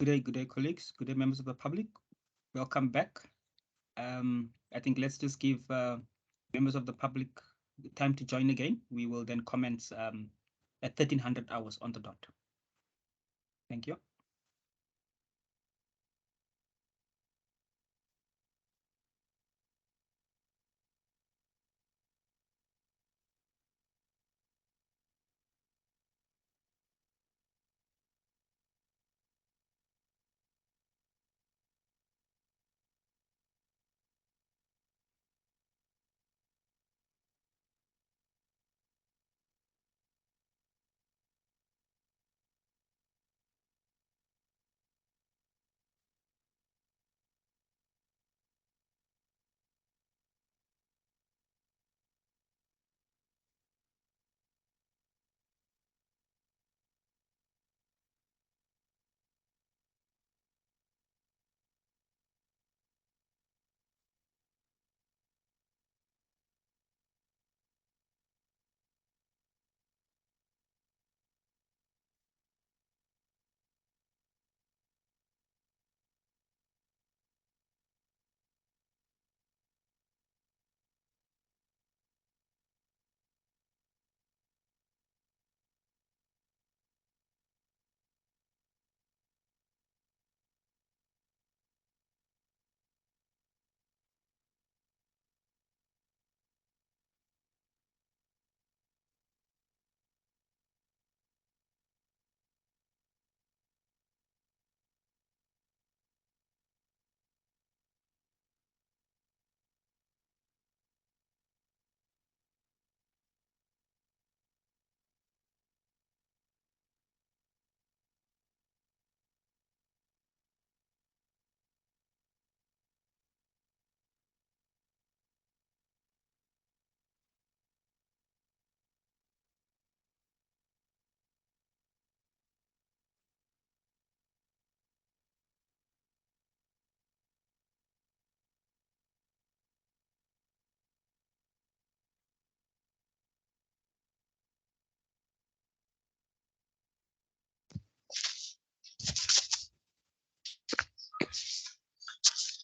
Good day, colleagues. Good day, members of the public. Welcome back. I think let's just give members of the public the time to join again. We will then commence at 1300 hours on the dot. Thank you.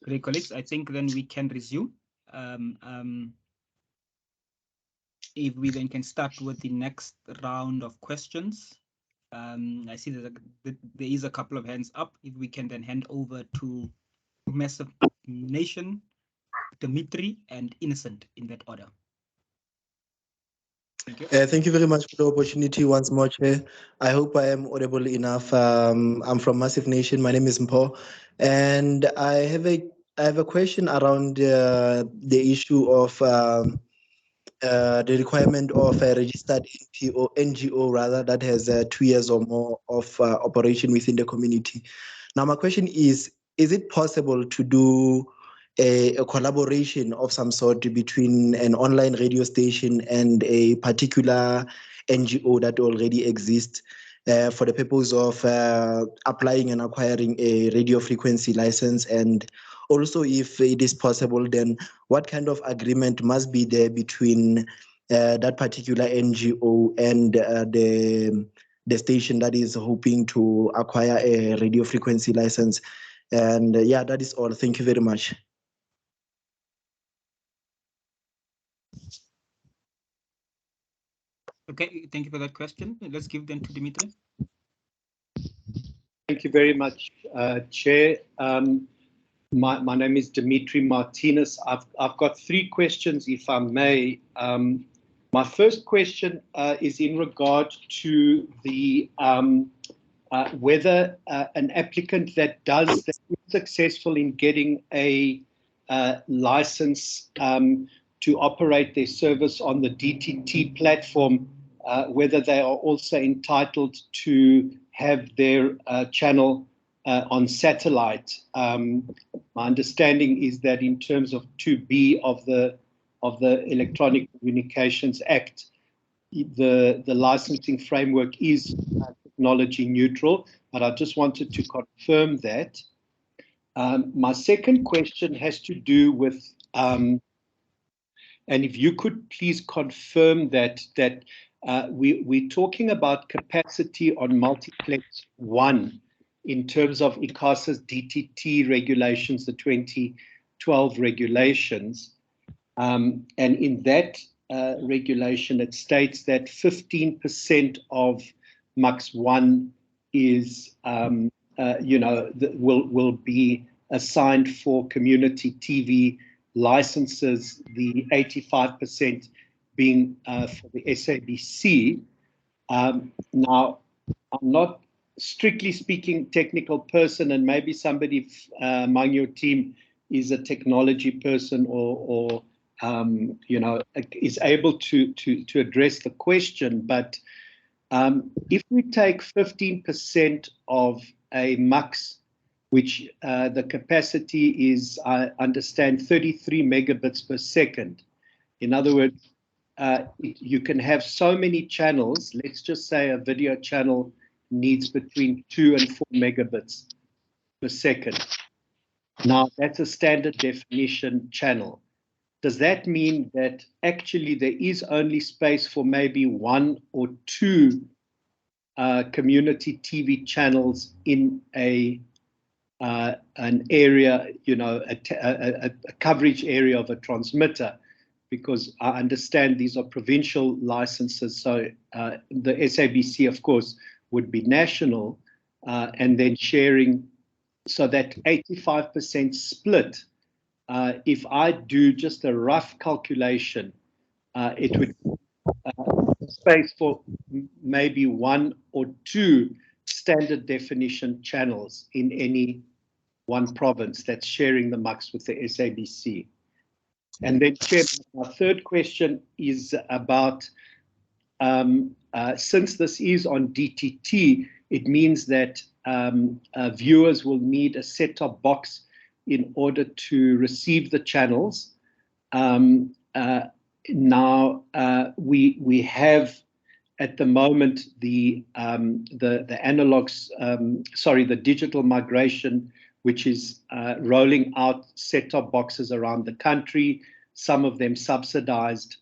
Great, colleagues. I think then we can resume. If we then can start with the next round of questions. I see that there is a couple of hands up. If we can then hand over to Massive Nation, Dimitri, and Innocent in that order. Thank you. Thank you very much for the opportunity once more, Chair. I hope I am audible enough. I'm from Massive Nation. My name is Mpo, and I have a question around the issue of the requirement of a registered NGO rather that has 2 years or more of operation within the community. Now, my question is it possible to do a collaboration of some sort between an online radio station and a particular NGO that already exists for the purpose of applying and acquiring a radio frequency license? And also, if it is possible, then what kind of agreement must be there between that particular NGO and the station that is hoping to acquire a radio frequency license? And yeah, that is all. Thank you very much. Okay, thank you for that question. Let's give them to Dimitri. Thank you very much, Chair. My name is Dimitri Martinez. I've got 3 questions, if I may. My first question is in regard to the whether an applicant that is successful in getting a license to operate their service on the DTT platform, whether they are also entitled to have their channel on satellite. My understanding is that in terms of 2B of the Electronic Communications Act, the licensing framework is technology neutral, but I just wanted to confirm that. My second question has to do with, and if you could please confirm that we're talking about capacity on multiplex 1, in terms of ICASA's DTT regulations, the 2012 regulations. And in that regulation, it states that 15% of MUX 1 is, will be assigned for community TV licenses, the 85% being for the SABC. Now, I'm not strictly speaking technical person, and maybe somebody among your team is a technology person or is able to address the question. But if we take 15% of a MUX, which the capacity is, I understand, 33 megabits per second. In other words, you can have so many channels. Let's just say a video channel needs between 2 and 4 megabits per second. Now, that's a standard definition channel. Does that mean that actually there is only space for maybe 1 or 2 community TV channels in an area, a coverage area of a transmitter? Because I understand these are provincial licenses, so the SABC, of course, would be national, and then sharing, so that 85% split. If I do just a rough calculation, it would space for maybe 1 or 2 standard definition channels in any one province that's sharing the MUX with the SABC. And then, Chair, our third question is about, since this is on DTT, it means that viewers will need a set-top box in order to receive the channels. Now, we have at the moment the analogs, the digital migration, which is rolling out set-top boxes around the country, some of them subsidized,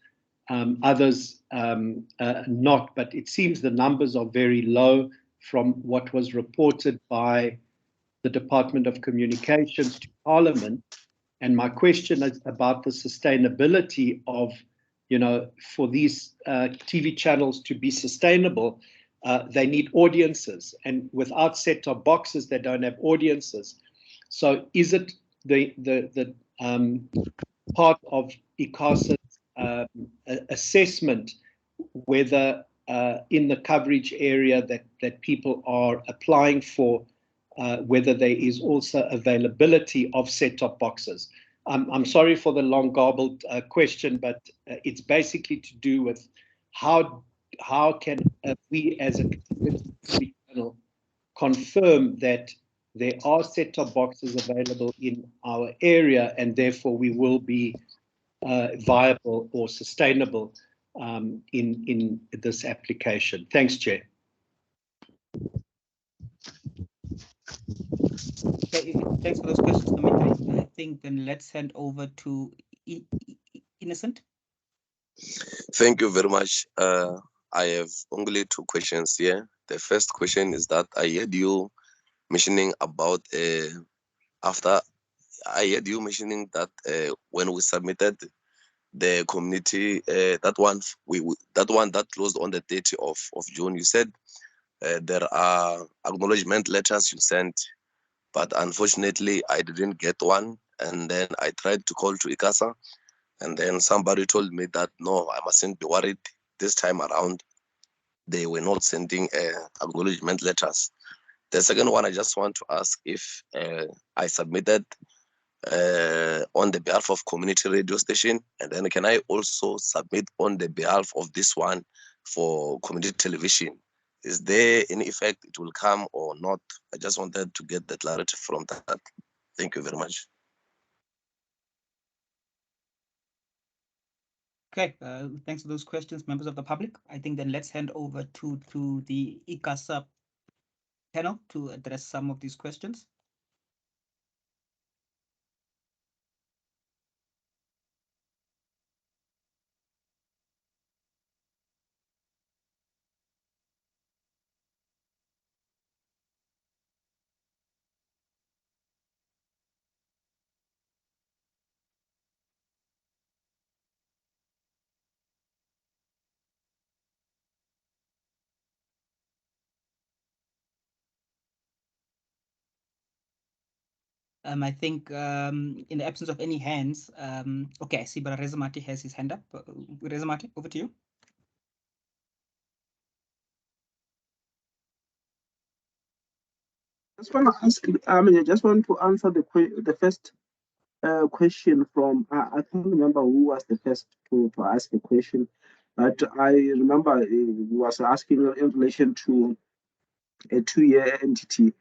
others not, but it seems the numbers are very low from what was reported by the Department of Communications to Parliament. And my question is about the sustainability of, for these TV channels to be sustainable, they need audiences, and without set-top boxes, they don't have audiences. So is it the part of ICASA's assessment whether in the coverage area that people are applying for, whether there is also availability of set-top boxes? I'm sorry for the long garbled question, but it's basically to do with how can we as a community channel confirm that there are set-top boxes available in our area, and therefore we will be viable or sustainable in this application. Thanks, Chair. Okay, thanks for those questions, Committee. I think then let's hand over to Innocent. Thank you very much. I have only 2 questions here. The first question is that I heard you mentioning about that when we submitted the community, that one that closed on the 30th of June, you said there are acknowledgement letters you sent, but unfortunately I didn't get one. And then I tried to call to ICASA, and then somebody told me that no, I mustn't be worried. This time around, they were not sending acknowledgement letters. The second one, I just want to ask if I submitted on the behalf of community radio station, and then can I also submit on the behalf of this one for community television? Is there any effect it will come or not? I just wanted to get the clarity from that. Thank you very much. Okay, thanks for those questions, members of the public. I think then let's hand over to the ICASA panel to address some of these questions. I think in the absence of any hands, okay, I see, but Rezamati has his hand up. Rezamati, over to you. Just want to ask, I just want to answer the first question from, I can't remember who was the first to ask a question, but I remember he was asking in relation to a 2-year entity,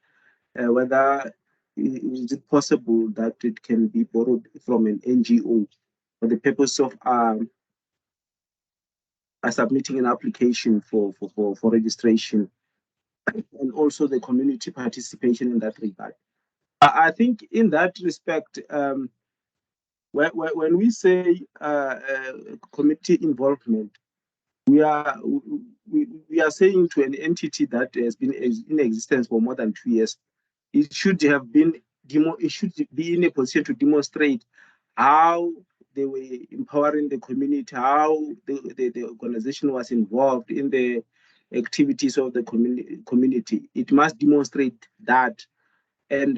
whether is it possible that it can be borrowed from an NGO for the purpose of submitting an application for registration, and also the community participation in that regard. I think in that respect, when we say community involvement, we are saying to an entity that has been in existence for more than 2 years, it should have been it should be in a position to demonstrate how they were empowering the community, how the organization was involved in the activities of the community. It must demonstrate that, and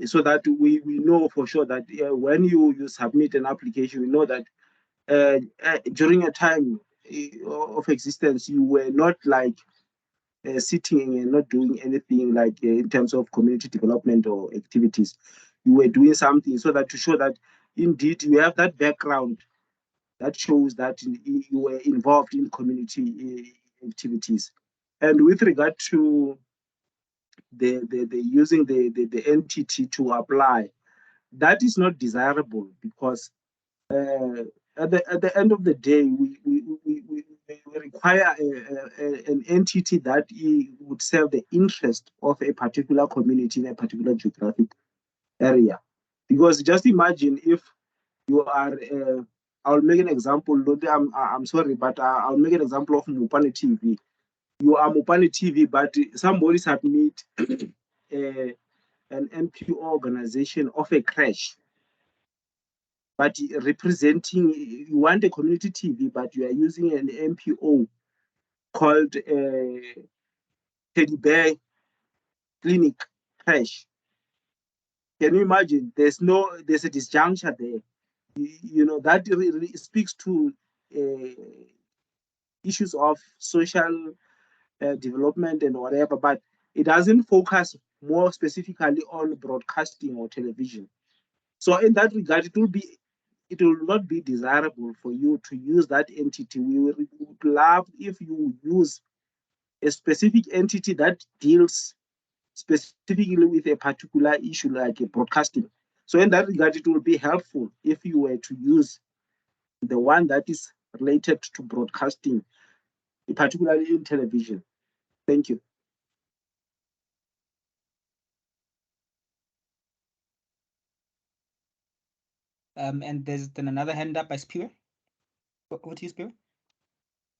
so that we know for sure that when you submit an application, we know that during a time of existence, you were not like sitting and not doing anything like in terms of community development or activities. You were doing something, so that to show that indeed you have that background that shows that you were involved in community activities. And with regard to the using the entity to apply, that is not desirable, because at the end of the day, we require an entity that would serve the interest of a particular community in a particular geographic area. Because just imagine if you are, I'll make an example. I'm sorry, but I'll make an example of Mupani TV. You are Mupani TV, but somebody submit an NPO organization of a crash, but representing, you want a community TV, but you are using an NPO called Teddy Bear Clinic Crash. Can you imagine? There's a disjuncture there. You know, that really speaks to issues of social development and whatever, but it doesn't focus more specifically on broadcasting or television. So in that regard, it will not be desirable for you to use that entity. We would love if you use a specific entity that deals specifically with a particular issue like broadcasting. So in that regard, it will be helpful if you were to use the one that is related to broadcasting, particularly in television. Thank you. And there's then another hand up by Spear. Over to you, Spear.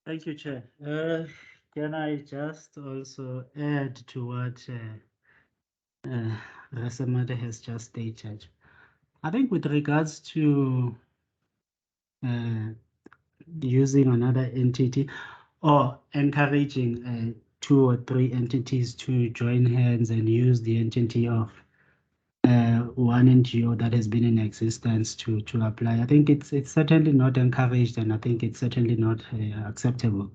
Thank you, Chair. Can I just also add to what Rasamada has just stated? I think with regards to using another entity or encouraging 2 or 3 entities to join hands and use the entity of one NGO that has been in existence to apply, I think it's certainly not encouraged, and I think it's certainly not acceptable.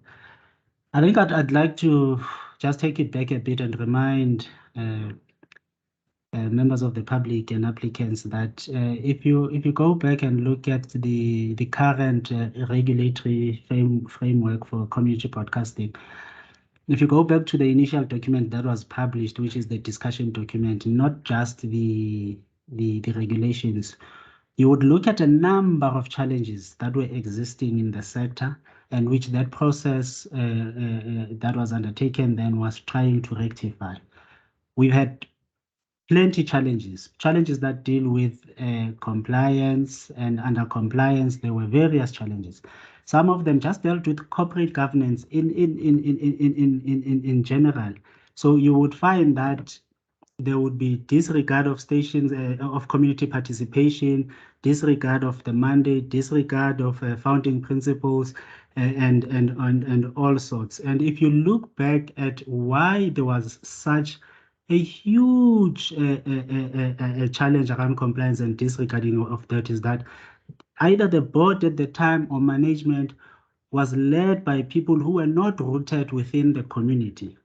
I think I'd like to just take it back a bit and remind members of the public and applicants that if you go back and look at the current regulatory framework for community broadcasting, if you go back to the initial document that was published, which is the discussion document, not just the regulations, you would look at a number of challenges that were existing in the sector, and which that process that was undertaken then was trying to rectify. We've had plenty challenges that deal with compliance, and under compliance there were various challenges. Some of them just dealt with corporate governance in general. So you would find that there would be disregard of stations of community participation, disregard of the mandate, disregard of founding principles, and all sorts. And if you look back at why there was such A huge challenge around compliance and disregarding of that is that either the board at the time or management was led by people who were not rooted within the community.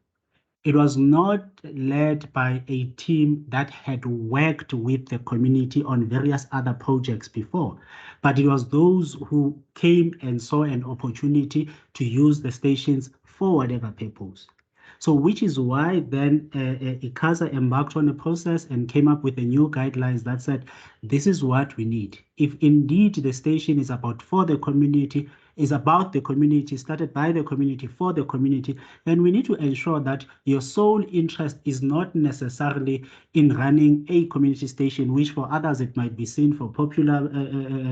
It was not led by a team that had worked with the community on various other projects before, but it was those who came and saw an opportunity to use the stations for whatever purpose. So, which is why then ICASA embarked on a process and came up with a new guidelines that said, this is what we need. If indeed the station is about for the community, is about the community, started by the community, for the community, then we need to ensure that your sole interest is not necessarily in running a community station, which for others it might be seen for popular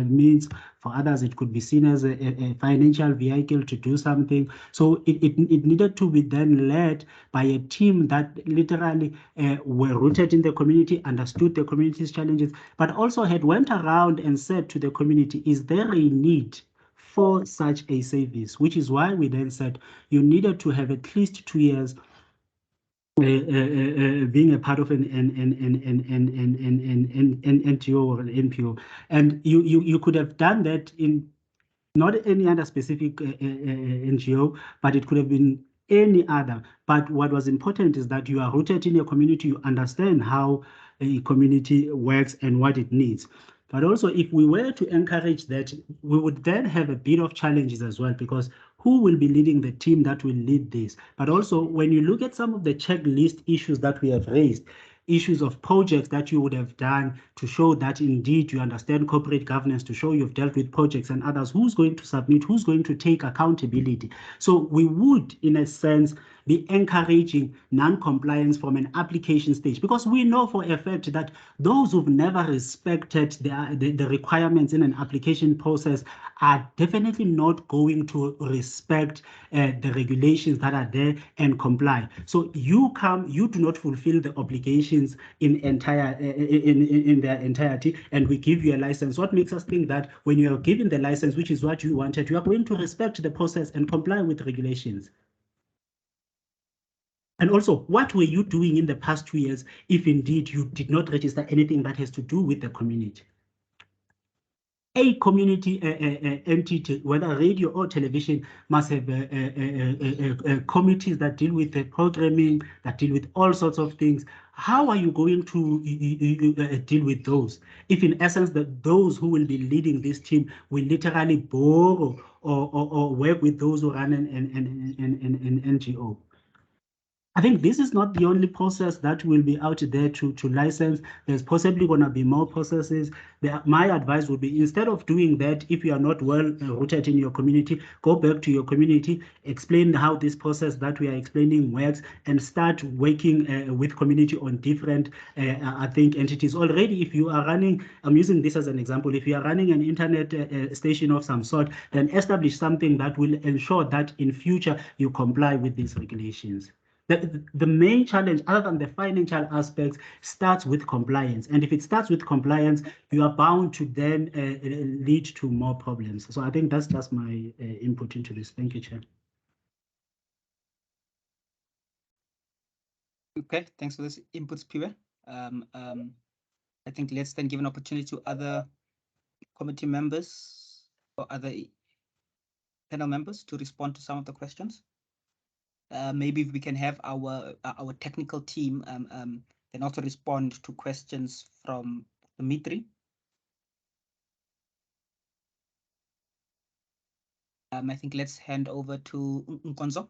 means, for others it could be seen as a financial vehicle to do something. So it needed to be then led by a team that literally were rooted in the community, understood the community's challenges, but also had went around and said to the community, is there a need for such a service, which is why we then said you needed to have at least 2 years being a part of an NGO or an NPO. And you could have done that in not any other specific NGO, but it could have been any other. But what was important is that you are rooted in your community, you understand how a community works and what it needs. But also, if we were to encourage that, we would then have a bit of challenges as well, because who will be leading the team that will lead this? But also, when you look at some of the checklist issues that we have raised, issues of projects that you would have done to show that indeed you understand corporate governance, to show you've dealt with projects and others, who's going to submit, who's going to take accountability. So we would, in a sense, be encouraging non-compliance from an application stage, because we know for a fact that those who've never respected the requirements in an application process are definitely not going to respect the regulations that are there and comply. So you do not fulfill the obligations in their entirety, and we give you a license. What makes us think that when you are given the license, which is what you wanted, you are going to respect the process and comply with regulations? And also, what were you doing in the past 2 years if indeed you did not register anything that has to do with the community? A community entity, whether radio or television, must have committees that deal with the programming, that deal with all sorts of things. How are you going to deal with those? If in essence that those who will be leading this team will literally borrow or work with those who run an NGO. I think this is not the only process that will be out there to license. There's possibly going to be more processes. My advice would be, instead of doing that, if you are not well rooted in your community, go back to your community, explain how this process that we are explaining works, and start working with community on different, I think, entities. Already, if you are running, I'm using this as an example, if you are running an internet station of some sort, then establish something that will ensure that in future you comply with these regulations. The main challenge, other than the financial aspects, starts with compliance. And if it starts with compliance, you are bound to then lead to more problems. So I think that's just my input into this. Thank you, Chair. Okay, thanks for this inputs, Piwe. I think let's then give an opportunity to other committee members or other panel members to respond to some of the questions. Maybe if we can have our technical team then also respond to questions from Dimitri. I think let's hand over to Nkonzo.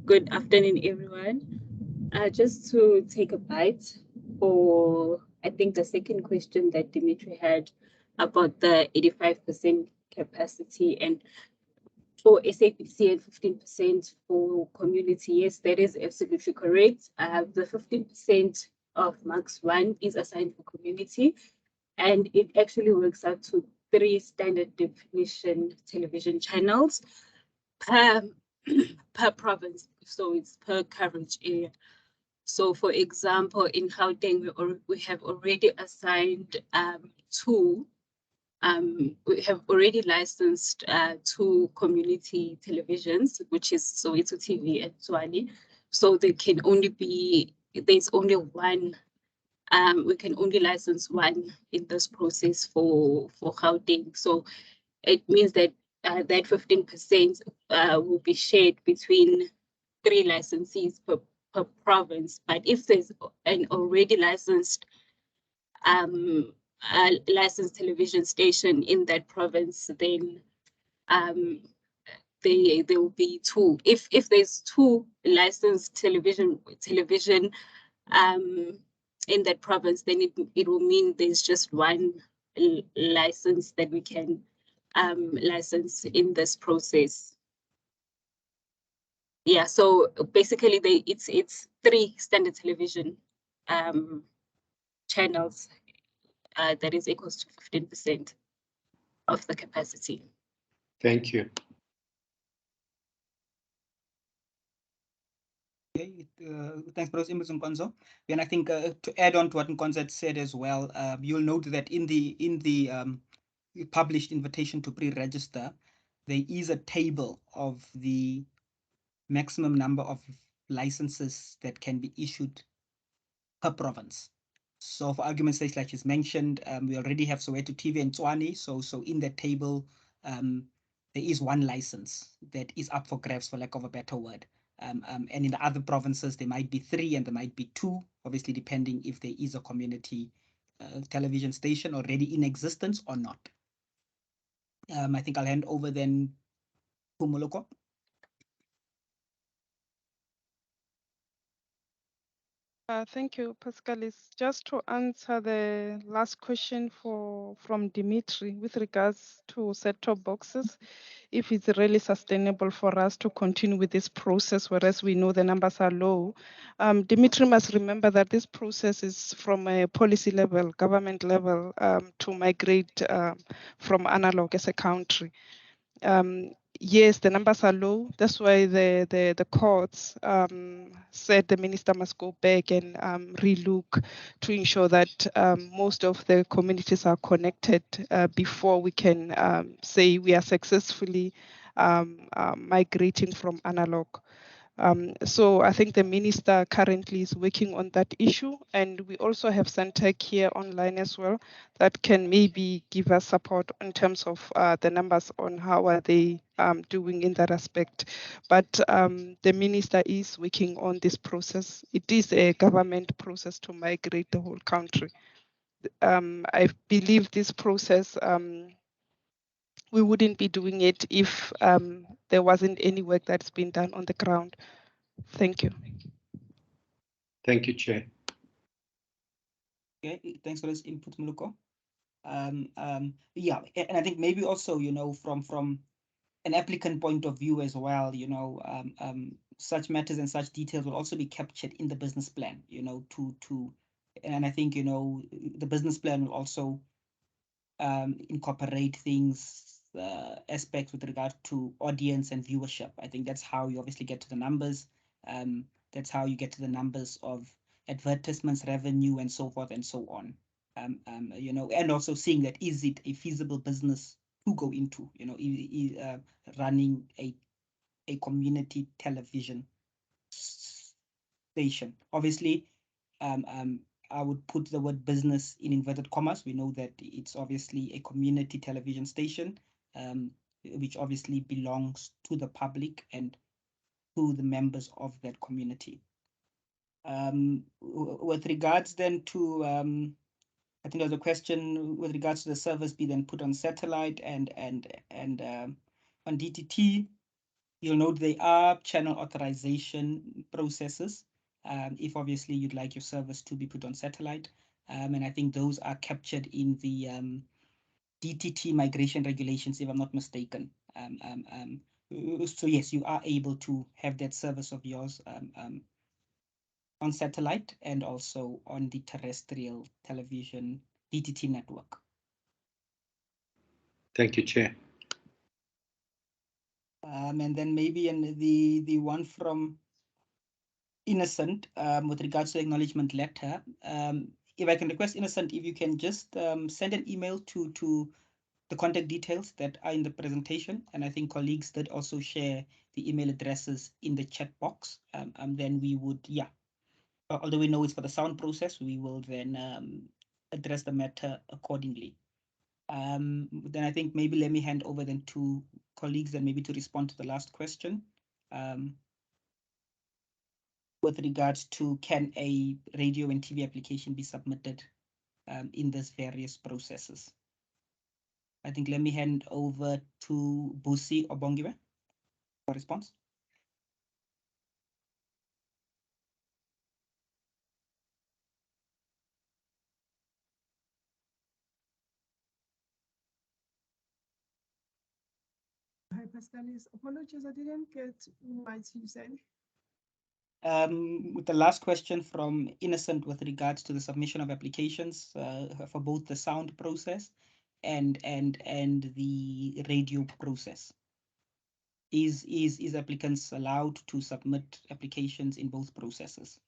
Good afternoon, everyone. Just to take a bite for, I think, the second question that Dimitri had about the 85% capacity and for SAPC and 15% for community. Yes, that is absolutely correct. The 15% of Max 1 is assigned for community, and it actually works out to 3 standard definition television channels per province. So it's per coverage area. So for example, in Gauteng, we have already assigned 2 we have already licensed 2 community televisions, which is Soweto TV and Tswane. So there can only be, there's only one, we can only license one in this process for Gauteng. So it means that that 15% will be shared between 3 licensees per province. But if there's an already licensed licensed television station in that province, then there will be 2. If there's 2 licensed television in that province, then it will mean there's just one license that we can license in this process. Yeah, so basically it's 3 standard television channels that is equals to 15% of the capacity. Thank you. Okay, thanks, Professor Nkonzo. And I think to add on to what Nkonzo said as well, you'll note that in the published invitation to pre-register, there is a table of the maximum number of licenses that can be issued per province. So for argument's sake, like is mentioned, we already have Soweto TV and Tswane. So in that table, there is one license that is up for grabs, for lack of a better word. And in the other provinces, there might be 3 and there might be 2, obviously depending if there is a community television station already in existence or not. I think I'll hand over then to Moloko. Thank you, Pascalis. Just to answer the last question from Dimitri with regards to set-top boxes, if it's really sustainable for us to continue with this process, whereas we know the numbers are low. Dimitri must remember that this process is from a policy level, government level, to migrate from analog as a country. Yes, the numbers are low. That's why the courts said the minister must go back and relook to ensure that most of the communities are connected before we can say we are successfully migrating from analog. So I think the minister currently is working on that issue, and we also have Centec here online as well that can maybe give us support in terms of the numbers on how are they doing in that aspect. But the minister is working on this process. It is a government process to migrate the whole country. I believe this process we wouldn't be doing it if there wasn't any work that's been done on the ground. Thank you. Thank you, Chair. Okay, thanks for this input, Moloko. Yeah, and I think maybe also, from an applicant point of view as well, such matters and such details will also be captured in the business plan, and I think, the business plan will also incorporate things, aspects with regard to audience and viewership. I think that's how you obviously get to the numbers. That's how you get to the numbers of advertisements, revenue, and so forth and so on. And also seeing that, is it a feasible business to go into, running a community television station. Obviously, I would put the word business in inverted commas. We know that it's obviously a community television station, which obviously belongs to the public and to the members of that community. With regards then to, I think there's a question with regards to the service be then put on satellite and on DTT. You'll note there are channel authorization processes. If obviously you'd like your service to be put on satellite, and I think those are captured in the DTT migration regulations, if I'm not mistaken. So yes, you are able to have that service of yours on satellite and also on the terrestrial television DTT network. Thank you, Chair. And then maybe in the one from Innocent with regards to the acknowledgement letter. If I can request Innocent, if you can just send an email to the contact details that are in the presentation, and I think colleagues did also share the email addresses in the chat box. Then we would, yeah, although we know it's for the sound process, we will then address the matter accordingly. Then I think maybe let me hand over then to colleagues and maybe to respond to the last question. With regards to can a radio and TV application be submitted in these various processes? I think let me hand over to Busi Obongiwe for response. Hi, Pascalis. Apologies, I didn't get what you said. With the last question from Innocent with regards to the submission of applications for both the sound process and the radio process. Is applicants allowed to submit applications in both processes?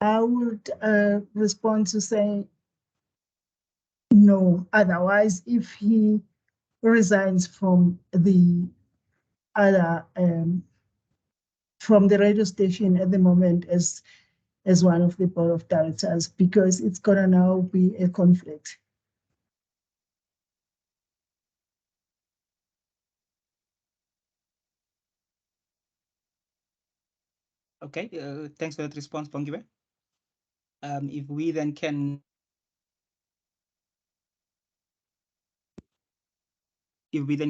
I would respond to say no. Otherwise, if he resigns from the other from the radio station at the moment as one of the board of directors, because it's gonna now be a conflict. Okay, thanks for that response, Bongiwe. If we then can,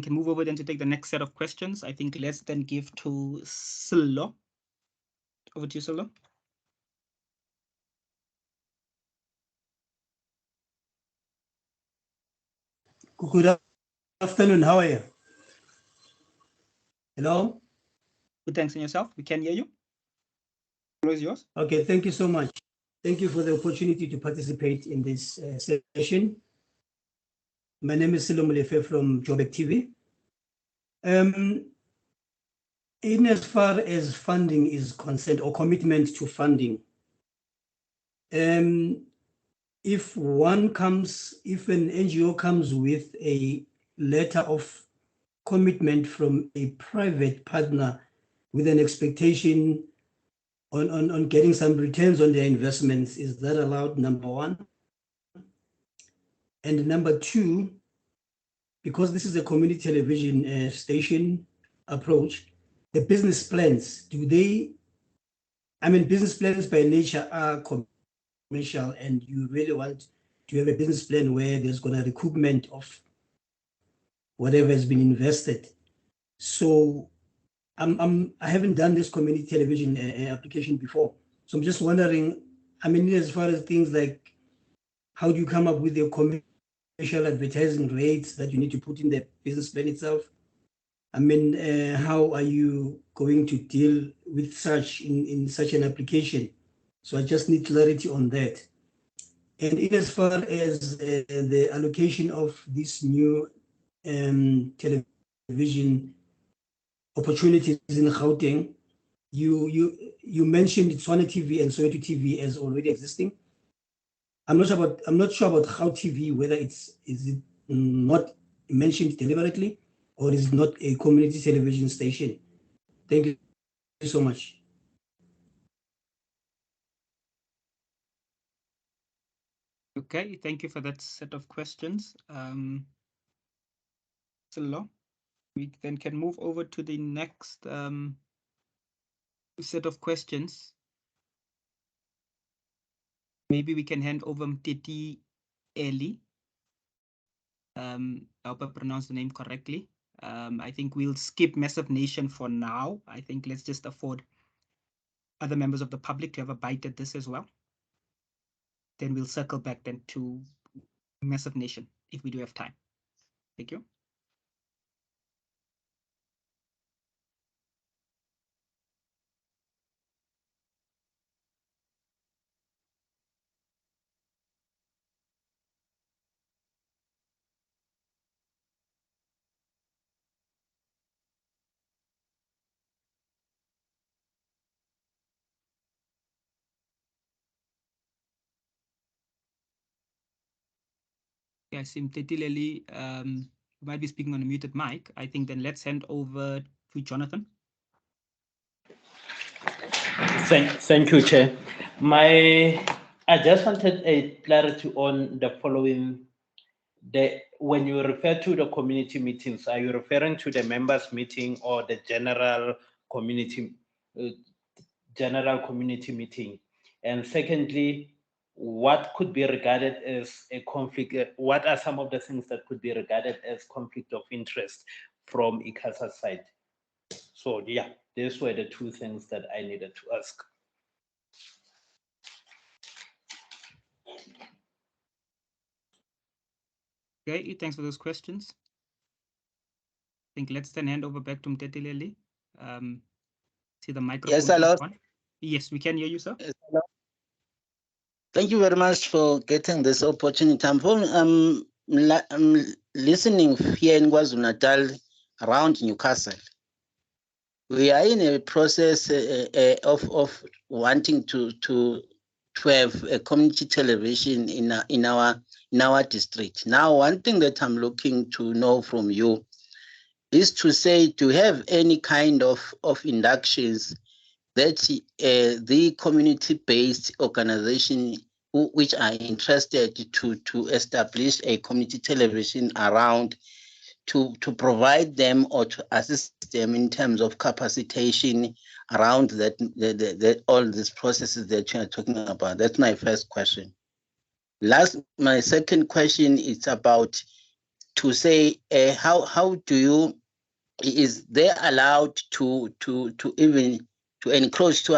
move over then to take the next set of questions, I think let's then give to Silo. Over to you, Silo. Good afternoon, how are you? Hello? Good, thanks, and yourself? We can hear you. The floor is yours. Okay, thank you so much. Thank you for the opportunity to participate in this session. My name is Silo Molefe from Joburg TV. In as far as funding is concerned, or commitment to funding, if an NGO comes with a letter of commitment from a private partner with an expectation on getting some returns on their investments, is that allowed, number one? And number two, because this is a community television station approach, the business plans, business plans by nature are commercial, and you really want to have a business plan where there's going to recoupment of whatever has been invested. So I haven't done this community television application before. So I'm just wondering, as far as things like how do you come up with your commercial advertising rates that you need to put in the business plan itself? How are you going to deal with such in such an application? So I just need clarity on that. And in as far as the allocation of this new television opportunities in Gauteng, you mentioned Tswana TV and Soweto TV as already existing. I'm not sure about How TV, whether is it not mentioned deliberately or is it not a community television station. Thank you so much. Okay, thank you for that set of questions. Silo, we then can move over to the next set of questions. Maybe we can hand over Mteti Eli. I hope I pronounced the name correctly. I think we'll skip Massive Nation for now. I think let's just afford other members of the public to have a bite at this as well. Then we'll circle back then to Massive Nation if we do have time. Thank you. Okay, I see Mtetileli, you might be speaking on a muted mic. I think then let's hand over to Jonathan. Thank you, Chair. I just wanted a clarity on the following. When you refer to the community meetings, are you referring to the members meeting or the general community meeting? And secondly, what could be regarded as a conflict? What are some of the things that could be regarded as conflict of interest from ICASA side? So yeah, these were the two things that I needed to ask. Okay, thanks for those questions. I think let's then hand over back to Mtetileli. See the microphone. Yes, hello. On. Yes, we can hear you, sir. Yes, hello. Thank you very much for getting this opportunity. I'm listening here in KwaZulu-Natal around Newcastle. We are in a process of wanting to have a community television in our district. Now, one thing that I'm looking to know from you is to say, to have any kind of inductions that the community-based organization which are interested to establish a community television around, to provide them or to assist them in terms of capacitation around that all these processes that you are talking about. That's my first question. My second question is about to say how do you, is they allowed to even to encroach to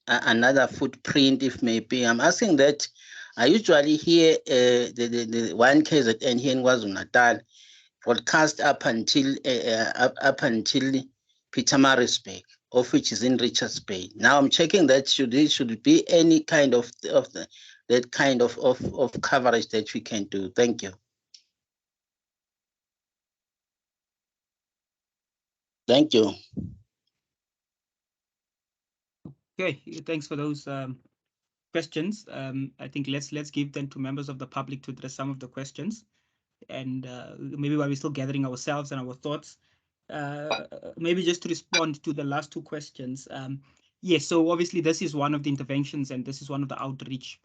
another footprint if maybe? I'm asking that. I usually hear the one case that here in KwaZulu-Natal broadcast up until Pietermaritzburg, of which is in Richards Bay. Now I'm checking that should be any kind of that kind of coverage that we can do. Thank you. Thank you. Okay, thanks for those questions. I think let's give them to members of the public to address some of the questions, and maybe while we're still gathering ourselves and our thoughts, maybe just to respond to the last two questions. Yes, so obviously this is one of the interventions, and this is one of the outreach,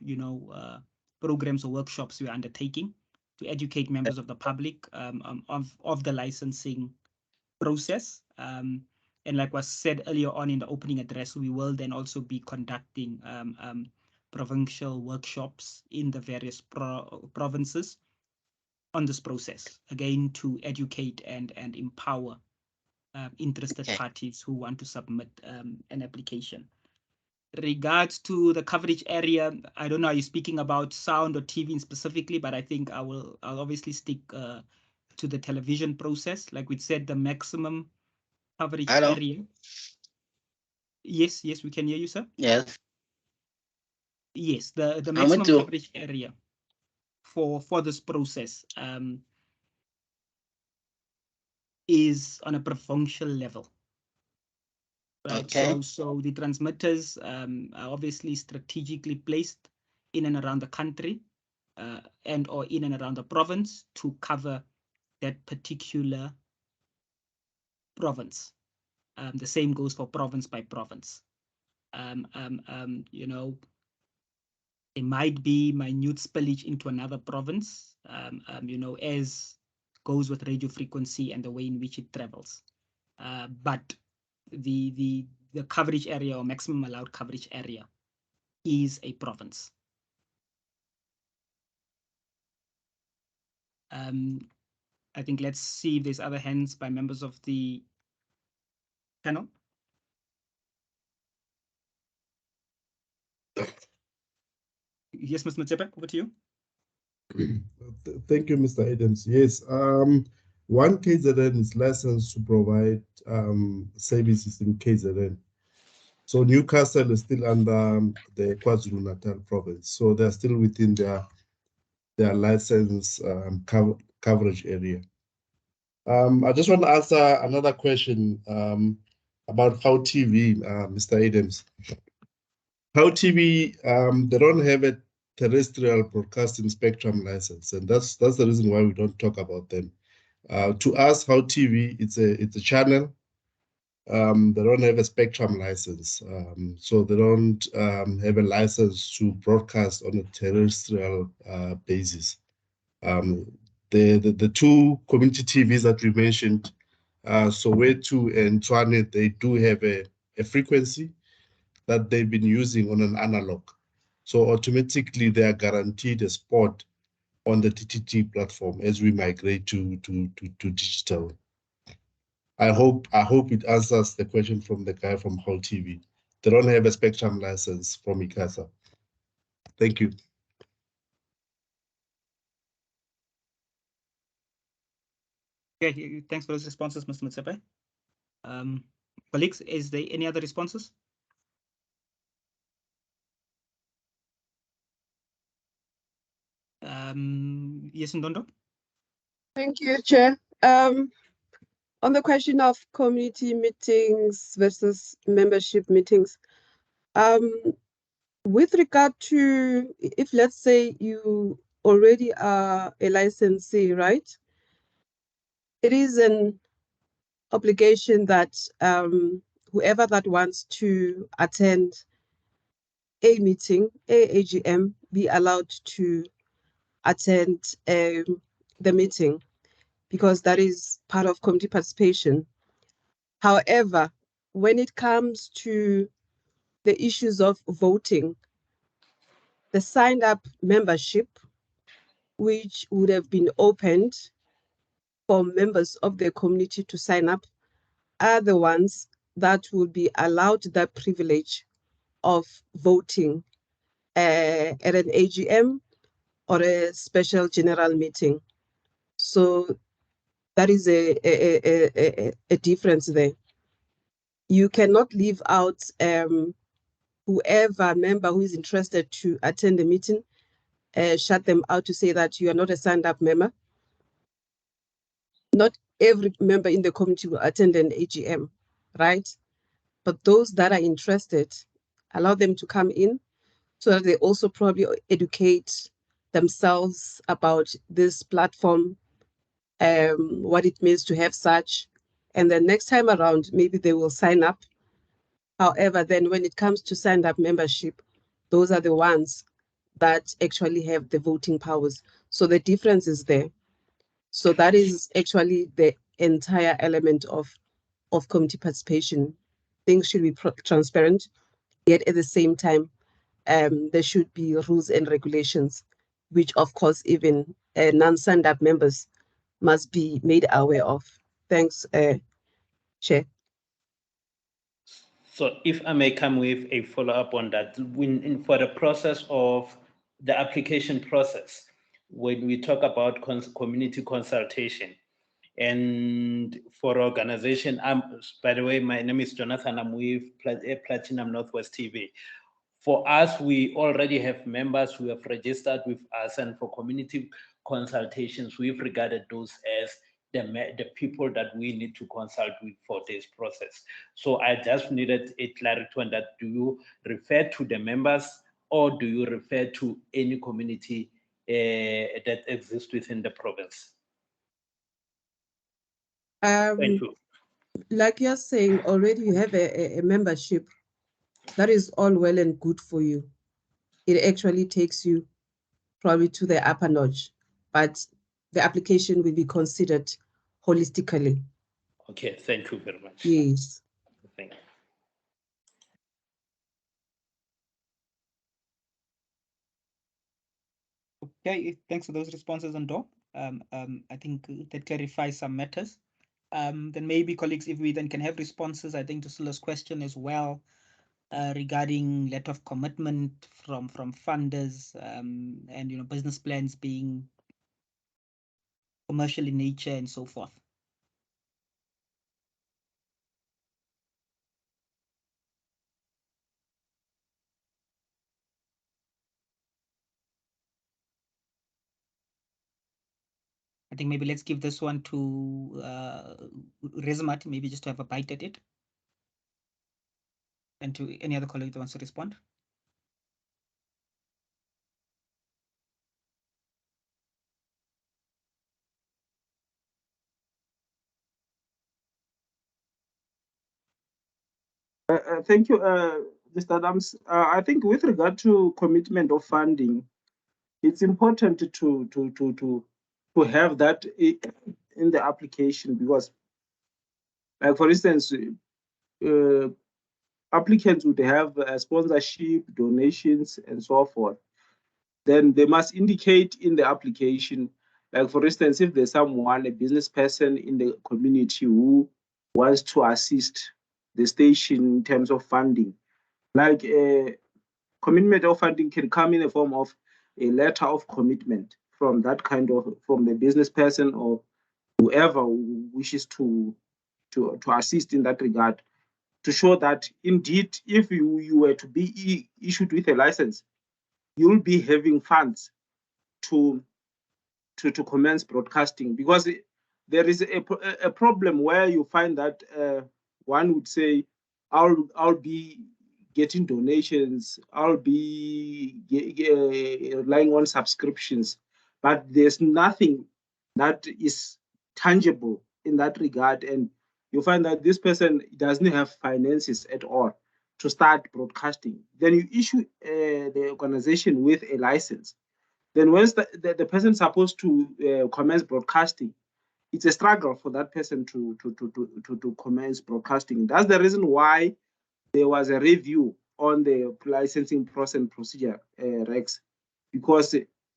programs or workshops we're undertaking to educate members of the public of the licensing process. And like was said earlier on in the opening address, we will then also be conducting provincial workshops in the various provinces on this process, again, to educate and empower interested parties who want to submit an application. Regards to the coverage area, I don't know, are you speaking about sound or TV specifically, but I think I'll obviously stick to the television process. Like we said, the maximum coverage area. Yes, we can hear you, sir. Yes. Yes, the maximum coverage area for this process is on a provincial level. Right. Okay. So the transmitters are obviously strategically placed in and around the country and or in and around the province to cover that particular province. The same goes for province by province. It might be minute spillage into another province, as goes with radio frequency and the way in which it travels. But the coverage area or maximum allowed coverage area is a province. I think let's see if there's other hands by members of the panel. Yes, Ms. Motsepe, over to you. Thank you, Mr. Adams. Yes, one KZN is licensed to provide services in KZN. So Newcastle is still under the KwaZulu-Natal province, so they're still within their license coverage area. I just want to answer another question about How TV, Mr. Adams. How TV, they don't have a terrestrial broadcasting spectrum license, and that's the reason why we don't talk about them. To us, How TV, it's a channel. They don't have a spectrum license, so they don't have a license to broadcast on a terrestrial basis. The two community TVs that we mentioned, Soweto and Tshwane, they do have a frequency that they've been using on an analog. So automatically they are guaranteed a spot on the DTT platform as we migrate to digital. I hope it answers the question from the guy from Whole TV. They don't have a spectrum license from ICASA. Thank you. Okay, thanks for those responses, Mr. Motsepe. Colleagues, is there any other responses? Yes, Ndondo? Thank you, Chair. On the question of community meetings versus membership meetings, with regard to, if let's say you already are a licensee, right? It is an obligation that whoever that wants to attend a meeting, a AGM, be allowed to attend the meeting, because that is part of community participation. However, when it comes to the issues of voting, the signed up membership, which would have been opened for members of the community to sign up, are the ones that will be allowed that privilege of voting at an AGM or a special general meeting. So that is a difference there. You cannot leave out whoever member who is interested to attend the meeting, shut them out to say that you are not a signed up member. Not every member in the community will attend an AGM, right? But those that are interested, allow them to come in so that they also probably educate themselves about this platform, what it means to have such. And then next time around, maybe they will sign up. However, then when it comes to signed up membership, those are the ones that actually have the voting powers. So the difference is there. So that is actually the entire element of community participation. Things should be transparent, yet at the same time, there should be rules and regulations, which of course even non-signed up members must be made aware of. Thanks, Chair. So if I may come with a follow-up on that, for the process of the application process, when we talk about community consultation, and for organization, by the way, my name is Jonathan, I'm with Platinum Northwest TV. For us, we already have members who have registered with us, and for community consultations, we've regarded those as the people that we need to consult with for this process. So I just needed a clarity on that. Do you refer to the members, or do you refer to any community that exists within the province? Thank you. Like you're saying, already you have a membership. That is all well and good for you. It actually takes you probably to the upper notch, but the application will be considered holistically. Okay, thank you very much. Yes. Thank you. Okay, thanks for those responses, Ndo. I think that clarifies some matters. Then maybe, colleagues, if we then can have responses, I think to Sila's question as well, regarding letter of commitment from funders, and business plans being commercial in nature and so forth. I think maybe let's give this one to Rezamat, maybe just to have a bite at it. And to any other colleague that wants to respond. Thank you, Mr. Adams. I think with regard to commitment of funding, it's important to have that in the application because, like for instance, applicants would have sponsorship, donations, and so forth. Then they must indicate in the application, like for instance, if there's someone, a business person in the community who wants to assist the station in terms of funding, like commitment of funding can come in the form of a letter of commitment from that kind of, from the business person or whoever who wishes to assist in that regard, to show that indeed if you were to be issued with a license, you'll be having funds to commence broadcasting, because there is a problem where you find that one would say, I'll be getting donations, I'll be relying on subscriptions, but there's nothing that is tangible in that regard, and you find that this person doesn't have finances at all to start broadcasting. Then you issue the organization with a license. Then once the person is supposed to commence broadcasting, it's a struggle for that person to commence broadcasting. That's the reason why there was a review on the licensing process and procedure, Rex, because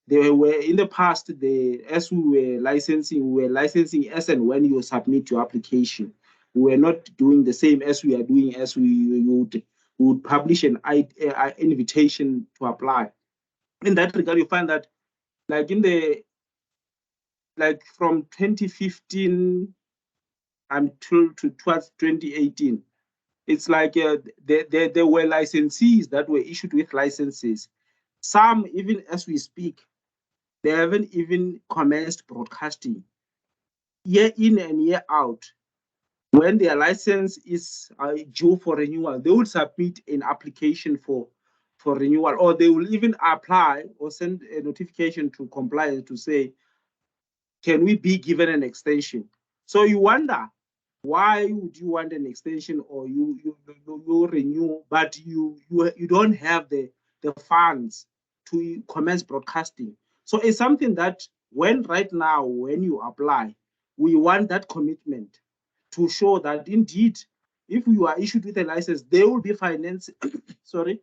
they were in the past, as we were licensing as and when you submit your application. We were not doing the same as we are doing, as we would publish an invitation to apply. In that regard, you find that like from 2015 until towards 2018, it's like there were licensees that were issued with licenses. Some, even as we speak, they haven't even commenced broadcasting. Year in and year out, when their license is due for renewal, they will submit an application for renewal, or they will even apply or send a notification to compliance to say, can we be given an extension? So you wonder, why would you want an extension, or you renew, but you don't have the funds to commence broadcasting? So it's something that right now when you apply, we want that commitment to show that indeed, if you are issued with a license, there will be finance, sorry,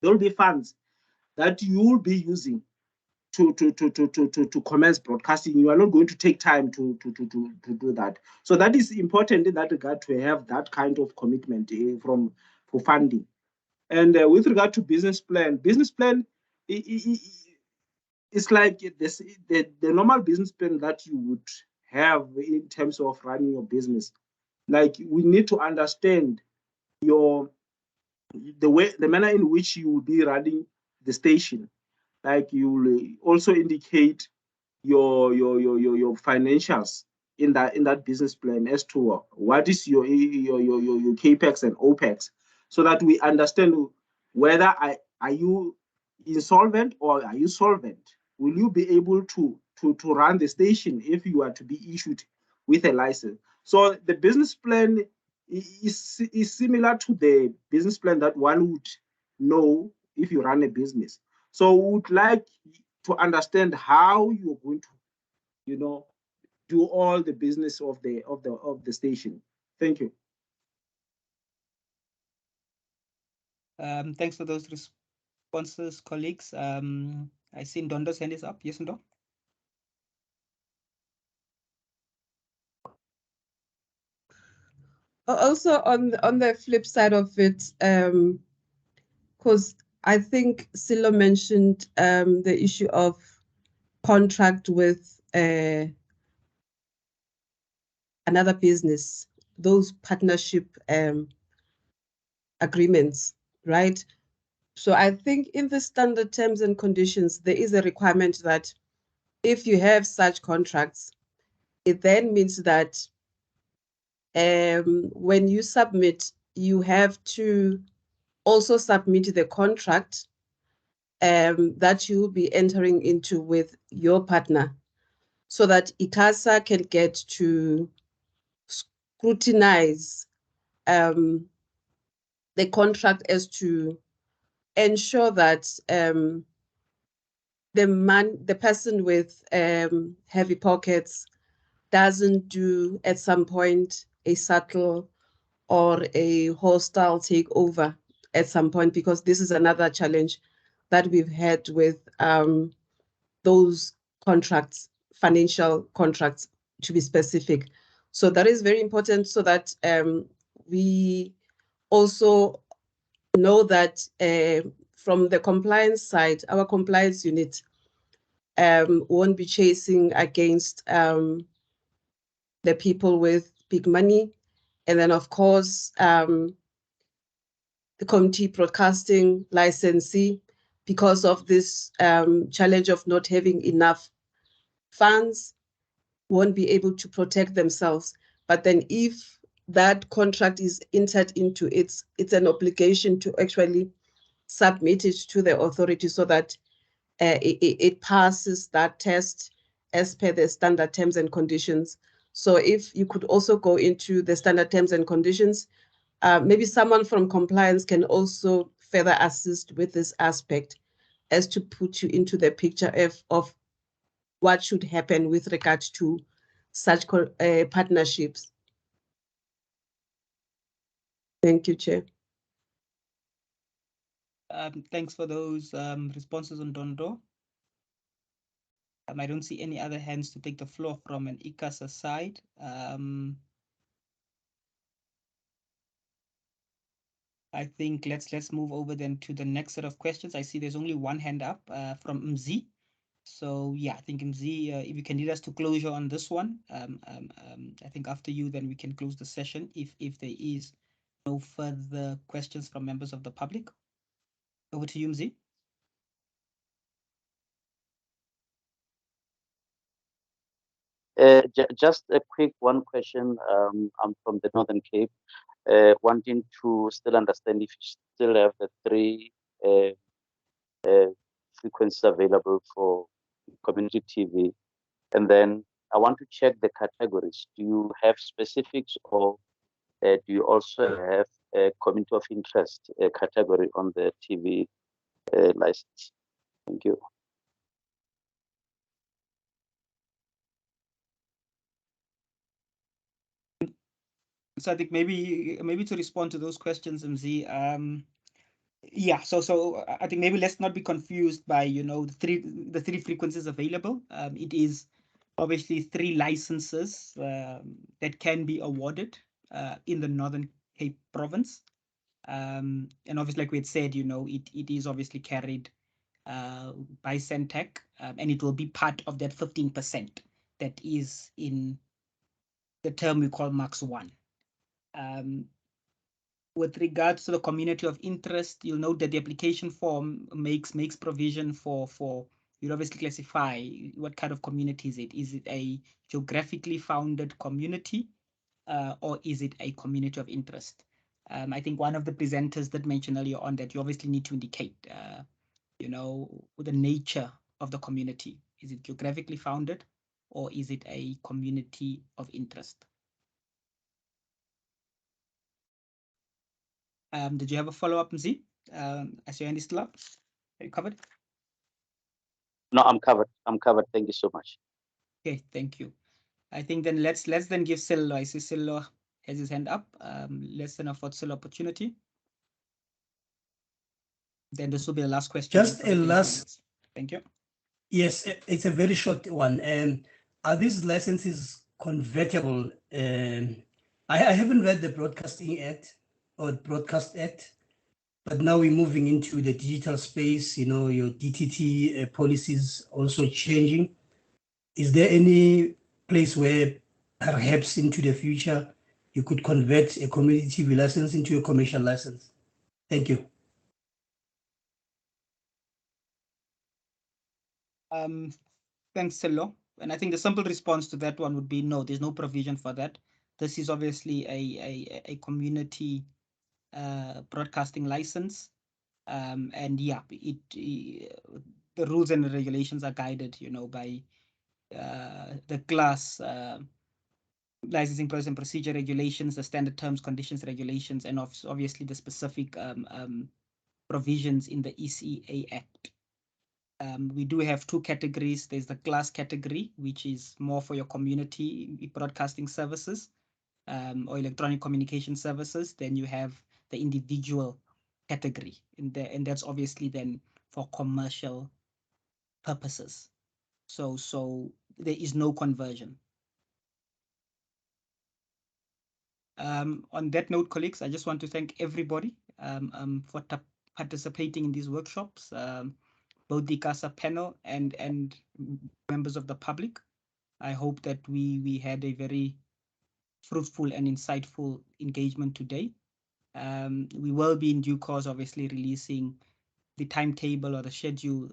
there will be funds that you will be using to commence broadcasting. You are not going to take time to do that. So that is important in that regard, to have that kind of commitment for funding. And with regard to business plan it's like the normal business plan that you would have in terms of running your business. Like, we need to understand the manner in which you will be running the station. Like, you will also indicate your financials in that business plan as to what is your capex and opex, so that we understand whether are you insolvent or are you solvent. Will you be able to run the station if you are to be issued with a license? So the business plan is similar to the business plan that one would know if you run a business. So we would like to understand how you're going to, do all the business of the station. Thank you. Thanks for those responses, colleagues. I see Ndondo's hand is up. Yes, Ndo? Also, on the flip side of it, because I think Silo mentioned the issue of contract with another business, those partnership agreements, right? So I think in the standard terms and conditions, there is a requirement that if you have such contracts, it then means that when you submit, you have to also submit the contract that you'll be entering into with your partner, so that ICASA can get to scrutinize the contract as to ensure that the person with heavy pockets doesn't do at some point a subtle or a hostile takeover at some point, because this is another challenge that we've had with those contracts, financial contracts to be specific. So that is very important, so that we also know that from the compliance side, our compliance unit won't be chasing against the people with big money. And then, of course, the community broadcasting licensee, because of this challenge of not having enough funds, won't be able to protect themselves. But then if that contract is entered into, it's an obligation to actually submit it to the authority so that it passes that test as per the standard terms and conditions. So if you could also go into the standard terms and conditions, maybe someone from compliance can also further assist with this aspect as to put you into the picture of what should happen with regard to such partnerships. Thank you, Chair. Thanks for those responses on Dondo. I don't see any other hands to take the floor from an ICASA side. I think let's move over then to the next set of questions. I see there's only one hand up from Mzi. So yeah, I think Mzi, if you can lead us to closure on this one, I think after you, then we can close the session if there is no further questions from members of the public. Over to you, Mzi. Just a quick one question. I'm from the Northern Cape, wanting to still understand if you still have the 3 frequencies available for community TV. And then I want to check the categories. Do you have specifics, or do you also have a community of interest category on the TV license? Thank you. So I think maybe to respond to those questions, Mzi, yeah, so I think maybe let's not be confused by the three frequencies available. It is obviously 3 licenses that can be awarded in the Northern Cape province, and obviously, like we had said, it is obviously carried by Centec, and it will be part of that 15% that is in the term we call Max 1. With regards to the community of interest, you'll note that the application form makes provision for you'll obviously classify what kind of community is it. Is it a geographically founded community, or is it a community of interest? I think one of the presenters that mentioned earlier on that you obviously need to indicate, the nature of the community. Is it geographically founded, or is it a community of interest? Did you have a follow-up, Mzi? As your hand is still up? Are you covered? No, I'm covered. Thank you so much. Okay, thank you. I think then let's then give Sello. I see Sello has his hand up. Let's then afford Sello opportunity. Then this will be the last question. Just a last. Thank you. Yes, it's a very short one. Are these licenses convertible? I haven't read the Broadcasting Act or Broadcast Act, but now we're moving into the digital space. Your DTT policies also changing. Is there any place where perhaps into the future you could convert a community TV license into a commercial license? Thank you. Thanks, Sello. And I think the simple response to that one would be no, there's no provision for that. This is obviously a community broadcasting license. And yeah, the rules and the regulations are guided, by the class licensing process and procedure regulations, the standard terms, conditions, regulations, and obviously the specific provisions in the ECA Act. We do have two categories. There's the class category, which is more for your community broadcasting services or electronic communication services. Then you have the individual category, and that's obviously then for commercial purposes. So there is no conversion. On that note, colleagues, I just want to thank everybody for participating in these workshops, both the ICASA panel and members of the public. I hope that we had a very fruitful and insightful engagement today. We will be in due course, obviously, releasing the timetable or the schedule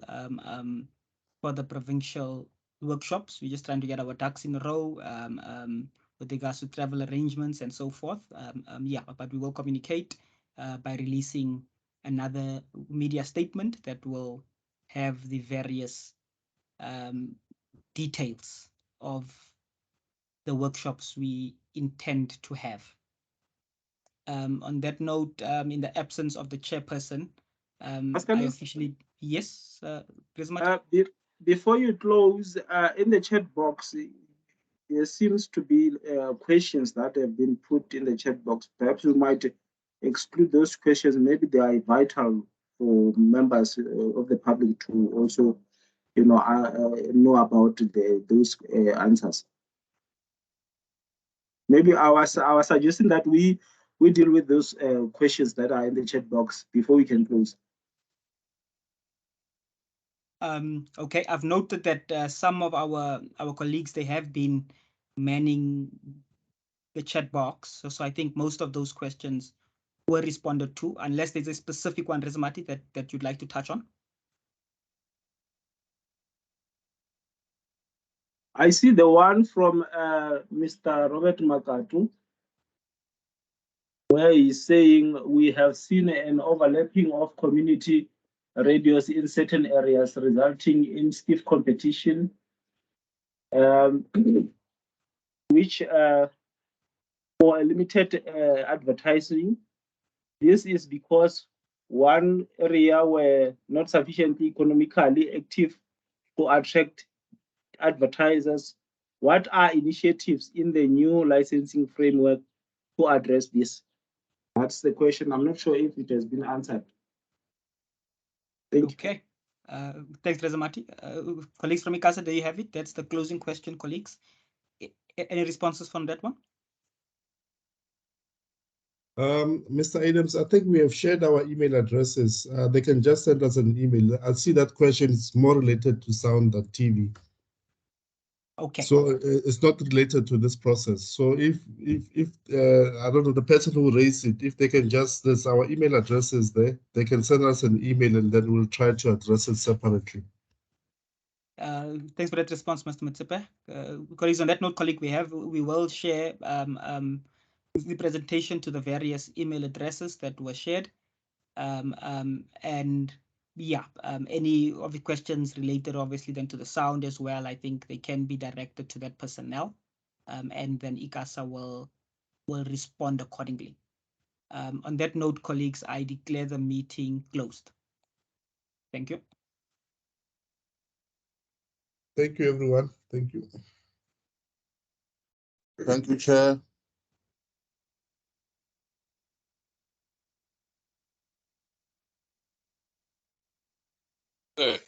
for the provincial workshops. We're just trying to get our ducks in a row with regards to travel arrangements and so forth. Yeah, but we will communicate by releasing another media statement that will have the various details of the workshops we intend to have. On that note, in the absence of the chairperson, I officially, yes, before you close, in the chat box, there seems to be questions that have been put in the chat box. Perhaps you might exclude those questions. Maybe they are vital for members of the public to also, know about those answers. Maybe I was suggesting that we deal with those questions that are in the chat box before we can close. Okay, I've noted that some of our colleagues, they have been manning the chat box. So I think most of those questions were responded to, unless there's a specific one, Rezamati, that you'd like to touch on. I see the one from Mr. Robert Makatu, where he's saying we have seen an overlapping of community radios in certain areas, resulting in stiff competition, which for a limited advertising. This is because one area were not sufficiently economically active to attract advertisers. What are initiatives in the new licensing framework to address this? That's the question. I'm not sure if it has been answered. Thank you. Okay. Thanks, Rezamati. Colleagues from ICASA, there you have it. That's the closing question, colleagues. Any responses from that one? Mr. Adams, I think we have shared our email addresses. They can just send us an email. I see that question is more related to sound than TV. Okay. So it's not related to this process. So if I don't know, the person who raised it, if they can just, there's our email addresses there, they can send us an email and then we'll try to address it separately. Thanks for that response, Mr. Motsepe. Colleagues, on that note, we will share the presentation to the various email addresses that were shared. And yeah, any of the questions related obviously then to the sound as well, I think they can be directed to that personnel, and then ICASA will respond accordingly. On that note, colleagues, I declare the meeting closed. Thank you. Thank you, everyone. Thank you. Thank you, Chair. Good.